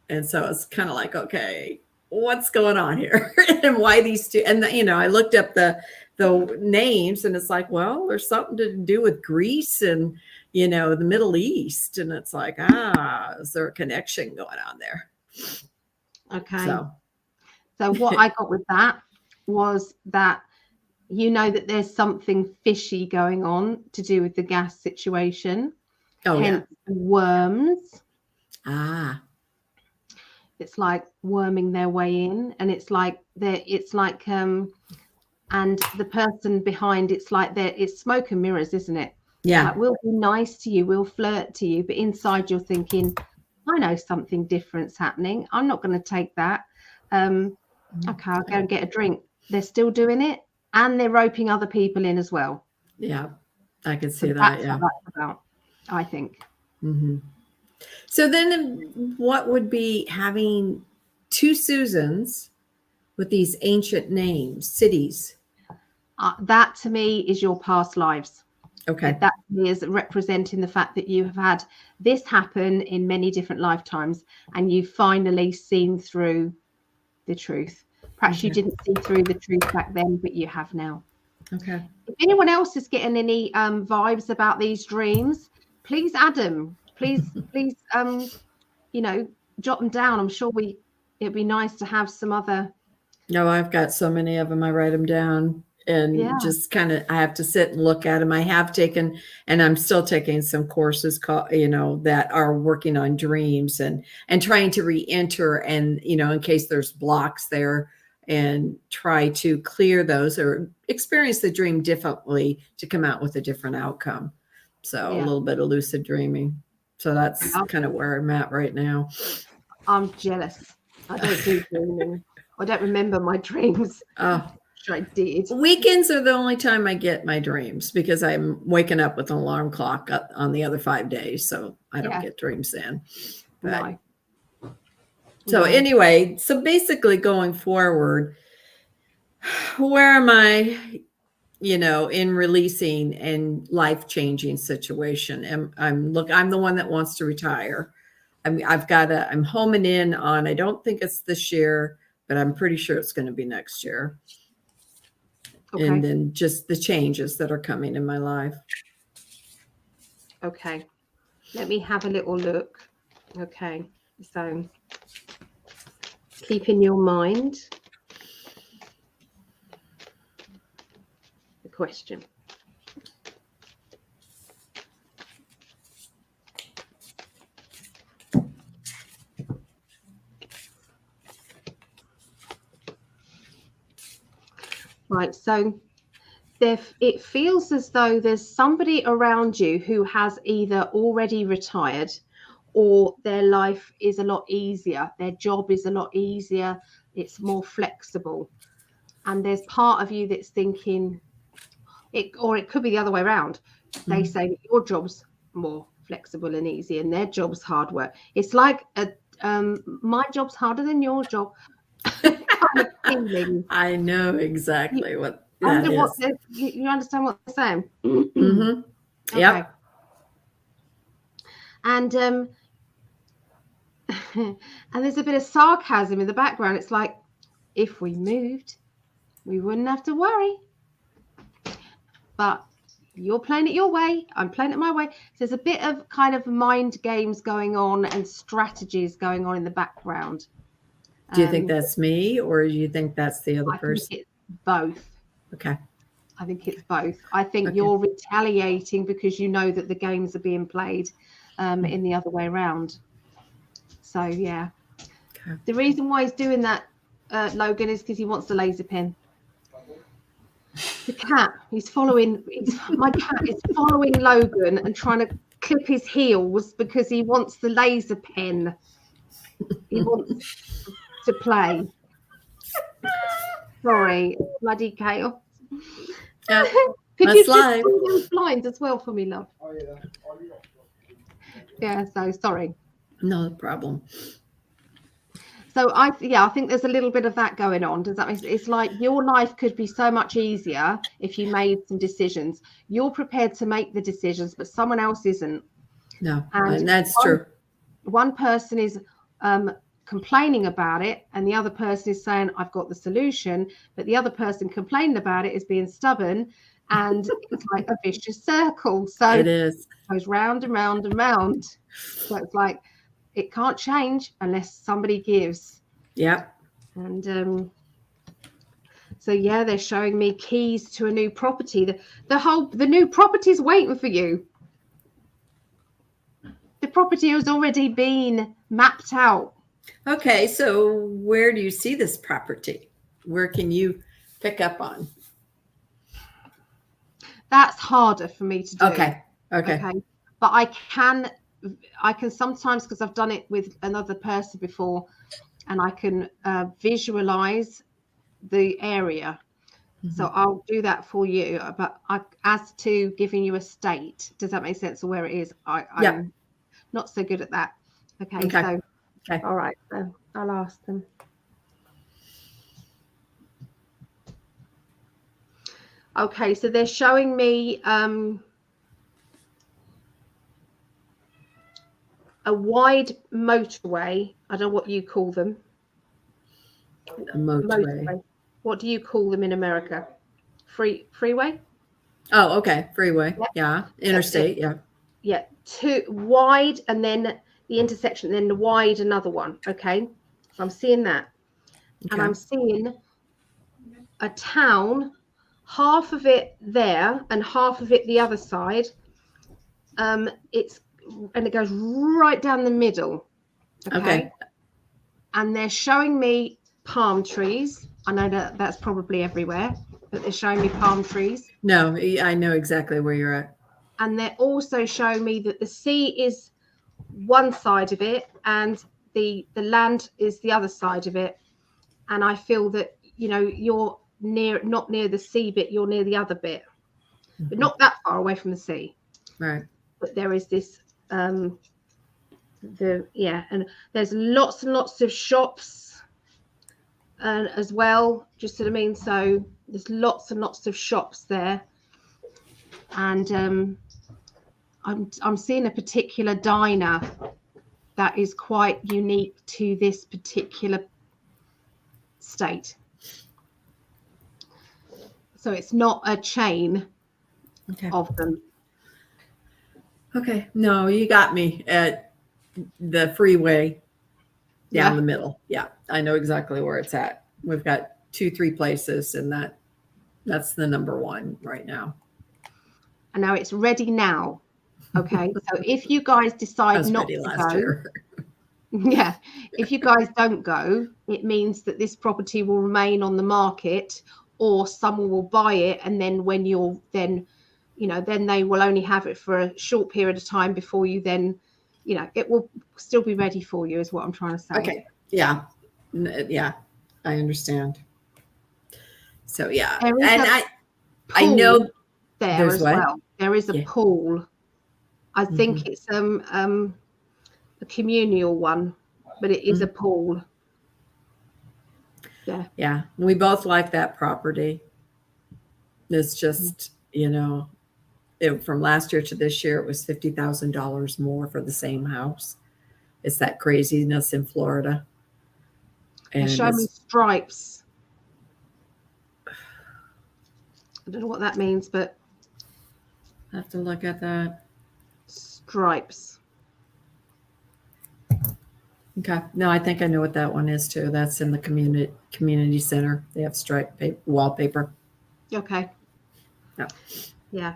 And so it's kind of like, okay, what's going on here? And why these 2? And, I looked up the names, and it's like, well, there's something to do with Greece and, the Middle East. And it's like, is there a connection going on there? Okay. So what I got with that was that that there's something fishy going on to do with the gas situation. Oh, hence worms. it's like worming their way in, and it's like and the person behind, it's smoke and mirrors, isn't it? Yeah. Like, we'll be nice to you, we'll flirt to you, but inside you're thinking, I know something different's happening. I'm not going to take that. Okay, I'll go and get a drink. They're still doing it, and they're roping other people in as well. Yeah, I can see that. That's Yeah. what that's about, I think. Mm-hmm. So then what would be having two Susans with these ancient names, cities? That to me is your past lives. Okay. That to me is representing the fact that you have had this happen in many different lifetimes, and you've finally seen through the truth. Perhaps you didn't see through the truth back then, but you have now. Okay. If anyone else is getting any vibes about these dreams, please add them. Please, jot them down. I'm sure it'd be nice to have some other. No, I've got so many of them. I write them down and just kind of, I have to sit and look at them. I have taken, and I'm still taking some courses that are working on dreams and trying to re-enter, and, in case there's blocks there, and try to clear those or experience the dream differently to come out with a different outcome. So a little bit of lucid dreaming. So that's kind of where I'm at right now. I'm jealous. I don't do dreaming. I don't remember my dreams. Oh, sure I did. Weekends are the only time I get my dreams because I'm waking up with an alarm clock on the other 5 days. So I don't get dreams then. But, no. So anyway, so basically going forward, where am I, in releasing and life-changing situation? I'm the one that wants to retire. I'm homing in on, I don't think it's this year, but I'm pretty sure it's going to be next year. Okay. And then just the changes that are coming in my life. Okay. Let me have a little look. Okay. So keep in your mind the question. Right, so it feels as though there's somebody around you who has either already retired, or their life is a lot easier. Their job is a lot easier. It's more flexible. And there's part of you that's thinking, or it could be the other way around. They say that your job's more flexible and easy, and their job's hard work. It's like my job's harder than your job. Kind of feeling. I know exactly what that is. You understand what they're saying? Mm-hmm. Okay. Yep. And and there's a bit of sarcasm in the background. It's like, if we moved, we wouldn't have to worry. But you're playing it your way, I'm playing it my way. So there's a bit of kind of mind games going on and strategies going on in the background. Do you think that's me, or do you think that's the other person? I think it's both. Okay. I think it's both. I think you're retaliating because you know that the games are being played in the other way around. So, yeah. Okay. The reason why he's doing that, Logan, is because he wants the laser pen. The cat, my cat is following Logan and trying to clip his heels because he wants the laser pen. He wants to play. Sorry, bloody chaos. Yeah, could you just pull those blinds as well for me, love? Oh, yeah. Yeah, so sorry. No problem. So I think there's a little bit of that going on. Does that make sense? It's like your life could be so much easier if you made some decisions. You're prepared to make the decisions, but someone else isn't. No, and that's true. One person is complaining about it, and the other person is saying, I've got the solution, but the other person complaining about it is being stubborn, and it's like a vicious circle. So it is. It goes round and round and round. So it's like, it can't change unless somebody gives. Yep. And so yeah, they're showing me keys to a new property. The new property is waiting for you. The property has already been mapped out. Okay, so where do you see this property? Where can you pick up on? That's harder for me to do. Okay. But I can sometimes, because I've done it with another person before, and I can visualize the area. So I'll do that for you. But as to giving you a state, does that make sense, or where it is? I'm not so good at that. Okay. So all right, so I'll ask them. Okay, so they're showing me a wide motorway. I don't know what you call them. A motorway. What do you call them in America? Freeway? Oh, okay. Freeway. Yeah. Interstate. Yeah. Yeah. Two wide, and then the intersection, then the wide, another one. Okay. So I'm seeing that. And I'm seeing a town, half of it there and half of it the other side. And it goes right down the middle. Okay. And they're showing me palm trees. I know that's probably everywhere, but they're showing me palm trees. No, I know exactly where you're at. And they're also showing me that the sea is one side of it and the land is the other side of it. And I feel that, you're not near the sea bit, you're near the other bit, but not that far away from the sea. Right. But there is this, and there's lots and lots of shops as well, just what I mean. So there's lots and lots of shops there. And I'm seeing a particular diner that is quite unique to this particular state. So it's not a chain of them. Okay. No, you got me at the freeway down the middle. Yeah. I know exactly where it's at. We've got 2-3 places, and that's the number one right now. And now it's ready now. Okay. So if you guys decide not to go, if you guys don't go, it means that this property will remain on the market, or someone will buy it, and then when you're then they will only have it for a short period of time before you then, it will still be ready for you, is what I'm trying to say. Okay. Yeah. Yeah. I understand. So yeah. And I know there as well. There is a pool. I think it's a communal one, but it is a pool. Yeah. Yeah. We both like that property. It's just, from last year to this year, it was $50,000 more for the same house. It's that craziness in Florida. And show me stripes. I don't know what that means, but I have to look at that. Stripes. Okay. No, I think I know what that one is too. That's in the community center. They have striped wallpaper. Okay. Yeah. Yeah.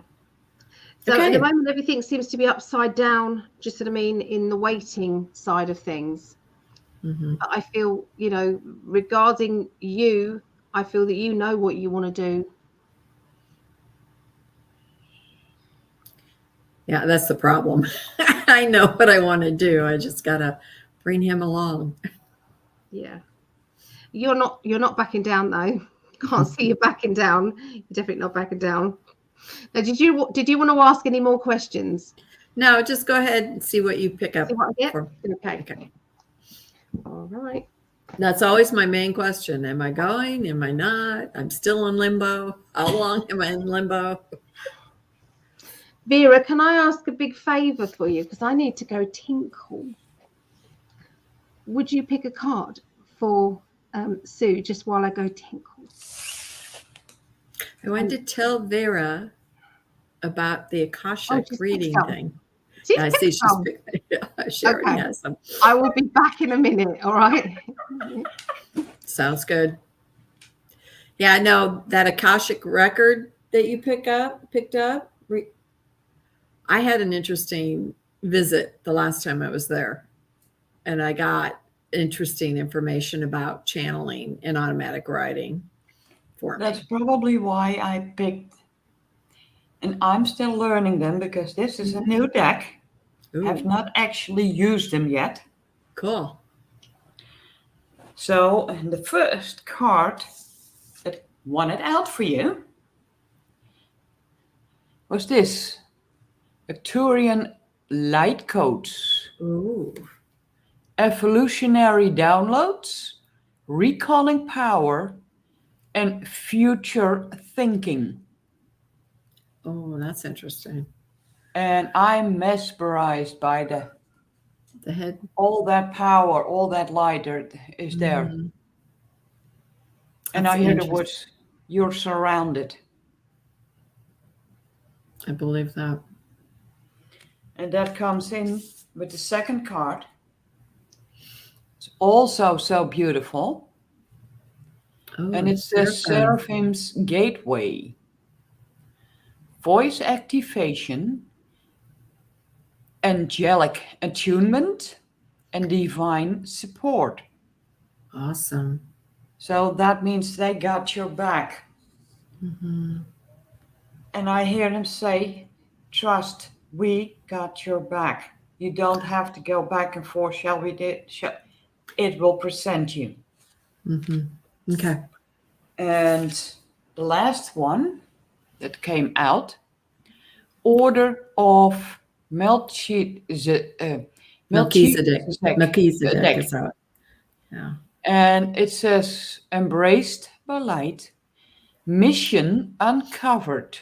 So at the moment, everything seems to be upside down, just what I mean, in the waiting side of things. But I feel, regarding you, I feel that you know what you want to do. Yeah, that's the problem. I know what I want to do. I just got to bring him along. Yeah. You're not backing down though. Can't see you backing down. You're definitely not backing down. Now, did you want to ask any more questions? No, just go ahead and see what you pick up. See what I get? Okay. All right. That's always my main question. Am I going? Am I not? I'm still in limbo. How long am I in limbo? Vera, can I ask a big favor for you? Because I need to go tinkle. Would you pick a card for Sue just while I go tinkle? I wanted to tell Vera about the Akashic reading thing. I see she's sharing. Okay. I will be back in a minute. All right. Sounds good. Yeah, no, that Akashic record that you picked up. I had an interesting visit the last time I was there, and I got interesting information about channeling and automatic writing for me. That's probably why I picked, and I'm still learning them because this is a new deck. Ooh, Have not actually used them yet. cool. So the first card that won it out for you was this, Arcturian Light Codes, Ooh. Evolutionary Downloads, Recalling Power, and Future Thinking. Oh, that's interesting. And I'm mesmerized by The head. all that power, all that light that is there. Mhm. And That's I hear the interesting. words, you're surrounded. I believe that. And that comes in with the second card. It's also so beautiful. Oh, And it says Seraphim's Gateway. Voice activation, angelic attunement, and divine support. Awesome. So that means they got your back. Mm-hmm. And I hear them say, trust, we got your back. You don't have to go back and forth, shall we do? It will present you. Mm-hmm. Okay. And the last one that came out, Order of Melchizedek. Melchizedek is out. Yeah. And it says, embraced by light, mission uncovered,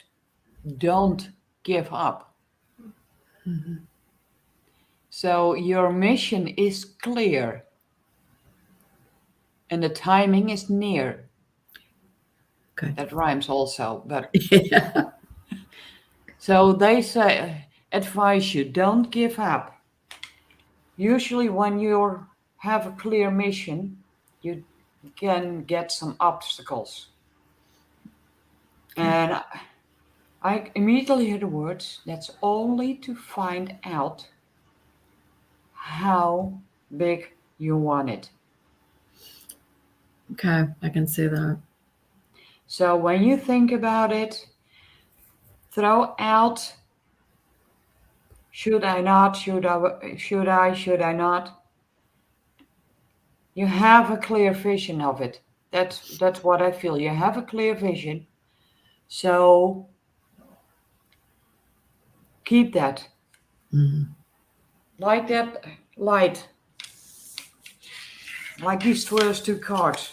don't give up. Mm-hmm. So your mission is clear and the timing is near. Okay. That rhymes also, but Yeah. so they say, advise you, don't give up. Usually when you have a clear mission, you can get some obstacles. And I immediately hear the words, that's only to find out how big you want it. Okay, I can see that. So when you think about it, throw out, should I not, should I not? You have a clear vision of it. That's what I feel. You have a clear vision. So keep that. Mm-hmm. Like that light. Like these first two cards.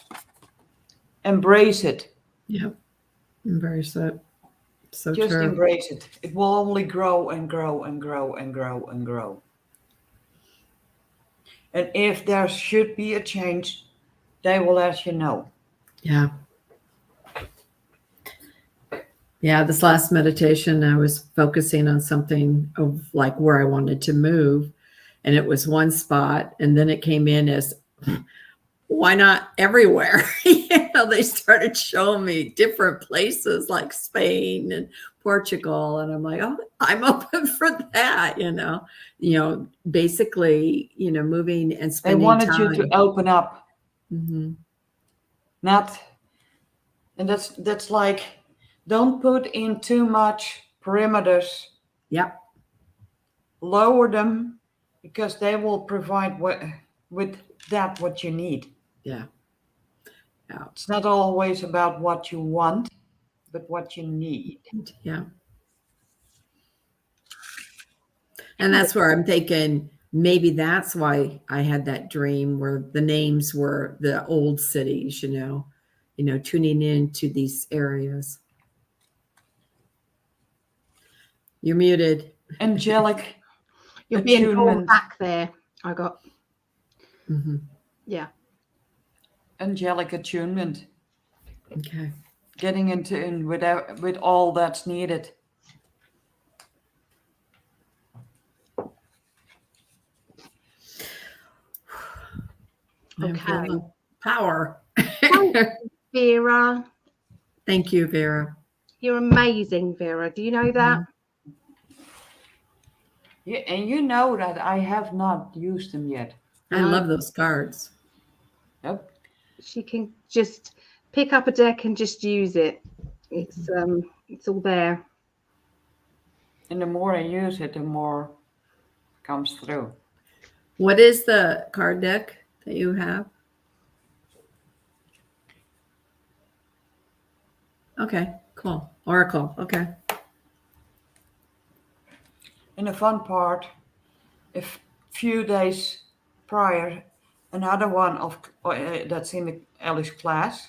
Embrace it. Yep. Embrace it. So Just true. embrace it. It will only grow and grow and grow and grow and grow. And if there should be a change, they will let you know. Yeah. Yeah, this last meditation, I was focusing on something of like where I wanted to move. And it was one spot. And then it came in as, why not everywhere? They started showing me different places like Spain and Portugal. And I'm like, oh, I'm open for that, basically, moving and They spending wanted time. you to open up. Mm-hmm. And that's like, don't put in too much perimeters. Yep. Lower them because they will provide with that what you need. Yeah. Yeah. It's not always about what you want, but what you need. Yeah. And that's where I'm thinking maybe that's why I had that dream where the names were the old cities, tuning into these areas. You're muted. Angelic. You're being pulled attunement. back there. I got. Mm-hmm. Yeah. Angelic attunement. Okay. Getting in tune with all that's needed. I'm Okay. feeling power. Vera, Thank you, Vera. you're amazing, Vera. Do you know that? Yeah, and you know that I have not used them yet. I love those cards. Yep. She can just pick up a deck and just use it. It's all there. And the more I use it, the more comes through. What is the card deck that you have? Okay, cool. Oracle. Okay. And the fun part, a few days prior, another one of that's in Ellie's class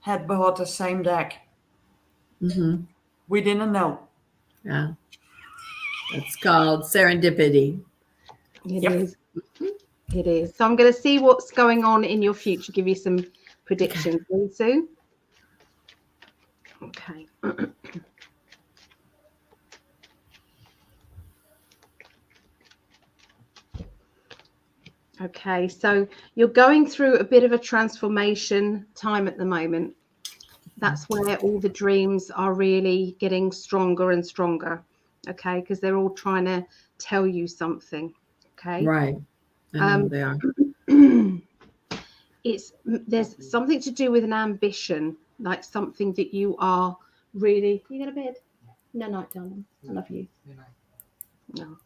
had bought the same deck. Mm-hmm. We didn't know. Yeah. It's called serendipity. It is. It is. So I'm going to see what's going on in your future. Give you some predictions, Sue. Okay. Okay, so you're going through a bit of a transformation time at the moment. That's where all the dreams are really getting stronger and stronger. Okay, because they're all trying to tell you something. Okay. Right. I know they are. There's something to do with an ambition, like something that you are really. You go to bed? No, night, darling. I love you. No.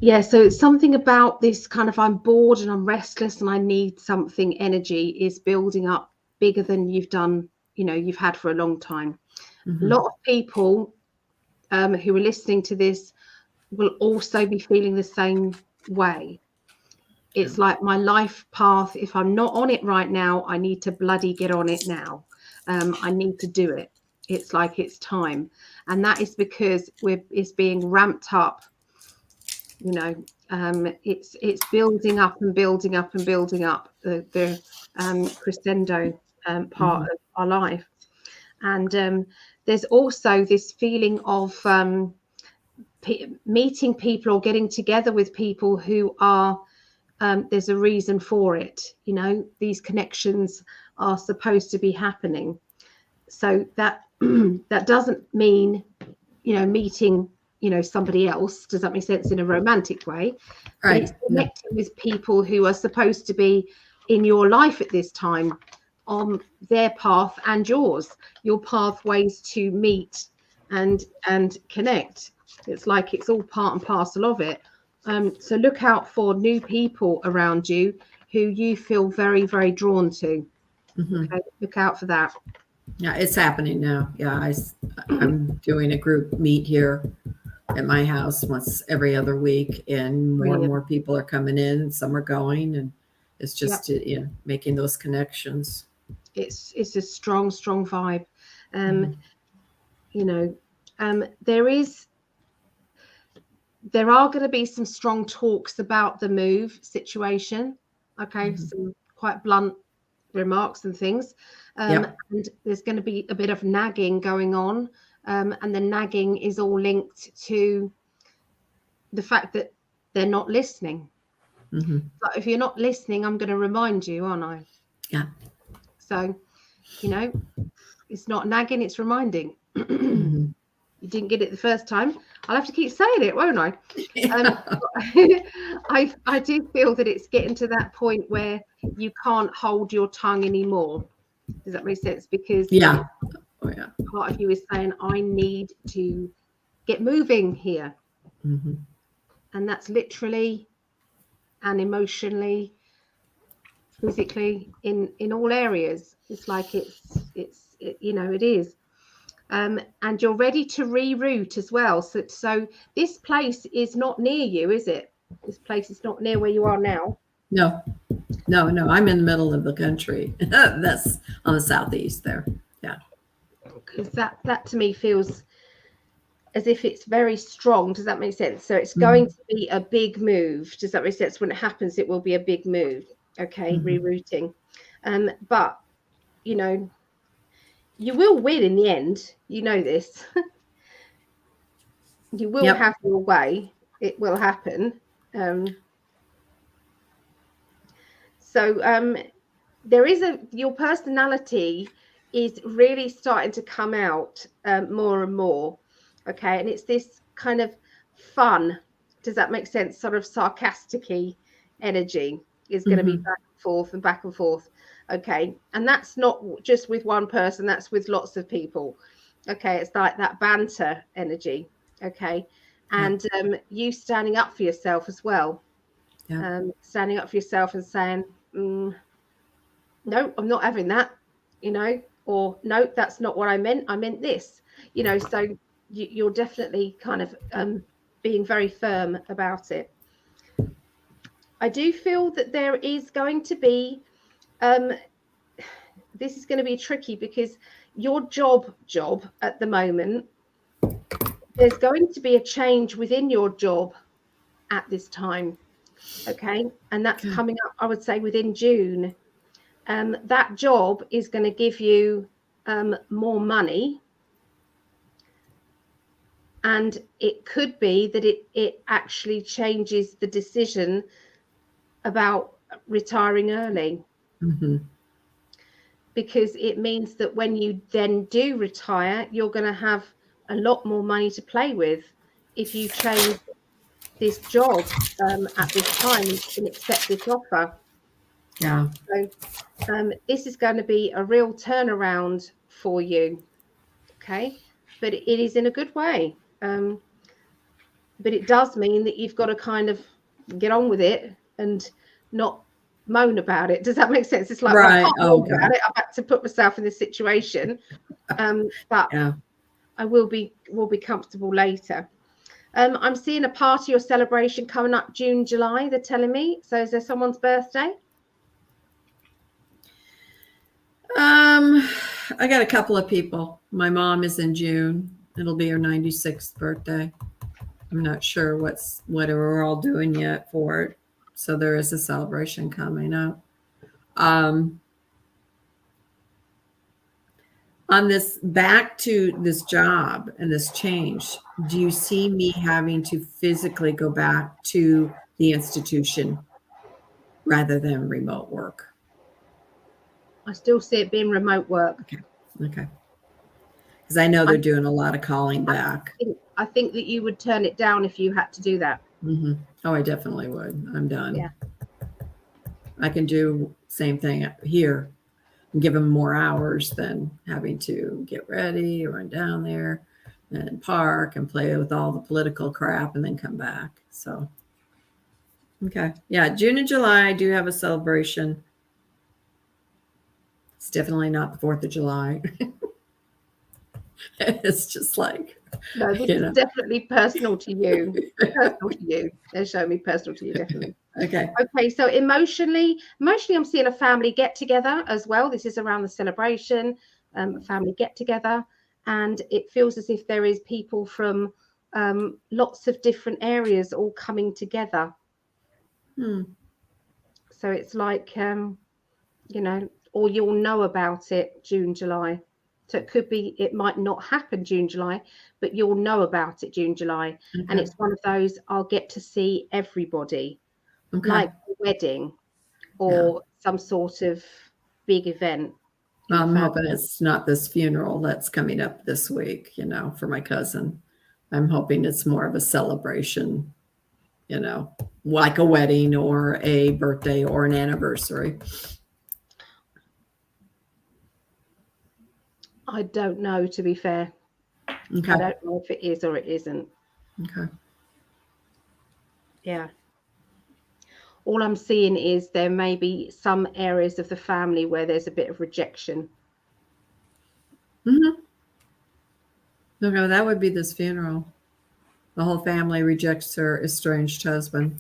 Yeah, so it's something about this kind of I'm bored and I'm restless and I need something. Energy is building up bigger than you've done, you've had for a long time. Mm-hmm. A lot of people who are listening to this will also be feeling the same way. It's like my life path. If I'm not on it right now, I need to bloody get on it now. I need to do it. It's like it's time. And that is because it's being ramped up. It's building up and building up and building up the crescendo part of our life. And there's also this feeling of meeting people or getting together with people who are there's a reason for it. These connections are supposed to be happening. So that that doesn't mean meeting somebody else. Does that make sense? In a romantic way? Right. It's connecting with people who are supposed to be in your life at this time, on their path and yours, your pathways to meet and connect. It's like it's all part and parcel of it. So look out for new people around you who you feel very, very drawn to. Mm-hmm. Okay, look out for that. Yeah, it's happening now. Yeah, I'm doing a group meet here at my house once every other week, and more people are coming in. Some are going, and it's just making those connections. It's a strong vibe. There are going to be some strong talks about the move situation. Okay, some quite blunt remarks and things. And there's going to be a bit of nagging going on. And the nagging is all linked to the fact that they're not listening. But if you're not listening, I'm going to remind you, aren't I? Yeah. So, it's not nagging, it's reminding. You didn't get it the first time. I'll have to keep saying it, won't I? I do feel that it's getting to that point where you can't hold your tongue anymore. Does that make sense? Because part of you is saying, I need to get moving here. And that's literally and emotionally, physically, in all areas. It's like it is. And you're ready to reroute as well. So this place is not near you, is it? This place is not near where you are now. No. I'm in the middle of the country. That's on the southeast there. Yeah. Because that to me feels as if it's very strong. Does that make sense? So it's going to be a big move. Does that make sense? When it happens, it will be a big move. Okay, rerouting. But you will win in the end. You know this. You will have your way. It will happen. There is your personality is really starting to come out more and more. Okay, and it's this kind of fun Does that make sense? Sort of sarcastic-y energy is going to be back and forth and back and forth. Okay. And that's not just with one person, that's with lots of people. Okay. It's like that banter energy. Okay. And you standing up for yourself as well. Standing up for yourself and saying, no, I'm not having that, you know, or no, that's not what I meant. I meant this, you know, so you're definitely kind of being very firm about it. I do feel that there is going to be, this is going to be tricky because your job at the moment, there's going to be a change within your job at this time. Okay. And that's coming up, I would say, within June. That job is going to give you more money. And it could be that it actually changes the decision about retiring early. Because it means that when you then do retire, you're going to have a lot more money to play with if you change this job at this time and accept this offer. Yeah. So this is going to be a real turnaround for you. Okay. But it is in a good way. But it does mean that you've got to kind of get on with it and not moan about it. Does that make sense? It's like, well, I can't moan about it. I've had to put myself in this situation. But I will be comfortable later. I'm seeing a party or celebration coming up June, July, they're telling me. So is there someone's birthday? I got a couple of people. My mom is in June. It'll be her 96th birthday. I'm not sure what we're all doing yet for it. So there is a celebration coming up. On this, back to this job and this change, do you see me having to physically go back to the institution rather than remote work? I still see it being remote work. Okay. Because I know they're doing a lot of calling back. I think that you would turn it down if you had to do that. Oh, I definitely would. I'm done. Yeah. I can do same thing here and give them more hours than having to get ready, run down there and park and play with all the political crap and then come back. So, okay. Yeah. June and July, I do have a celebration. It's definitely not the 4th of July. It's just like, no, this is definitely personal to you. Personal to you. They're showing me personal to you, definitely. Okay. Okay. So emotionally, I'm seeing a family get together as well. This is around the celebration, family get together, and it feels as if there is people from lots of different areas all coming together. So it's like, you know, or you'll know about it June, July. So it could be, it might not happen June, July, but you'll know about it June, July. And it's one of those, I'll get to see everybody, like a wedding or some sort of big event. Well, I'm hoping it's not this funeral that's coming up this week, you know, for my cousin. I'm hoping it's more of a celebration, you know, like a wedding or a birthday or an anniversary. I don't know, to be fair. Okay. I don't know if it is or it isn't. Okay. Yeah. All I'm seeing is there may be some areas of the family where there's a bit of rejection. No, that would be this funeral. The whole family rejects her estranged husband.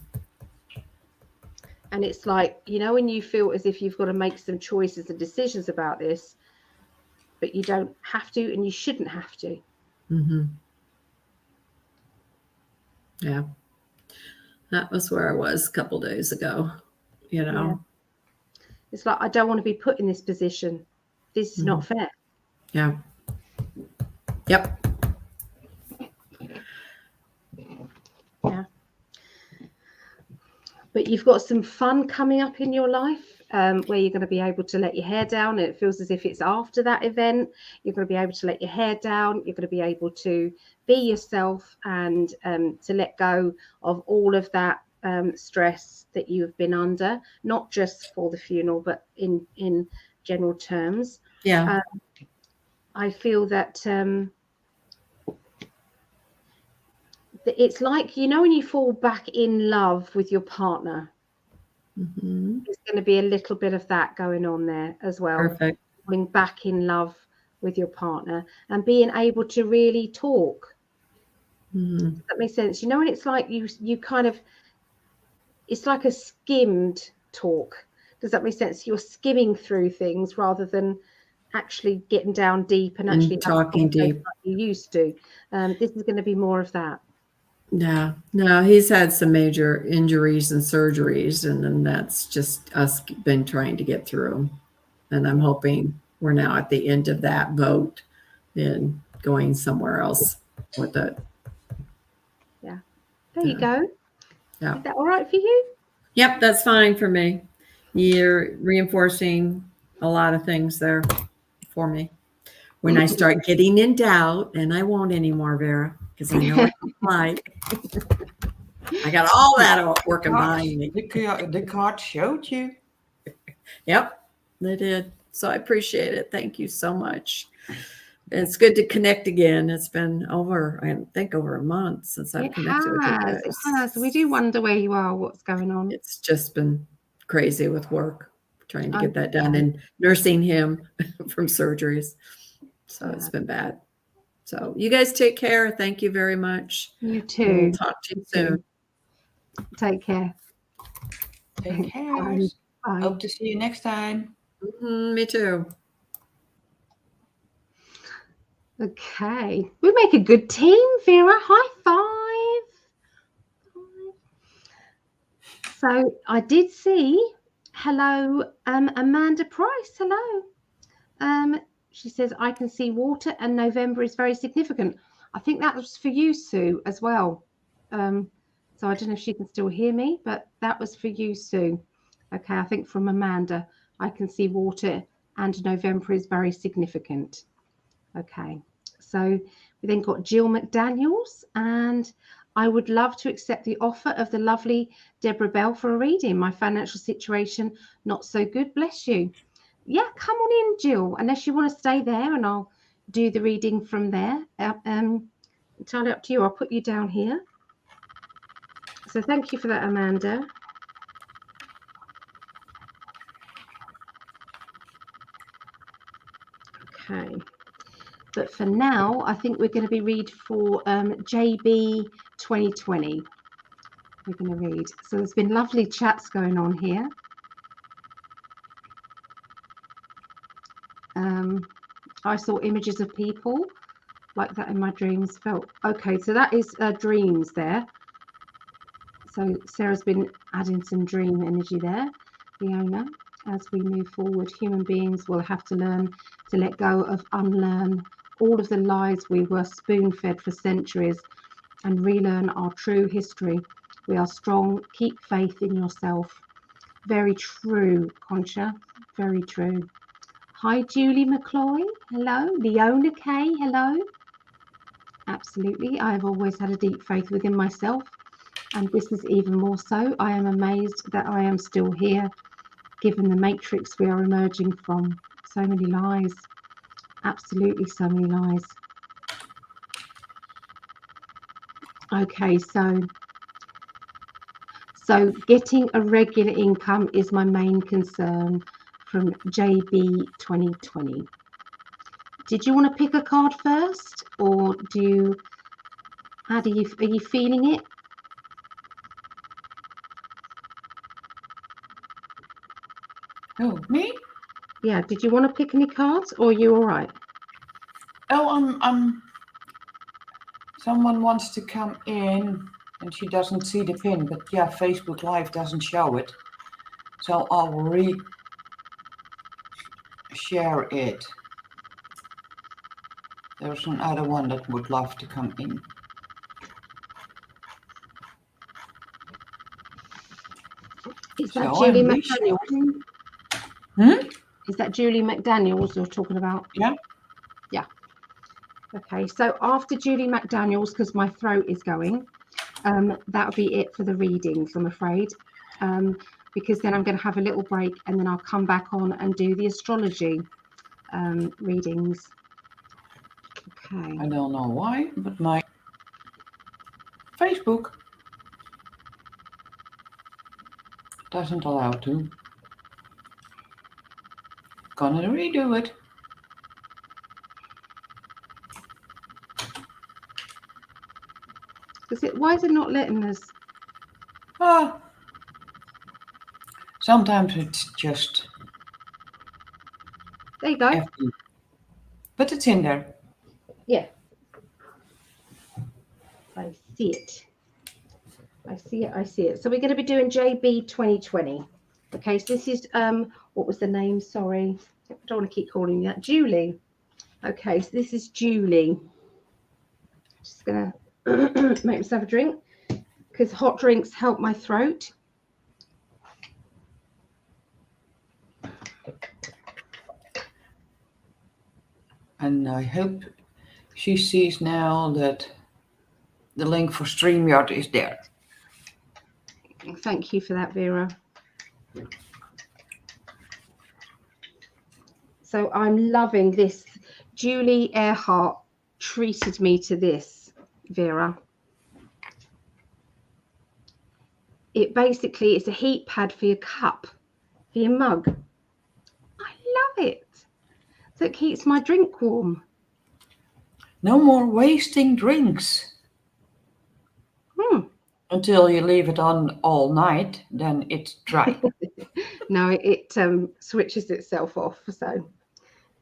And it's like, you know, when you feel as if you've got to make some choices and decisions about this, but you don't have to and you shouldn't have to. Yeah. That was where I was a couple days ago, you know. Yeah. It's like, I don't want to be put in this position. This is not fair. Yeah. Yep. Yeah. But you've got some fun coming up in your life. where you're going to be able to let your hair down, and it feels as if it's after that event. You're going to be able to let your hair down. You're going to be able to be yourself and to let go of all of that stress that you have been under, not just for the funeral, but in general terms. Yeah. I feel that it's like, you know, when you fall back in love with your partner, Mm-hmm. there's going to be a little bit of that going on there as well. Perfect. Falling back in love with your partner and being able to really talk. Mm-hmm. Does that make sense? You know, when it's like you kind of, it's like a skimmed talk. Does that make sense? You're skimming through things rather than actually getting down deep and actually talking deep like you used to. This is going to be more of that. Yeah, no, he's had some major injuries and surgeries, and then that's just us been trying to get through. And I'm hoping we're now at the end of that boat and going somewhere else with it. Yeah, there you go. Yeah. Is that all right for you? Yep, that's fine for me. You're reinforcing a lot of things there for me. When I start getting in doubt, and I won't anymore, Vera, because I know what it's like. I got all that working behind me. The card showed you. Yep, they did. So I appreciate it. Thank you so much. It's good to connect again. It's been over a month since I've connected with you guys. It has. We do wonder where you are, what's going on. It's just been crazy with work, trying to get that done and nursing him from surgeries. So it's been bad. So you guys take care. Thank you very much. You too. We'll talk to you soon. Take care. Take care. Bye. Hope to see you next time. Me too. Okay. We make a good team, Vera. High five. So I did see, hello, Amanda Price. Hello. She says, I can see water and November is very significant. I think that was for you, Sue, as well. So I don't know if she can still hear me, but that was for you, Sue. Okay, I think from Amanda, I can see water and November is very significant. Okay, so we then got Jill McDaniels, and I would love to accept the offer of the lovely Deborah Bell for a reading. My financial situation, not so good, bless you. Yeah, come on in, Jill, unless you want to stay there and I'll do the reading from there. Entirely up to you. I'll put you down here. So thank you for that, Amanda. Okay. But for now, I think we're going to be read for JB 2020. We're going to read. So there's been lovely chats going on here. I saw images of people like that in my dreams. Felt okay. So that is dreams there. So Sarah's been adding some dream energy there, Leona. As we move forward, human beings will have to learn to let go of, unlearn all of the lies we were spoon-fed for centuries and relearn our true history. We are strong. Keep faith in yourself. Very true, Concha. Very true. Hi, Julie McCloy. Hello. Leona Kay. Hello. Absolutely. I have always had a deep faith within myself, and this is even more so. I am amazed that I am still here, given the matrix we are emerging from. So many lies. Absolutely so many lies. Okay, so getting a regular income is my main concern, from JB 2020. Did you want to pick a card first, or do you, are you feeling it? Oh, me? Yeah, did you want to pick any cards, or are you all right? Oh, someone wants to come in and she doesn't see the pin, but yeah, Facebook Live doesn't show it. So I'll share it. There's another one that would love to come in. Is that Julie McDaniel? Is that Julie McDaniels you're talking about? Yeah. Yeah. Okay, so after Julie McDaniels, because my throat is going, that'll be it for the readings, I'm afraid. Because then I'm going to have a little break and then I'll come back on and do the astrology readings. Okay. I don't know why, but my Facebook doesn't allow to. Gonna redo it. Why is it not letting us? Sometimes it's just There you go. FB. But it's in there. Yeah. I see it. I see it. I see it. So we're going to be doing JB 2020. Okay, so this is what was the name? Sorry, I don't want to keep calling you that. Julie. Okay, so this is Julie. Just gonna make myself a drink because hot drinks help my throat. And I hope she sees now that the link for StreamYard is there. Thank you for that, Vera. So I'm loving this. Julie Earhart treated me to this, Vera. It basically is a heat pad for your cup, for your mug. I love it. So it keeps my drink warm. No more wasting drinks. Until you leave it on all night, then it's dry. No, it switches itself off. So,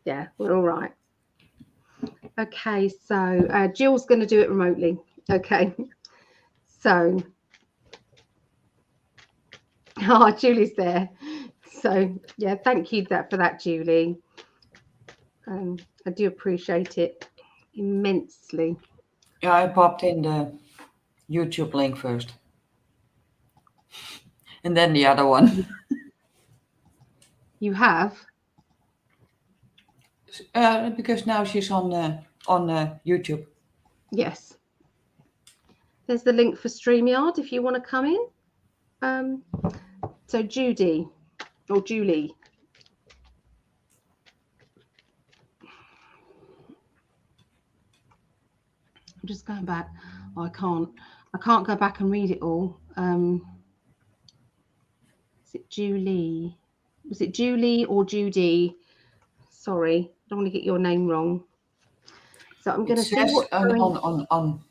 yeah, we're all right. Okay, so Jill's going to do it remotely. Okay, so, Julie's there. So, yeah, thank you for that, Julie. I do appreciate it immensely. Yeah, I popped in the YouTube link first. And then the other one. You have? Because now she's on YouTube. Yes. There's the link for StreamYard if you want to come in. So Judy or Julie. I'm just going back. Oh, I can't go back and read it all. Is it Julie? Was it Julie or Judy? Sorry, I don't want to get your name wrong. So I'm going to see what's on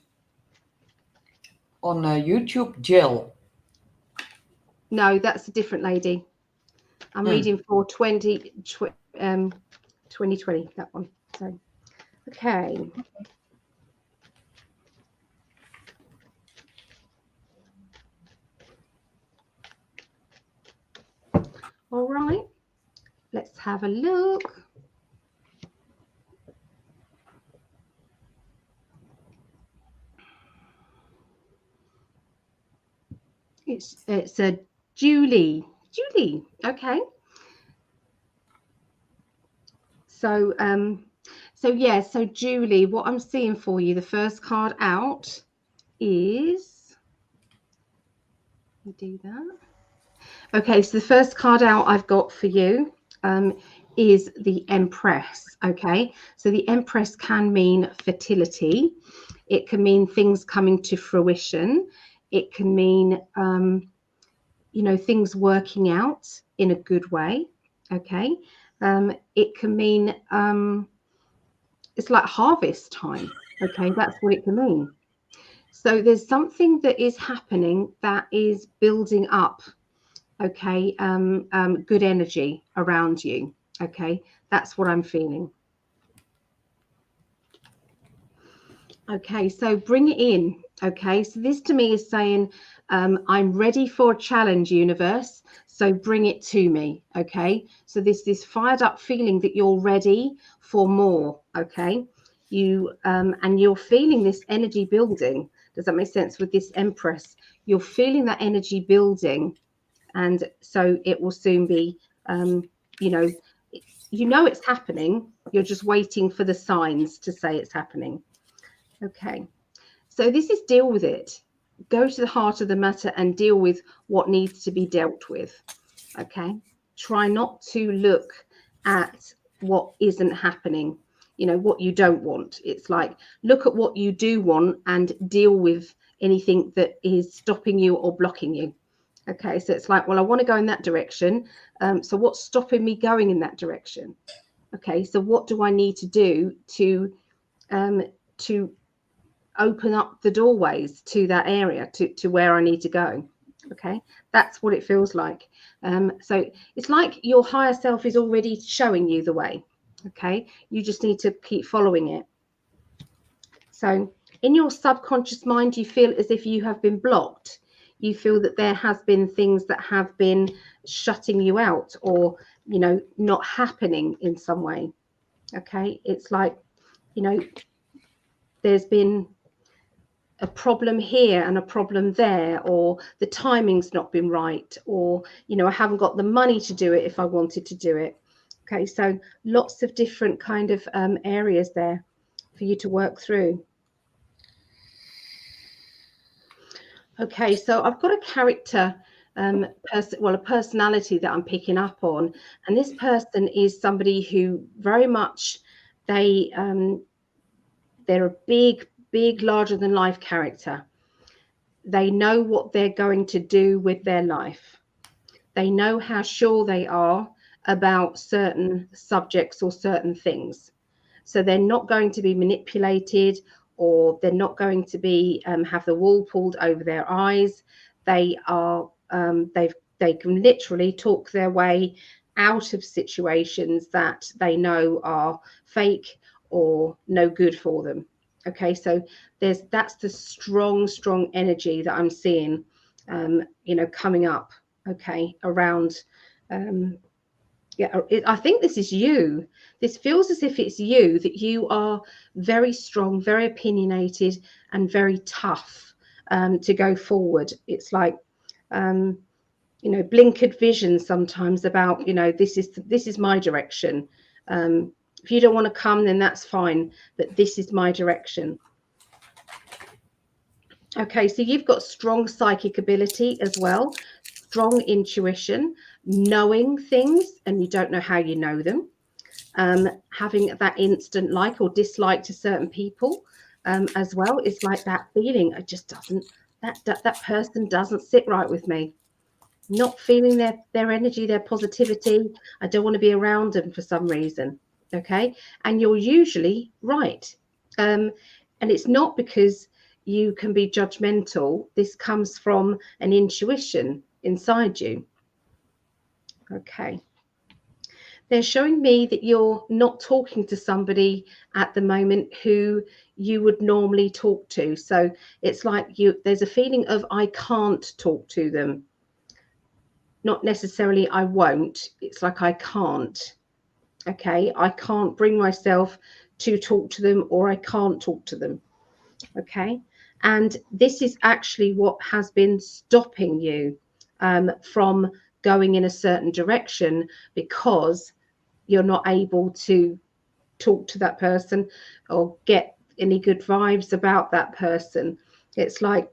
YouTube, Jill. No, that's a different lady. I'm reading for 2020, that one. So, okay. All right, let's have a look. It's a Julie. Okay. So so Julie, what I'm seeing for you, the first card out is, do that. Okay, so the first card out I've got for you is the Empress. Okay, so the Empress can mean fertility. It can mean things coming to fruition. It can mean, things working out in a good way. Okay, it can mean it's like harvest time. Okay, that's what it can mean. So there's something that is happening that is building up. Okay, good energy around you. Okay, that's what I'm feeling. Okay, so bring it in. Okay, so this to me is saying I'm ready for a challenge, universe, so bring it to me. Okay, so this fired up feeling that you're ready for more. Okay, and you're feeling this energy building. Does that make sense? With this Empress, you're feeling that energy building, and so it will soon be you know it's happening. You're just waiting for the signs to say it's happening. Okay, so this is deal with it. Go to the heart of the matter and deal with what needs to be dealt with. Okay, try not to look at what isn't happening, what you don't want. It's like, look at what you do want and deal with anything that is stopping you or blocking you. Okay, so it's like, well, I want to go in that direction. So what's stopping me going in that direction? Okay, so what do I need to do to open up the doorways to that area, to where I need to go? Okay, that's what it feels like. So it's like your higher self is already showing you the way. Okay, you just need to keep following it. So in your subconscious mind, you feel as if you have been blocked. You feel that there has been things that have been shutting you out, or not happening in some way. Okay, it's like, there's been a problem here and a problem there, or the timing's not been right, or I haven't got the money to do it if I wanted to do it. Okay, so lots of different kind of areas there for you to work through. Okay, so I've got a character, a personality that I'm picking up on, and this person is somebody who very much they're a big, larger than life character. They know what they're going to do with their life. They know how sure they are about certain subjects or certain things. So they're not going to be manipulated, or they're not going to be have the wool pulled over their eyes. They are they can literally talk their way out of situations that they know are fake or no good for them. Okay, so that's the strong energy that I'm seeing coming up, okay, around I think this is you. This feels as if it's you, that you are very strong, very opinionated, and very tough to go forward. It's like blinkered vision sometimes about this is my direction. If you don't want to come, then that's fine, but this is my direction. Okay, so you've got strong psychic ability as well, strong intuition, knowing things and you don't know how you know them, having that instant like or dislike to certain people as well. It's like that feeling, it just doesn't, that person doesn't sit right with me. Not feeling their energy, their positivity. I don't want to be around them for some reason. Okay, and you're usually right, and it's not because you can be judgmental. This comes from an intuition inside you. Okay, they're showing me that you're not talking to somebody at the moment who you would normally talk to. So it's like there's a feeling of I can't talk to them. Not necessarily I won't, it's like I can't. Okay, I can't bring myself to talk to them, or I can't talk to them. Okay, and this is actually what has been stopping you from going in a certain direction, because you're not able to talk to that person or get any good vibes about that person. It's like,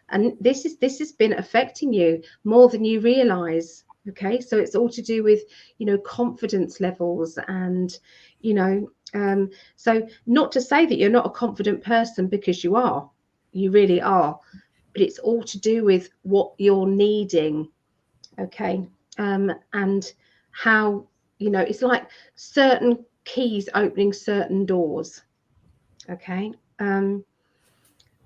and this has been affecting you more than you realize. Okay, so it's all to do with confidence levels, and so not to say that you're not a confident person, because you are, you really are, but it's all to do with what you're needing. Okay, and how it's like certain keys opening certain doors. Okay,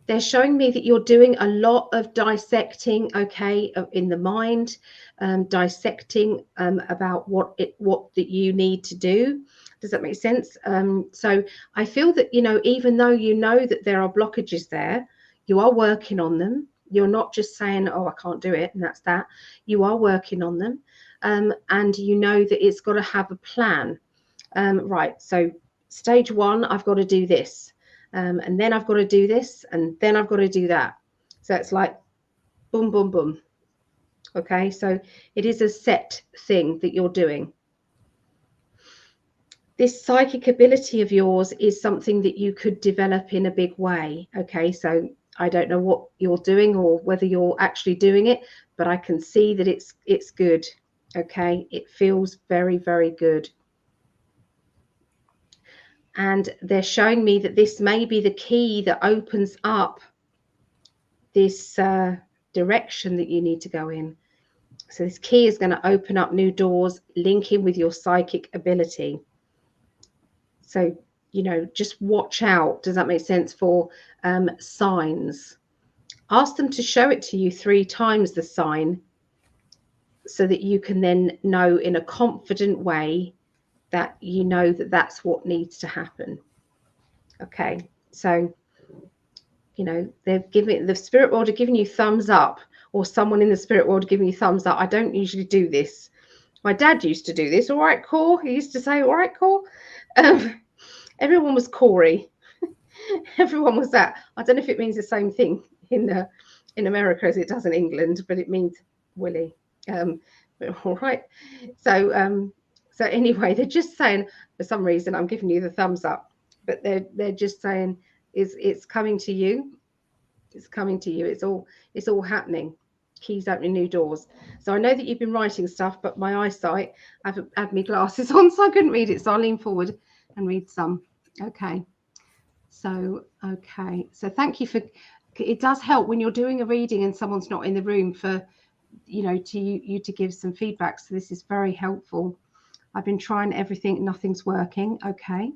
they're showing me that you're doing a lot of dissecting, okay, in the mind, dissecting about what that you need to do. Does that make sense? So I feel that, even though that there are blockages there, you are working on them. You're not just saying, oh, I can't do it, and that's that. You are working on them, and that it's got to have a plan. Right, so stage one, I've got to do this. And then I've got to do this, and then I've got to do that. So it's like boom, boom, boom. Okay, so it is a set thing that you're doing. This psychic ability of yours is something that you could develop in a big way. Okay, so I don't know what you're doing or whether you're actually doing it, but I can see that it's good. Okay, it feels very, very good. And they're showing me that this may be the key that opens up this direction that you need to go in. So this key is going to open up new doors, linking with your psychic ability. So, you know, just watch out. Does that make sense? For signs. Ask them to show it to you 3 times, the sign, so that you can then know in a confident way that you know that that's what needs to happen. Okay, so, you know, they've given, the spirit world are giving you thumbs up, or someone in the spirit world giving you thumbs up. I don't usually do this. My dad used to do this. All right, Cor. He used to say, all right, Cor. Everyone was Corey. Everyone was that. I don't know if it means the same thing in America as it does in England, but it means Willie. All right. So so anyway, they're just saying, for some reason, I'm giving you the thumbs up, but they're just saying it's coming to you. It's coming to you. It's all happening. Keys opening new doors. So I know that you've been writing stuff, but my eyesight, I've had my glasses on, so I couldn't read it. So I'll lean forward and read some. Okay. So thank you for, it does help when you're doing a reading and someone's not in the room for, you know, to you to give some feedback. So this is very helpful. I've been trying everything, nothing's working. Okay.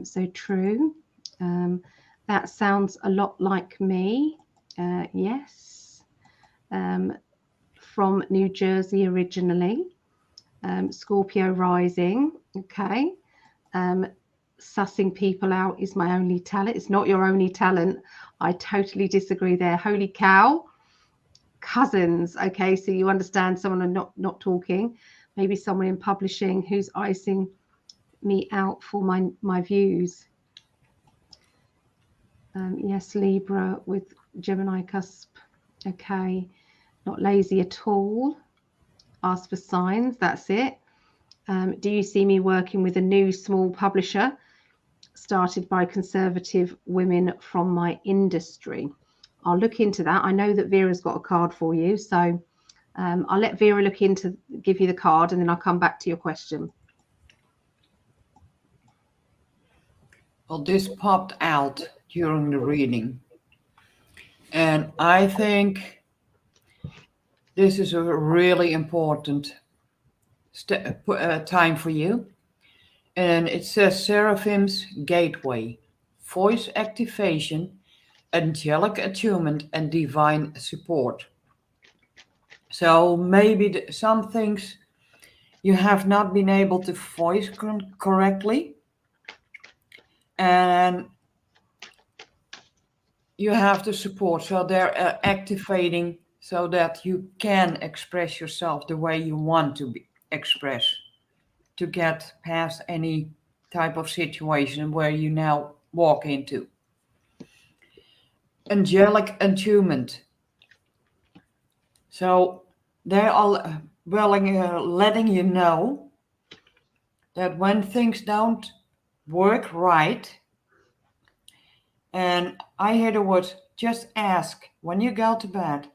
So true. That sounds a lot like me. Yes. From New Jersey originally. Scorpio rising. Okay. Sussing people out is my only talent. It's not your only talent. I totally disagree there. Holy cow. Cousins. Okay, so you understand someone not talking. Maybe someone in publishing who's icing me out for my views. Yes, Libra with Gemini cusp. Okay, not lazy at all. Ask for signs. That's it. Do you see me working with a new small publisher started by conservative women from my industry? I'll look into that. I know that Vera's got a card for you, so I'll let Vera look into, give you the card, and then I'll come back to your question. Well, this popped out during the reading, and I think this is a really important time for you. And it says Seraphim's Gateway, voice activation, angelic attunement, and divine support. So maybe some things you have not been able to voice correctly, and you have the support. So they're activating so that you can express yourself the way you want to express, to get past any type of situation where you now walk into. Angelic attunement. So they are letting you know that when things don't work right, and I hear the word, just ask when you go to bed,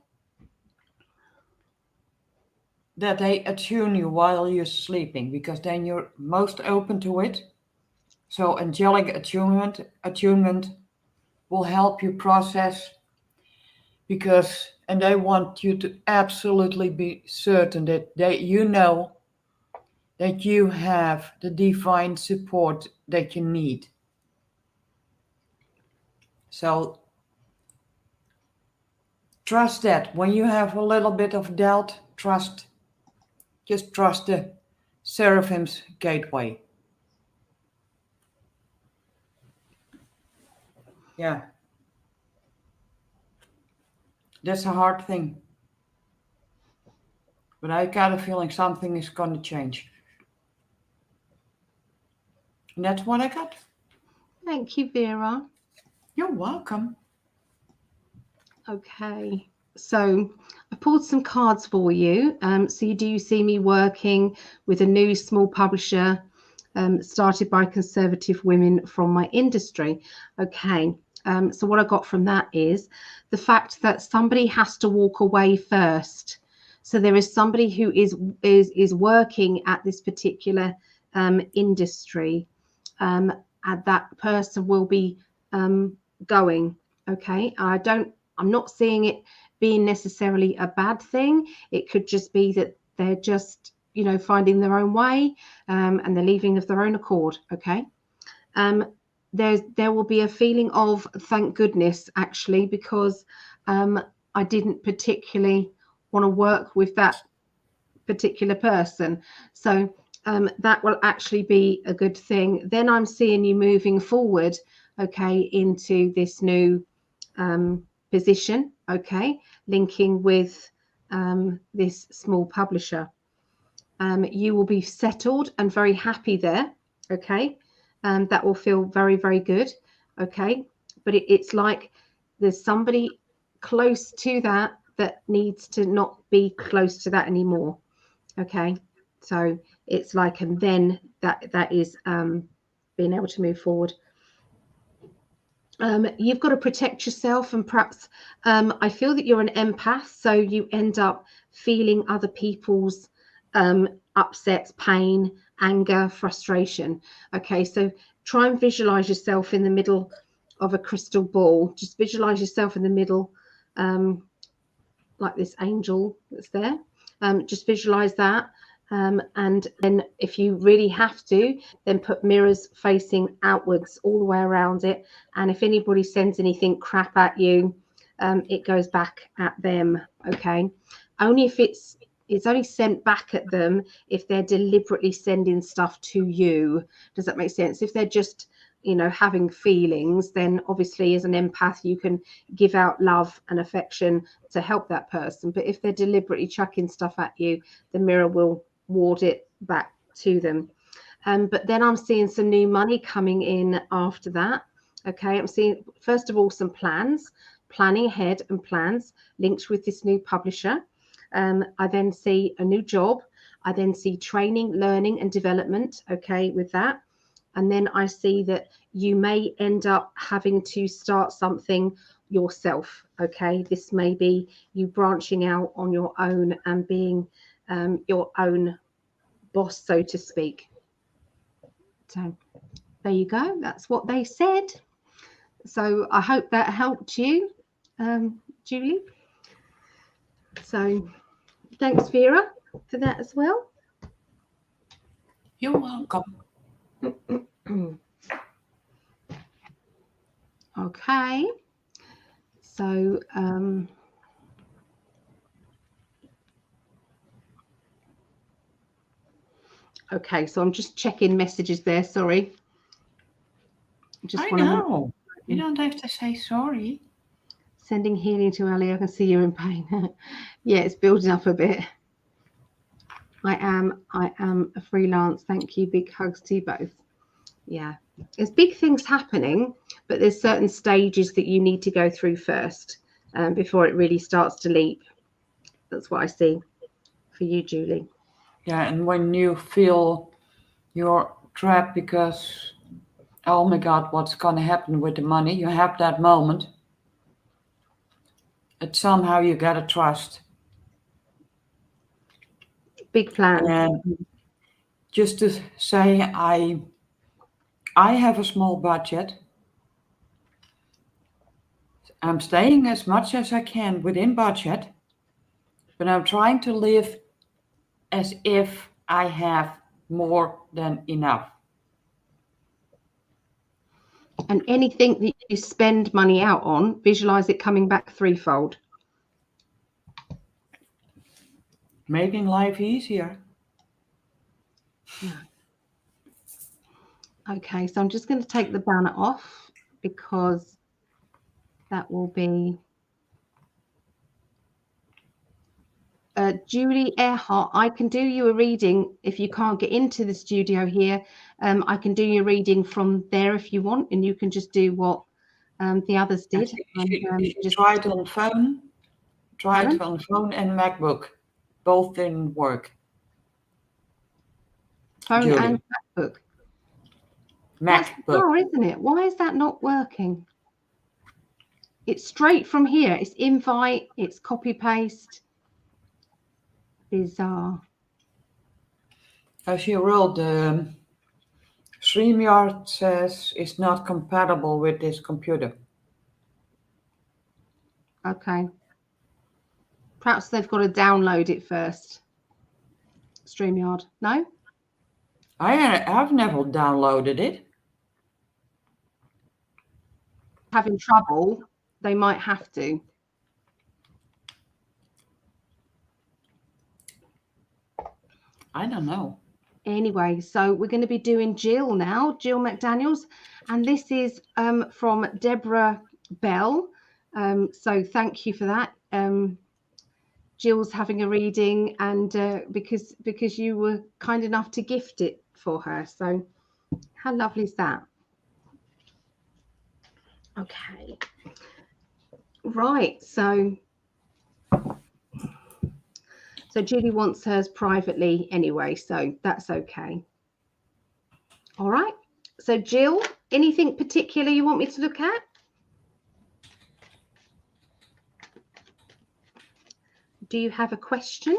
that they attune you while you're sleeping, because then you're most open to it. So angelic attunement will help you process, because, and they want you to absolutely be certain that you know that you have the divine support that you need. So trust that. When you have a little bit of doubt, just trust the Seraphim's Gateway. Yeah. That's a hard thing. But I got a feeling something is going to change. And that's what I got. Thank you, Vera. You're welcome. Okay, so I pulled some cards for you. So you do see me working with a new small publisher started by conservative women from my industry. Okay. So what I got from that is the fact that somebody has to walk away first. So there is somebody who is working at this particular industry, and that person will be going. Okay. I'm not seeing it being necessarily a bad thing. It could just be that they're just, you know, finding their own way, and they're leaving of their own accord. Okay. There will be a feeling of thank goodness, actually, because I didn't particularly want to work with that particular person. So that will actually be a good thing. Then I'm seeing you moving forward, okay, into this new position, okay, linking with this small publisher. You will be settled and very happy there, okay. That will feel very, very good, okay. But it's like there's somebody close to that needs to not be close to that anymore, okay. So it's like, and then that is being able to move forward. You've got to protect yourself, and perhaps I feel that you're an empath, so you end up feeling other people's upsets, pain, anger, frustration. Okay, so try and visualize yourself in the middle of a crystal ball. Just visualize yourself in the middle, like this angel that's there. Just visualize that. And then if you really have to, then put mirrors facing outwards all the way around it. And if anybody sends anything crap at you, it goes back at them. Okay. Only if it's only sent back at them if they're deliberately sending stuff to you. Does that make sense? If they're just, you know, having feelings, then obviously as an empath, you can give out love and affection to help that person. But if they're deliberately chucking stuff at you, the mirror will ward it back to them. But then I'm seeing some new money coming in after that. Okay, I'm seeing, first of all, some planning ahead and plans linked with this new publisher. I then see a new job. I then see training, learning and development, okay, with that. And then I see that you may end up having to start something yourself, okay? This may be you branching out on your own and being your own boss, so to speak. So there you go. That's what they said. So I hope that helped you, Julie. So thanks, Vera, for that as well. You're welcome. Okay. So okay, so I'm just checking messages there. Sorry. I know. You don't have to say sorry. Sending healing to Ali. I can see you're in pain. Yeah, it's building up a bit. I am a freelance. Thank you. Big hugs to you both. Yeah, there's big things happening, but there's certain stages that you need to go through first before it really starts to leap. That's what I see for you, Julie. Yeah, and when you feel you're trapped because, oh my God, what's going to happen with the money? You have that moment. It's somehow you got to trust. Big plan. And just to say, I have a small budget. I'm staying as much as I can within budget, but I'm trying to live as if I have more than enough. And anything that you spend money out on, visualize it coming back threefold. Making life easier. Yeah. Okay, so I'm just going to take the banner off because that will be Julie Earhart. I can do you a reading if you can't get into the studio here. I can do you a reading from there if you want, and you can just do what the others did. You just try it on the phone. Tried on phone and MacBook. Both didn't work. Phone Julie. and MacBook. That's MacBook. bizarre, isn't it? Why is that not working? It's straight from here. It's invite. It's copy paste. Bizarre. As you rolled, StreamYard says it's not compatible with this computer. Okay. Perhaps they've got to download it first. StreamYard. No? I've never downloaded it. Having trouble, they might have to. I don't know. Anyway, so we're going to be doing Jill now, Jill McDaniels, and this is from Deborah Bell. So thank you for that. Jill's having a reading, and because you were kind enough to gift it for her. So how lovely is that? Okay. Right. So Julie wants hers privately anyway, so that's okay. All right. So Jill, anything particular you want me to look at? Do you have a question?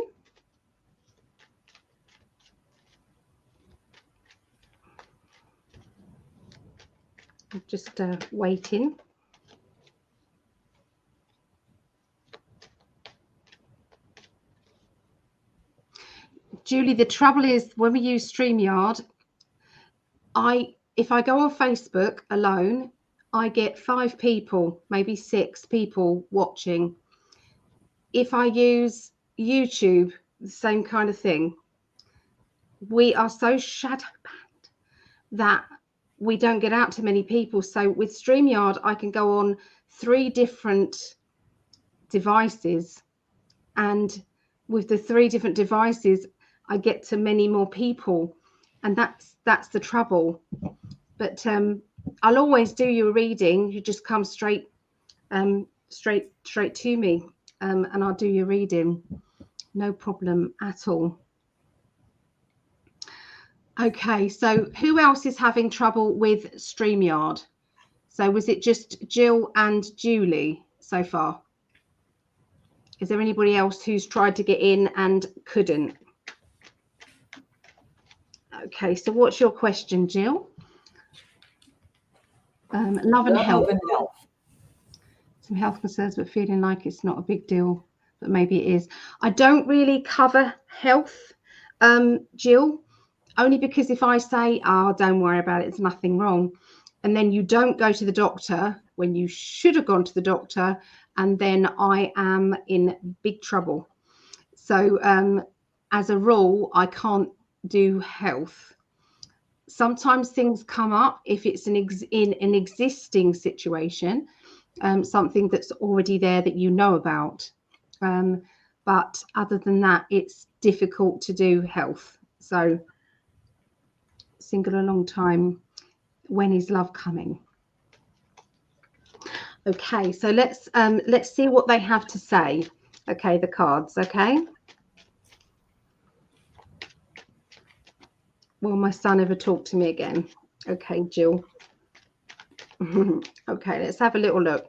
I'm just waiting. Julie, the trouble is when we use StreamYard, if I go on Facebook alone, I get 5 people, maybe 6 people watching. If I use YouTube, the same kind of thing. We are so shadow banned that we don't get out to many people. So with StreamYard, I can go on 3 different devices, and with the 3 different devices, I get to many more people, and that's the trouble. But I'll always do you a reading. You just come straight to me, and I'll do your reading. No problem at all. Okay, so who else is having trouble with StreamYard? So was it just Jill and Julie so far? Is there anybody else who's tried to get in and couldn't? Okay, so what's your question, Jill? Love and health. Some health concerns, but feeling like it's not a big deal, but maybe it is. I don't really cover health, Jill, only because if I say, oh, don't worry about it, there's nothing wrong, and then you don't go to the doctor when you should have gone to the doctor, and then I am in big trouble. So as a rule, I can't do health. Sometimes things come up if it's in an existing situation, something that's already there that you know about. But other than that, it's difficult to do health. So single a long time. When is love coming? Okay, so let's see what they have to say. Okay, the cards. Okay. Will my son ever talk to me again? Okay, Jill. Okay, let's have a little look.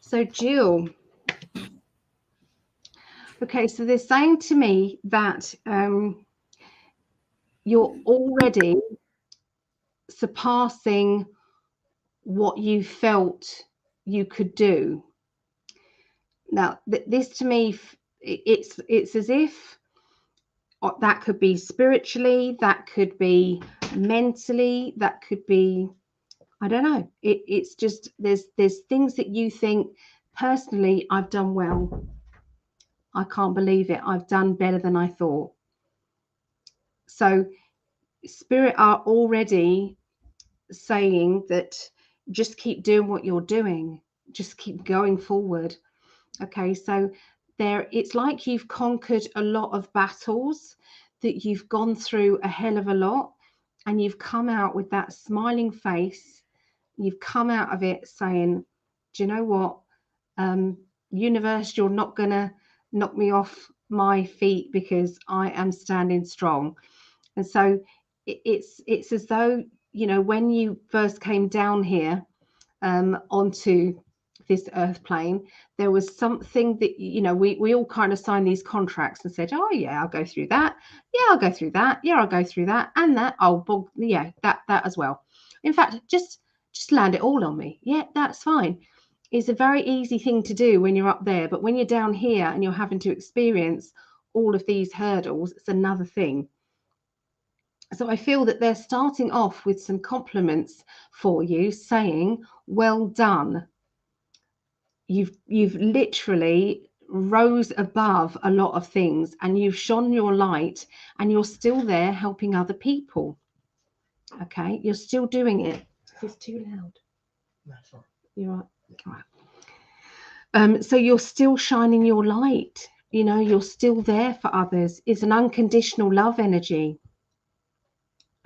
So Jill, okay, so they're saying to me that you're already surpassing what you felt you could do. Now, this to me, it's as if that could be spiritually, that could be mentally, that could be, I don't know. It's just there's things that you think personally I've done well. I can't believe it. I've done better than I thought. So spirit are already saying that just keep doing what you're doing. Just keep going forward. Okay, so it's like you've conquered a lot of battles, that you've gone through a hell of a lot, and you've come out with that smiling face. You've come out of it saying, do you know what, universe, you're not gonna knock me off my feet, because I am standing strong. And so it's as though, you know, when you first came down here onto this earth plane, there was something that, you know, we all kind of signed these contracts and said, oh yeah, I'll go through that, yeah, I'll go through that, yeah, I'll go through that, and that, oh yeah, that as well. In fact, just land it all on me, yeah, that's fine. It's a very easy thing to do when you're up there, but when you're down here and you're having to experience all of these hurdles, it's another thing. So I feel that they're starting off with some compliments for you, saying, well done. You've literally rose above a lot of things, and you've shone your light, and you're still there helping other people. Okay, you're still doing it. It's too loud. That's all. You're right. All right. So you're still shining your light. You know, you're still there for others. It's an unconditional love energy.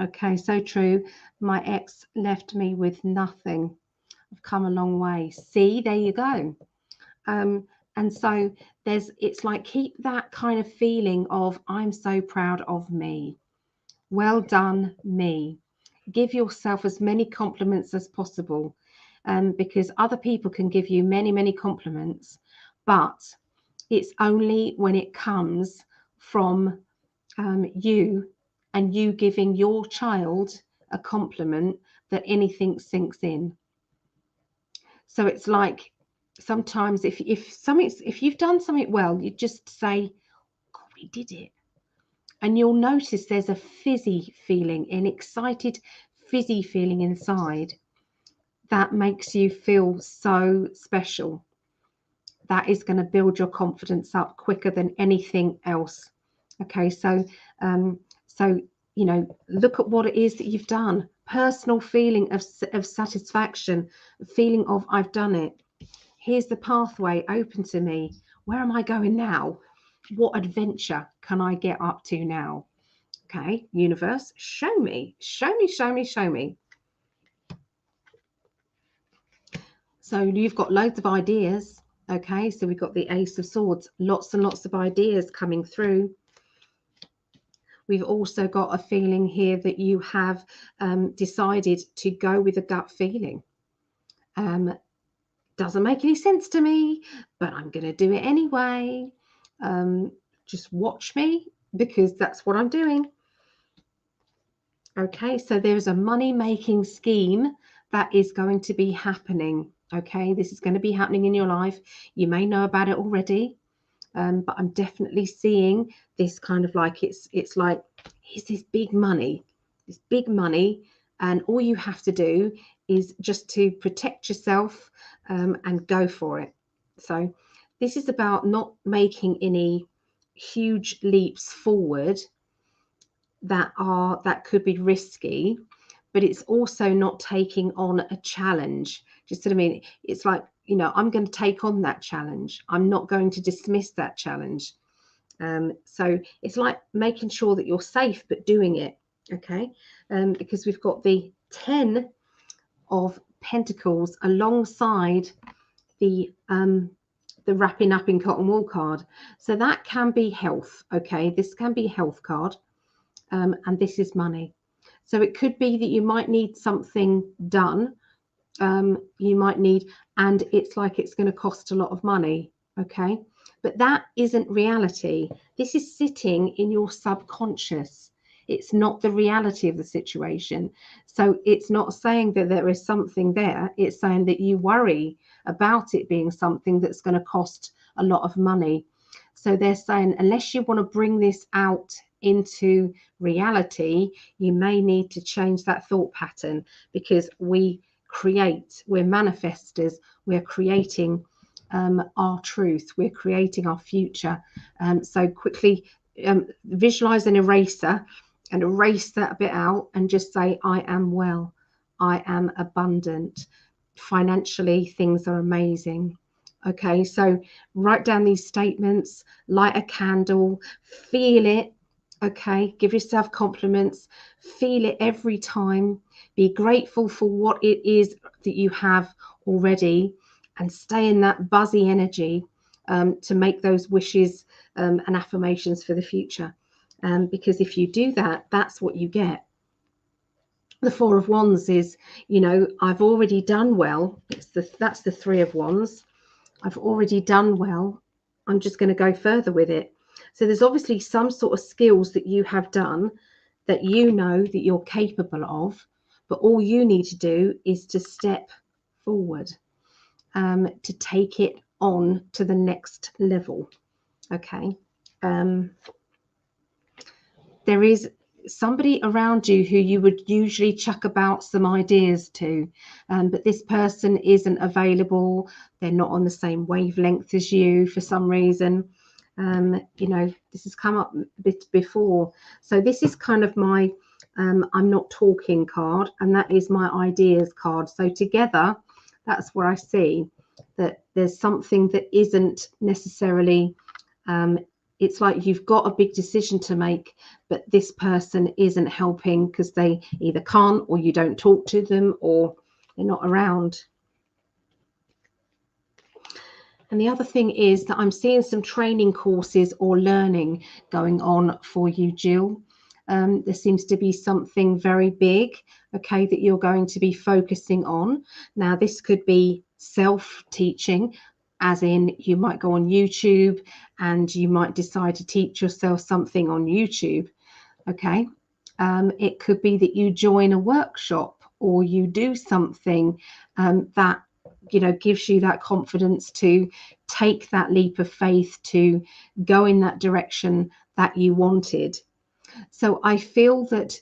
Okay, so true. My ex left me with nothing. I've come a long way. See, there you go. And so it's like, keep that kind of feeling of, I'm so proud of me. Well done, me. Give yourself as many compliments as possible, because other people can give you many, many compliments, but it's only when it comes from you and you giving your child a compliment that anything sinks in. So it's like, sometimes if you've done something well, you just say, God, we did it. And you'll notice there's a fizzy feeling, an excited fizzy feeling inside that makes you feel so special. That is going to build your confidence up quicker than anything else. Okay, so you know, look at what it is that you've done. Personal feeling of satisfaction, feeling of, I've done it. Here's the pathway open to me. Where am I going now? What adventure can I get up to now? Okay, universe, show me, show me, show me, show me. So you've got loads of ideas. Okay, so we've got the Ace of Swords, lots and lots of ideas coming through. We've also got a feeling here that you have decided to go with a gut feeling. Doesn't make any sense to me, but I'm going to do it anyway. Just watch me, because that's what I'm doing. Okay, so there's a money-making scheme that is going to be happening. Okay, this is going to be happening in your life. You may know about it already, but I'm definitely seeing this kind of like, it's like, here's this big money, and all you have to do is just to protect yourself and go for it. So this is about not making any huge leaps forward that could be risky, but it's also not taking on a challenge. Just what I mean, it's like, you know, I'm going to take on that challenge. I'm not going to dismiss that challenge. So it's like making sure that you're safe, but doing it. Okay, because we've got the 10 of Pentacles alongside the wrapping up in cotton wool card. So that can be health. Okay, this can be a health card, and this is money. So it could be that you might need something done. You might need, and it's like it's going to cost a lot of money. Okay, but that isn't reality. This is sitting in your subconscious. It's not the reality of the situation. So it's not saying that there is something there. It's saying that you worry about it being something that's going to cost a lot of money. So they're saying, unless you want to bring this out into reality, you may need to change that thought pattern, because we're manifestors. We're creating our truth. We're creating our future. So quickly visualize an eraser and erase that bit out and just say, I am well. I am abundant. Financially, things are amazing. Okay, so write down these statements, light a candle, feel it. Okay, give yourself compliments, feel it every time. Be grateful for what it is that you have already, and stay in that buzzy energy to make those wishes and affirmations for the future. Because if you do that, that's what you get. The Four of Wands is, you know, I've already done well. That's the Three of Wands. I've already done well. I'm just going to go further with it. So there's obviously some sort of skills that you have done that you know that you're capable of, but all you need to do is to step forward, to take it on to the next level. Okay. There is somebody around you who you would usually chuck about some ideas to, but this person isn't available. They're not on the same wavelength as you for some reason. You know, this has come up a bit before. So this is kind of my I'm not talking card, and that is my ideas card. So together, that's where I see that there's something that isn't necessarily it's like you've got a big decision to make, but this person isn't helping because they either can't, or you don't talk to them, or they're not around. And the other thing is that I'm seeing some training courses or learning going on for you, Jill. There seems to be something very big, okay, that you're going to be focusing on. Now, this could be self-teaching, as in you might go on YouTube and you might decide to teach yourself something on YouTube, okay? It could be that you join a workshop, or you do something that, you know, gives you that confidence to take that leap of faith to go in that direction that you wanted. So I feel that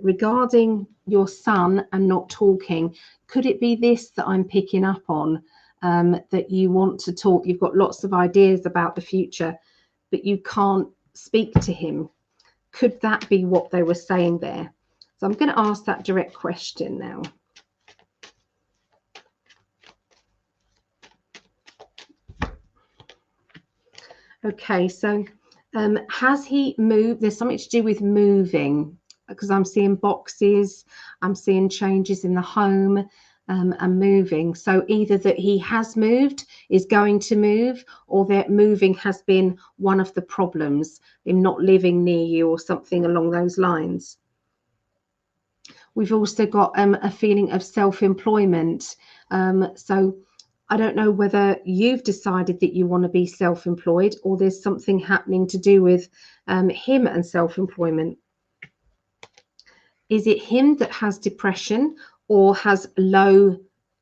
regarding your son and not talking, could it be this that I'm picking up on, that you want to talk? You've got lots of ideas about the future, but you can't speak to him. Could that be what they were saying there? So I'm going to ask that direct question now. Okay, so has he moved? There's something to do with moving, because I'm seeing boxes, I'm seeing changes in the home, and moving. So either that he has moved, is going to move, or that moving has been one of the problems, him not living near you or something along those lines. We've also got a feeling of self-employment. So I don't know whether you've decided that you want to be self-employed, or there's something happening to do with him and self-employment. Is it him that has depression or has low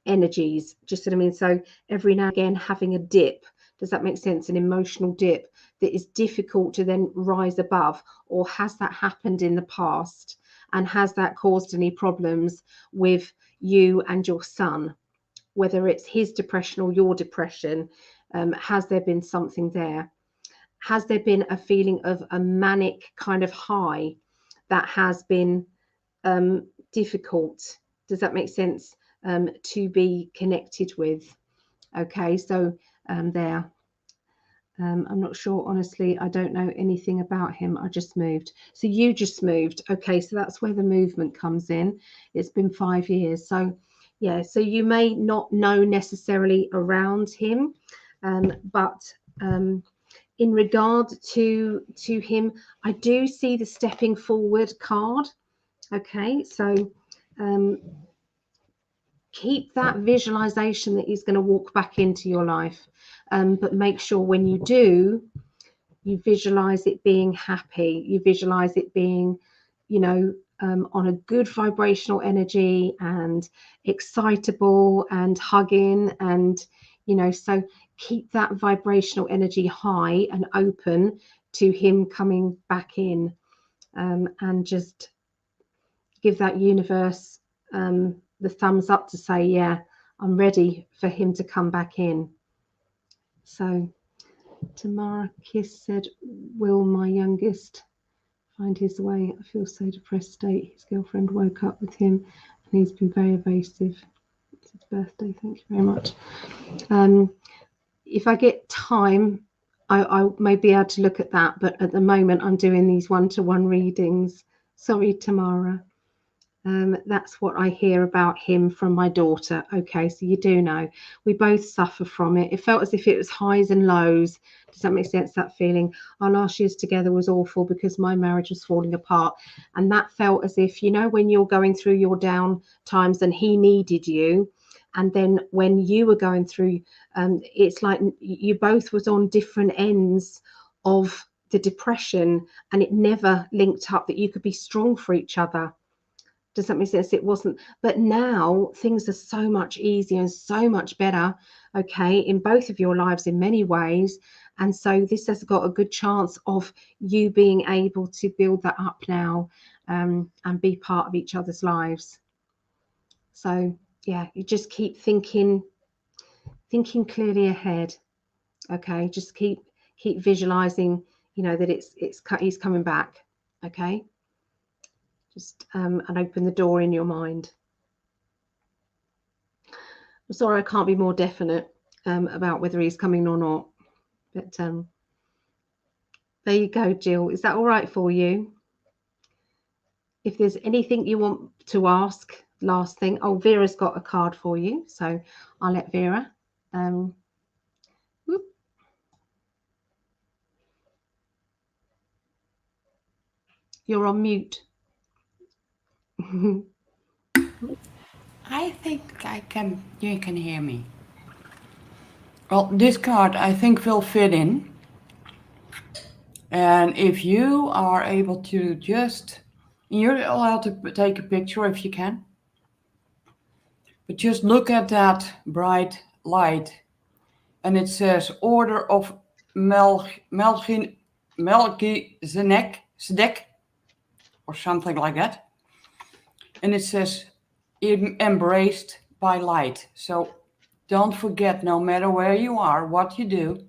energies? Just what I mean. So every now and again having a dip. Does that make sense? An emotional dip that is difficult to then rise above, or has that happened in the past? And has that caused any problems with you and your son? Whether it's his depression or your depression, has there been something there? Has there been a feeling of a manic kind of high that has been difficult? Does that make sense? To be connected with? Okay, so there. I'm not sure, honestly. I don't know anything about him. I just moved. So you just moved. Okay, so that's where the movement comes in. It's been 5 years. So yeah, so you may not know necessarily around him, but in regard to him, I do see the stepping forward card. Okay, so keep that visualization that he's going to walk back into your life, but make sure when you do, you visualize it being happy, you visualize it being, you know, on a good vibrational energy and excitable and hugging, and, you know, so keep that vibrational energy high and open to him coming back in, and just give that universe the thumbs up to say, yeah, I'm ready for him to come back in. So Tamara Kiss said, will my youngest find his way? I feel so depressed state. His girlfriend woke up with him and he's been very evasive. It's his birthday. Thank you very much. if I get time, I may be able to look at that. But at the moment, I'm doing these one-to-one readings. Sorry, Tamara. That's what I hear about him from my daughter. Okay, so you do know. We both suffer from it. It felt as if it was highs and lows. Does that make sense, that feeling? Our last years together was awful because my marriage was falling apart. And that felt as if, you know, when you're going through your down times and he needed you, and then when you were going through, it's like you both was on different ends of the depression, and it never linked up that you could be strong for each other. Does that make sense? It wasn't. But now things are so much easier and so much better, okay, in both of your lives in many ways. And so this has got a good chance of you being able to build that up now, and be part of each other's lives. So yeah, you just keep thinking clearly ahead. Okay, just keep visualizing, you know, that he's coming back. Okay. Just and open the door in your mind. I'm sorry I can't be more definite about whether he's coming or not. But there you go, Jill. Is that all right for you? If there's anything you want to ask, last thing. Oh, Vera's got a card for you. So I'll let Vera. Whoop. You're on mute. I think you can hear me. Well, this card I think will fit in. And if you are able to you're allowed to take a picture if you can. But just look at that bright light. And it says Order of Melchizedek, or something like that. And it says embraced by light. So don't forget, no matter where you are, what you do,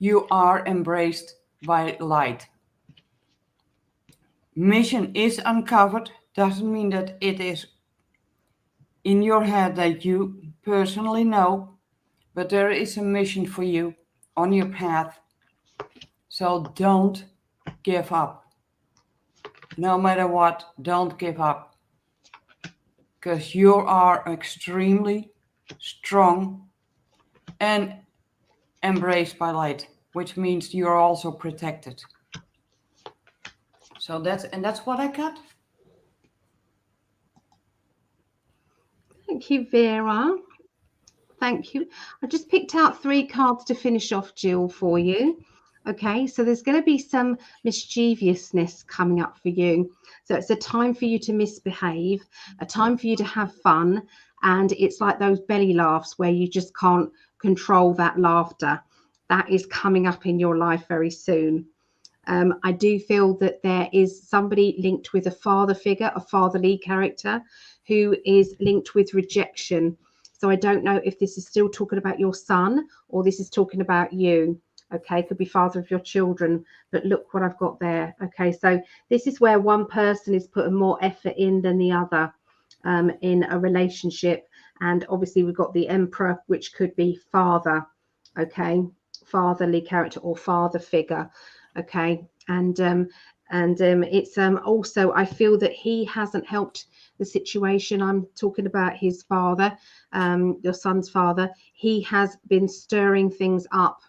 you are embraced by light. Mission is uncovered. Doesn't mean that it is in your head that you personally know, but there is a mission for you on your path. So don't give up. No matter what, don't give up. Because you are extremely strong and embraced by light, which means you're also protected. So that's what I got. Thank you, Vera. Thank you. I just picked out 3 cards to finish off, Jill, for you. Okay, so there's going to be some mischievousness coming up for you. So it's a time for you to misbehave, a time for you to have fun. And it's like those belly laughs where you just can't control that laughter. That is coming up in your life very soon. I do feel that there is somebody linked with a father figure, a fatherly character, who is linked with rejection. So I don't know if this is still talking about your son or this is talking about you. Okay, could be father of your children, but look what I've got there. Okay, so this is where one person is putting more effort in than the other in a relationship. And obviously we've got the Emperor, which could be father. Okay, fatherly character or father figure. Okay, and it's also, I feel that he hasn't helped the situation. I'm talking about his father, your son's father. He has been stirring things up,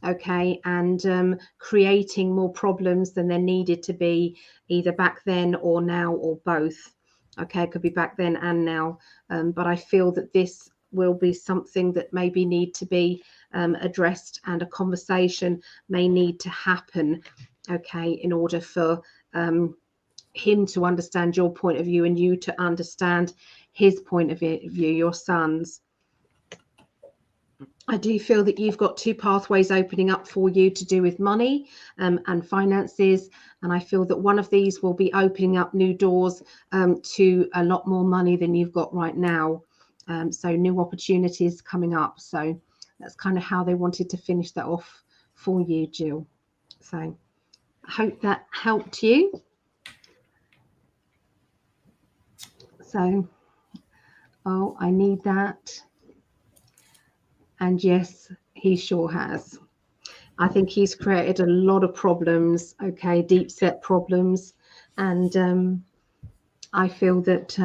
okay, and creating more problems than there needed to be, either back then or now or both. Okay, it could be back then and now, but I feel that this will be something that maybe need to be addressed, and a conversation may need to happen, okay, in order for him to understand your point of view and you to understand his point of view, your son's. I do feel that you've got 2 pathways opening up for you to do with money and finances. And I feel that one of these will be opening up new doors to a lot more money than you've got right now. So new opportunities coming up. So that's kind of how they wanted to finish that off for you, Jill. So I hope that helped you. So, oh, I need that. And yes, he sure has. I think he's created a lot of problems, okay, deep set problems. And I feel that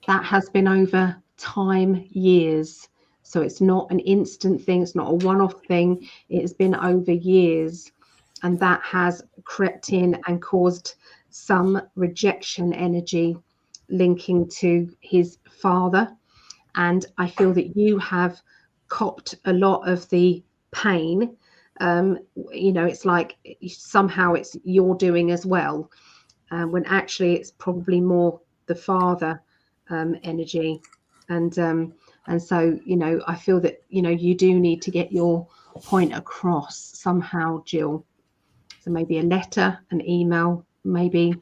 that has been over time, years. So it's not an instant thing, it's not a one-off thing, it has been over years. And that has crept in and caused some rejection energy linking to his father. And I feel that you have copped a lot of the pain. It's like somehow it's you're doing as well, when actually it's probably more the father energy. And so, I feel that, you do need to get your point across somehow, Jill. So maybe a letter, an email, maybe,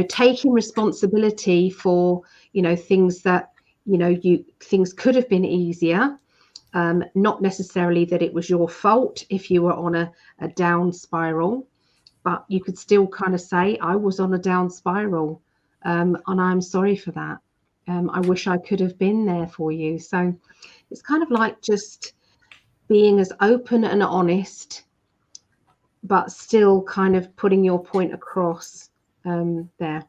taking responsibility for, things that, things could have been easier. Not necessarily that it was your fault if you were on a down spiral, but you could still kind of say, I was on a down spiral, and I'm sorry for that. I wish I could have been there for you. So it's kind of like just being as open and honest, but still kind of putting your point across there.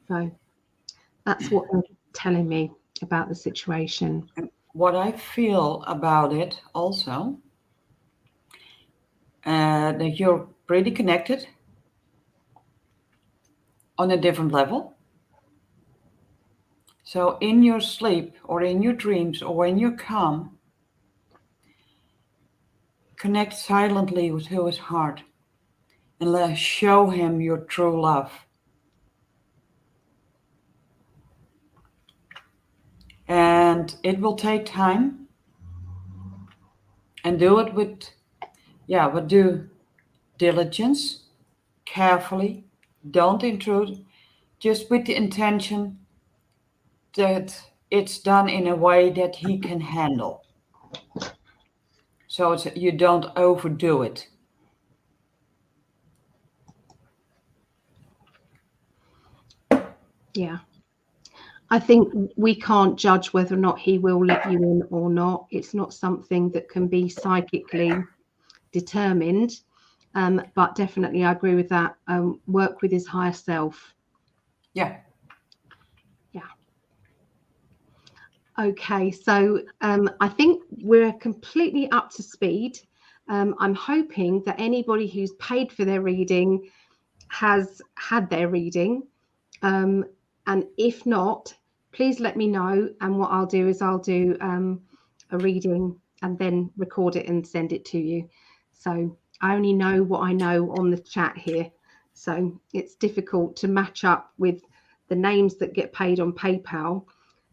So that's what they're telling me about the situation. What I feel about it also, that you're pretty connected on a different level. So in your sleep or in your dreams or when you're calm, connect silently with his heart and show him your true love. And it will take time, and do it with due diligence, carefully. Don't intrude, just with the intention that it's done in a way that he can handle. So you don't overdo it. Yeah. I think we can't judge whether or not he will let you in or not. It's not something that can be psychically determined. But definitely I agree with that. Work with his higher self. Yeah. Okay, so I think we're completely up to speed. I'm hoping that anybody who's paid for their reading has had their reading. And if not, please let me know. And what I'll do is I'll do a reading and then record it and send it to you. So I only know what I know on the chat here. So it's difficult to match up with the names that get paid on PayPal.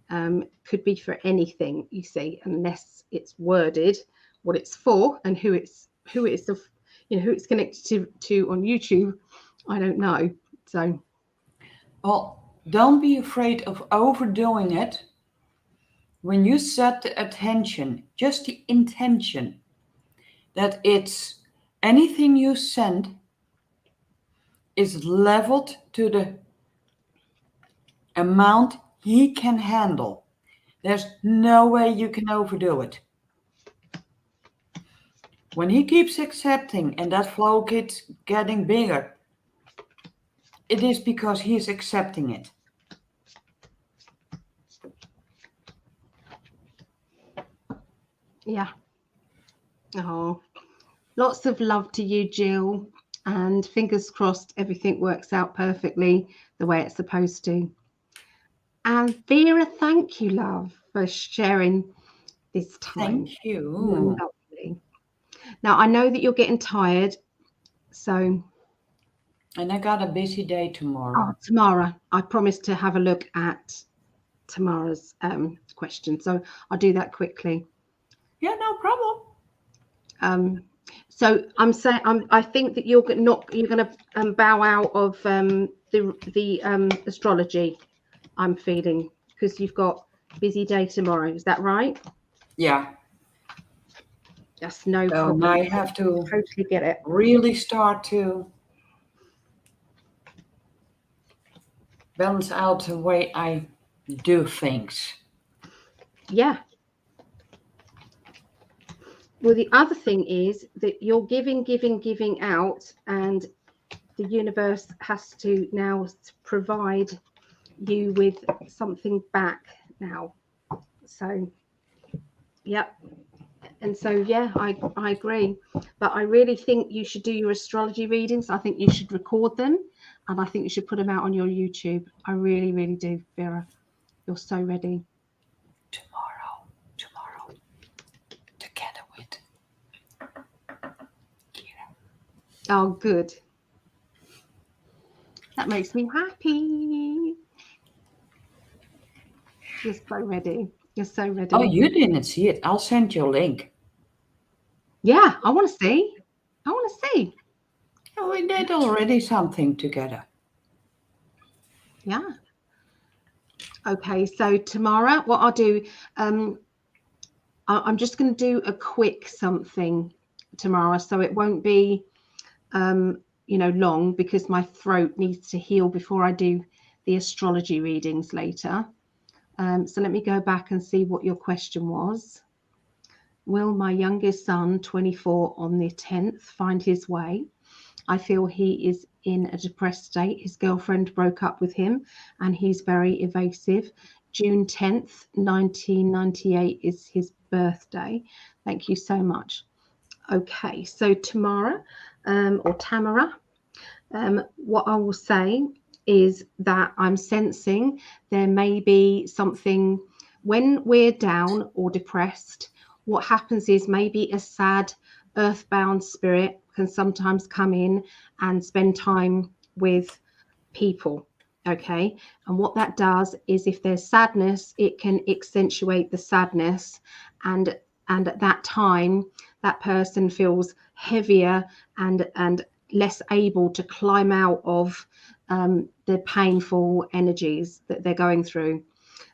Could be for anything, you see, unless it's worded what it's for and who it's connected to on YouTube. I don't know. So, well, don't be afraid of overdoing it. When you set the attention, just the intention, that it's anything you send is leveled to the amount he can handle. There's no way you can overdo it. When he keeps accepting and that flow keeps getting bigger, it is because he is accepting it. yeah. Oh, lots of love to you, Jill. And fingers crossed everything works out perfectly the way it's supposed to. And Vera, thank you, love, for sharing this time. Thank you. Lovely. Now, I know that you're getting tired, so... And I got a busy day tomorrow. Tomorrow, I promised to have a look at tomorrow's question, so I'll do that quickly. Yeah, no problem. So I'm saying I think that you're going to bow out of the astrology. I'm feeling, because you've got a busy day tomorrow. Is that right? Yeah. That's no So problem. I have to Totally get it. really start to balance out the way I do things. Yeah. Well, the other thing is that you're giving out, and the universe has to now provide you with something back now. So, yep. And so, yeah, I agree. But I really think you should do your astrology readings. I think you should record them, and I think you should put them out on your YouTube. I really, really do, Vera. You're so ready. Tomorrow, together with Kira. Oh, good. That makes me happy. You're so ready. You're so ready. Oh, you didn't see it. I'll send you a link. Yeah, I want to see. I want to see. Oh, we did already something together. Yeah. Okay, so Tamara, what I'll do, I'm just going to do a quick something tomorrow, so it won't be, long, because my throat needs to heal before I do the astrology readings later. So let me go back and see what your question was. Will my youngest son, 24, on the 10th, find his way? I feel he is in a depressed state. His girlfriend broke up with him and he's very evasive. June 10th, 1998 is his birthday. Thank you so much. Okay, so Tamara, what I will say is that I'm sensing there may be something when we're down or depressed. What happens is maybe a sad earthbound spirit can sometimes come in and spend time with people. Okay, and what that does is if there's sadness, it can accentuate the sadness, and at that time that person feels heavier and less able to climb out of the painful energies that they're going through.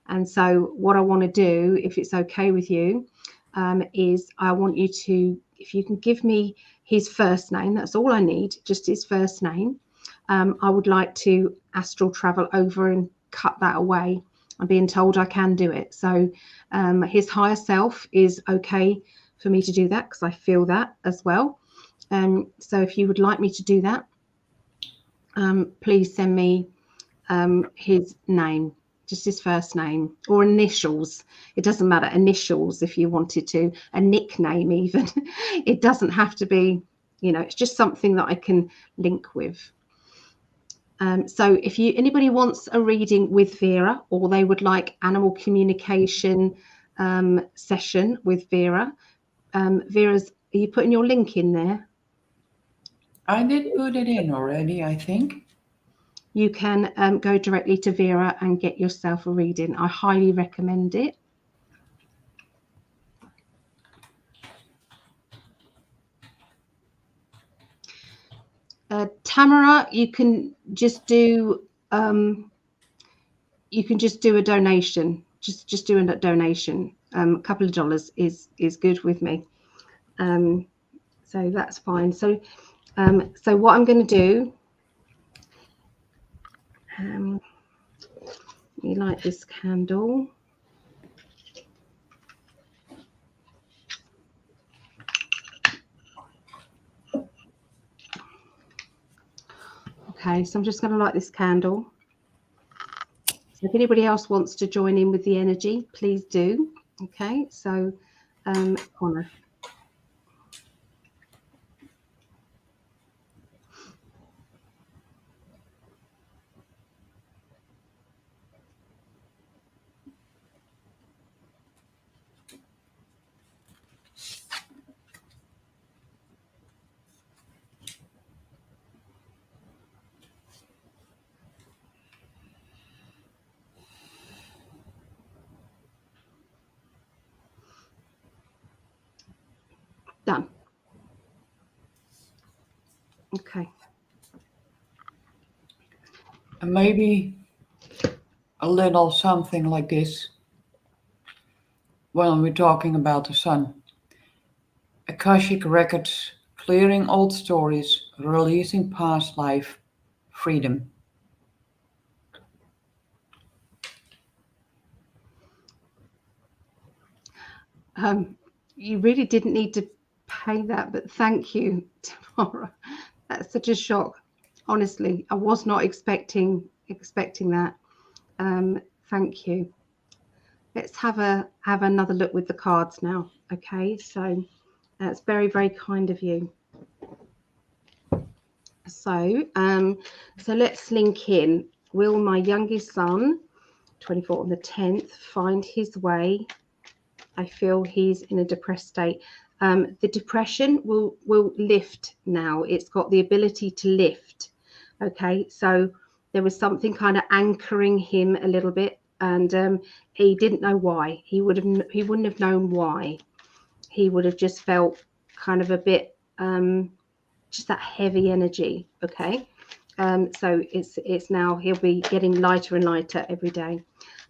And so what I want to do, if it's okay with you, is I want you to, if you can give me his first name, that's all I need, just his first name. I would like to astral travel over and cut that away. I'm being told I can do it. So his higher self is okay for me to do that, because I feel that as well. So if you would like me to do that, please send me his name, just his first name, or initials. It doesn't matter, initials if you wanted to, a nickname even. It doesn't have to be, it's just something that I can link with. So if anybody wants a reading with Vera, or they would like animal communication session with Vera, Vera's, are you putting your link in there? I did put it in already, I think. You can go directly to Vera and get yourself a reading. I highly recommend it. Tamara, you can just do a donation. Just do a donation. A couple of dollars is good with me. So that's fine. So what I'm going to do, you light this candle. Okay, so I'm just going to light this candle. So if anybody else wants to join in with the energy, please do. Okay, so Connor. Done. Okay. And maybe a little something like this when we're talking about the sun. Akashic records, clearing old stories, releasing past life, freedom. You really didn't need to pay that, but thank you, Tamara. That's such a shock. Honestly, I was not expecting that. Thank you. Let's have another look with the cards now. Okay, so that's very, very kind of you. So let's link in. Will my youngest son, 24 on the 10th, find his way? I feel he's in a depressed state. The depression will lift now. It's got the ability to lift. Okay, so there was something kind of anchoring him a little bit, and he didn't know why. He wouldn't have known why. He would have just felt kind of a bit just that heavy energy. Okay, so it's now he'll be getting lighter and lighter every day.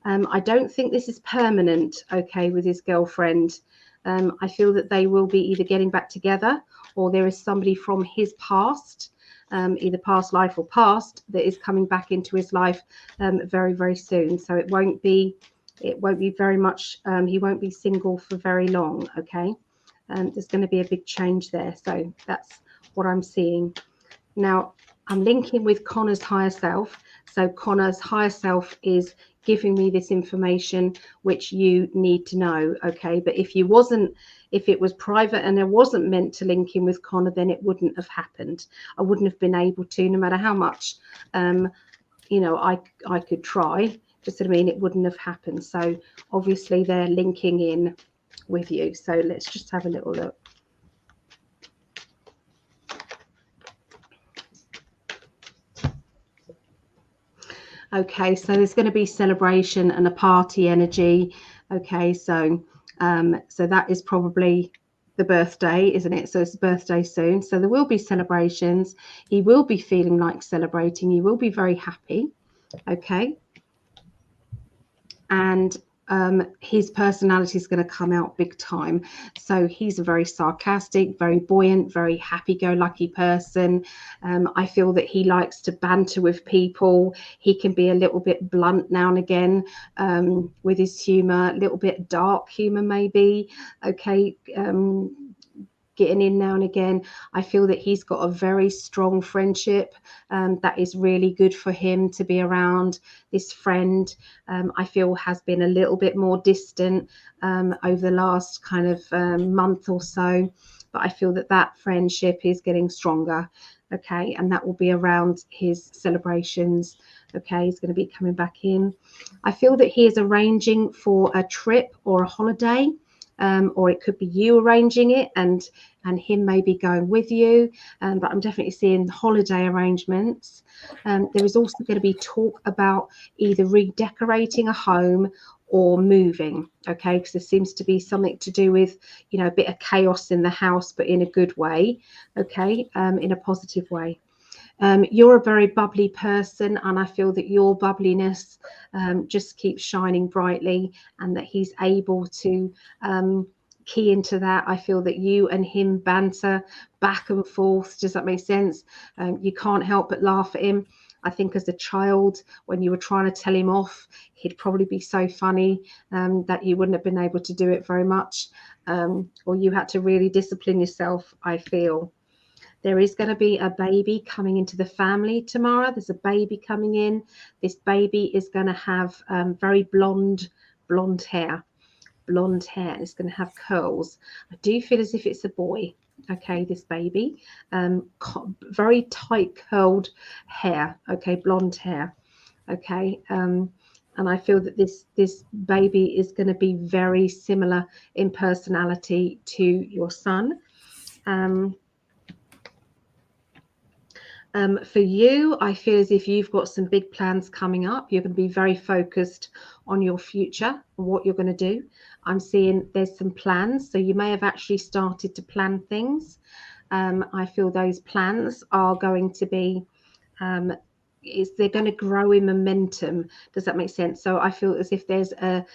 I don't think this is permanent, okay, with his girlfriend. I feel that they will be either getting back together, or there is somebody from his past, either past life or past, that is coming back into his life very, very soon. So it won't be very much. He won't be single for very long, okay. There's going to be a big change there. So that's what I'm seeing. Now, I'm linking with Connor's higher self. So Connor's higher self is giving me this information which you need to know, okay? But if it was private and it wasn't meant to link in with Connor, then it wouldn't have happened. I wouldn't have been able to, no matter how much, I could try. Just what I mean, it wouldn't have happened. So obviously they're linking in with you. So let's just have a little look. Okay, so there's going to be celebration and a party energy. Okay, so that is probably the birthday, isn't it? So it's birthday soon. So there will be celebrations. He will be feeling like celebrating. He will be very happy. Okay. And his personality is going to come out big time. So he's a very sarcastic, very buoyant, very happy-go-lucky person. I feel that he likes to banter with people. He can be a little bit blunt now and again with his humor, a little bit dark humor maybe. Okay, getting in now and again. I feel that he's got a very strong friendship that is really good for him to be around. This friend, I feel, has been a little bit more distant over the last kind of month or so, but I feel that friendship is getting stronger. Okay, and that will be around his celebrations. Okay, he's going to be coming back in. I feel that he is arranging for a trip or a holiday. Or it could be you arranging it and him maybe going with you, but I'm definitely seeing holiday arrangements. There is also going to be talk about either redecorating a home or moving, okay, because there seems to be something to do with, a bit of chaos in the house, but in a good way, okay, in a positive way. You're a very bubbly person, and I feel that your bubbliness just keeps shining brightly, and that he's able to key into that. I feel that you and him banter back and forth. Does that make sense? You can't help but laugh at him. I think as a child, when you were trying to tell him off, he'd probably be so funny that you wouldn't have been able to do it very much, or you had to really discipline yourself, I feel. There is going to be a baby coming into the family tomorrow. There's a baby coming in. This baby is going to have very blonde hair. Blonde hair. It's going to have curls. I do feel as if it's a boy. Okay, this baby. Very tight curled hair. Okay, blonde hair. Okay. And I feel that this baby is going to be very similar in personality to your son. For you, I feel as if you've got some big plans coming up. You're going to be very focused on your future and what you're going to do. I'm seeing there's some plans. So you may have actually started to plan things. I feel those plans are going to be, they're going to grow in momentum. Does that make sense? So I feel as if there's a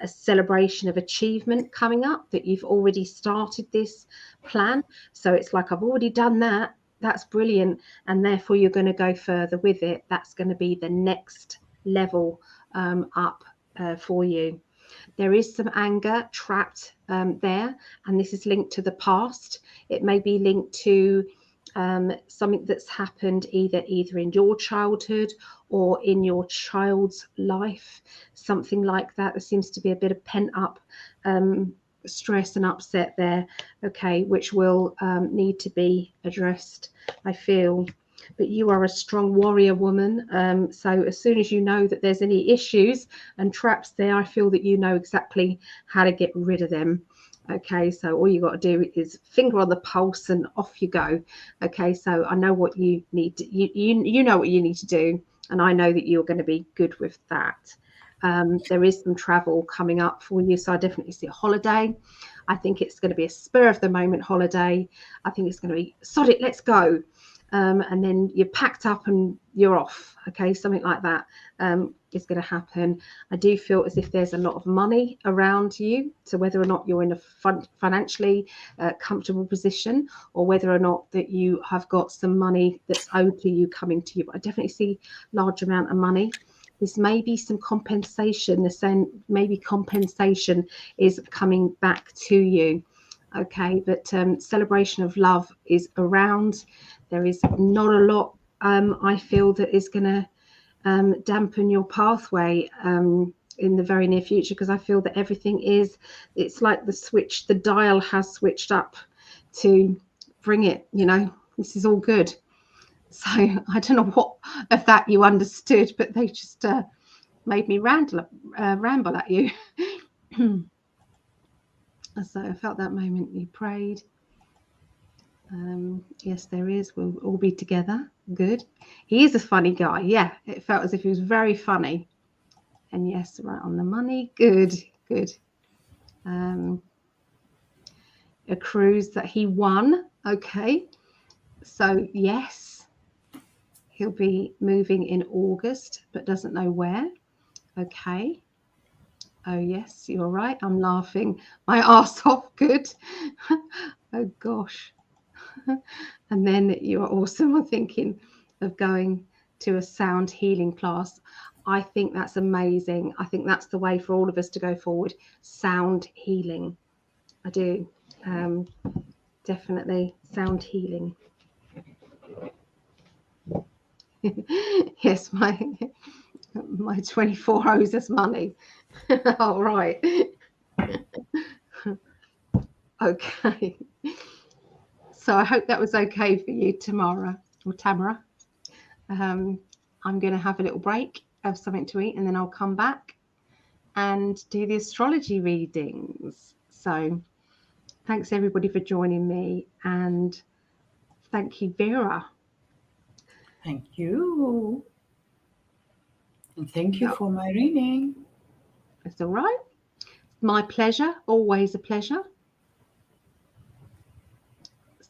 celebration of achievement coming up, that you've already started this plan. So it's like, I've already done that. That's brilliant, and therefore you're going to go further with it. That's going to be the next level up for you. There is some anger trapped there, and this is linked to the past. It may be linked to something that's happened either in your childhood or in your child's life, something like that. There seems to be a bit of pent up stress and upset there, okay, which will need to be addressed, I feel. But you are a strong warrior woman, so as soon as you know that there's any issues and traps there, I feel that you know exactly how to get rid of them. Okay, so all you got to do is finger on the pulse and off you go. Okay, so I know what you need to, you know what you need to do, and I know that you're going to be good with that. There is some travel coming up for you, so I definitely see a holiday. I think it's going to be a spur of the moment holiday. I think it's going to be sod it, let's go. And then you're packed up and you're off. Okay, something like that is going to happen. I do feel as if there's a lot of money around you. So whether or not you're in a financially comfortable position, or whether or not that you have got some money that's owed to you coming to you, but I definitely see large amount of money. This may be some compensation. They're saying maybe compensation is coming back to you. Okay, but celebration of love is around. There is not a lot, I feel, that is going to dampen your pathway in the very near future, because I feel that everything is, it's like the switch, the dial has switched up to bring it, you know, this is all good. So I don't know what of that you understood, but they just made me ramble at you. So I felt that moment you prayed. Yes, there is. We'll all be together. Good. He is a funny guy. Yeah, it felt as if he was very funny. And yes, right on the money. Good, good. A cruise that he won. Okay. So yes, he'll be moving in August, but doesn't know where. Okay. Oh yes, you're right. I'm laughing my ass off. Good. Oh gosh. And then you're awesome. I'm thinking of going to a sound healing class. I think that's amazing. I think that's the way for all of us to go forward. Sound healing. I do. Definitely sound healing. Yes, my 24 owes us money. All right. Okay. So I hope that was okay for you, Tamara. I'm going to have a little break, have something to eat, and then I'll come back and do the astrology readings. So thanks everybody for joining me, and thank you, Vera. Thank you. And thank you for my reading. It's all right. My pleasure. Always a pleasure.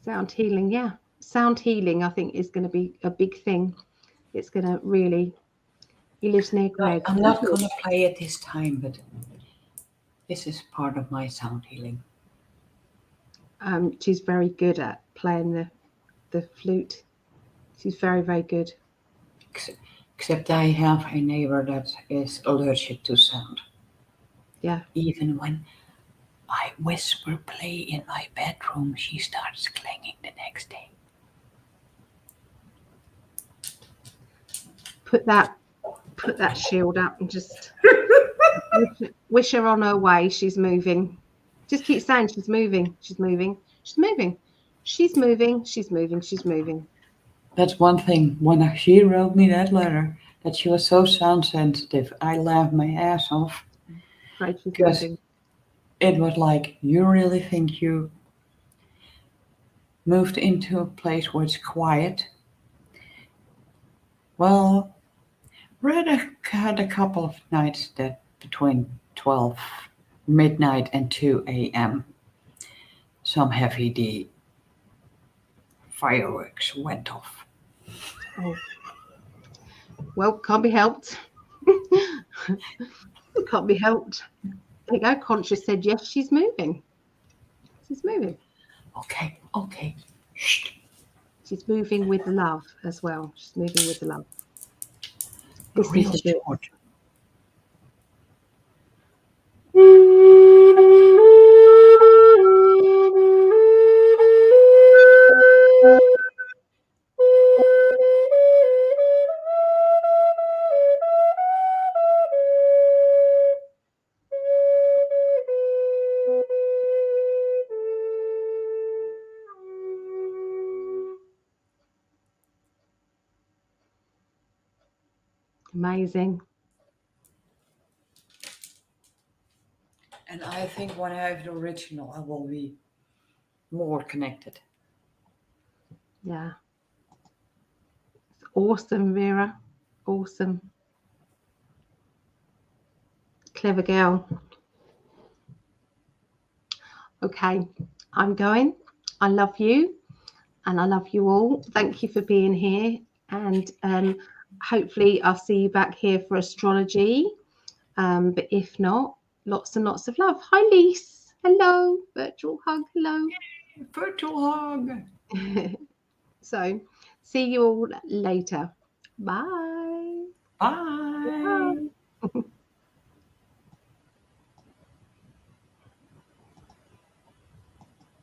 Sound healing, yeah. Sound healing, I think, is going to be a big thing. It's going to really... He lives near Greg. I'm not going to play it this time, but this is part of my sound healing. She's very good at playing the flute. She's very, very good. Except I have a neighbor that is allergic to sound. Yeah. Even when I whisper play in my bedroom, she starts clanging the next day. Put that shield up and just wish her on her way. She's moving. Just keep saying she's moving. She's moving. She's moving. She's moving. She's moving. She's moving. That's one thing. When she wrote me that letter, that she was so sound sensitive, I laughed my ass off. Right, she's because moving. It was like, you really think you moved into a place where it's quiet? Well, Red had a couple of nights that between 12 midnight and 2 a.m. some heavy fireworks went off. Oh. Well, can't be helped. Can't be helped. There you go. Conscious said yes, she's moving. She's moving. Okay. Shh. She's moving with love as well. She's moving with the love. Really short. Amazing. And I think when I have the original, I will be more connected. Yeah. It's awesome, Vera. Awesome. Clever girl. Okay, I'm going. I love you and I love you all. Thank you for being here. And hopefully I'll see you back here for astrology. But if not, lots and lots of love. Hi, Lise. Hello. Virtual hug. Hello. Virtual hug. So see you all later. Bye. Bye. Bye.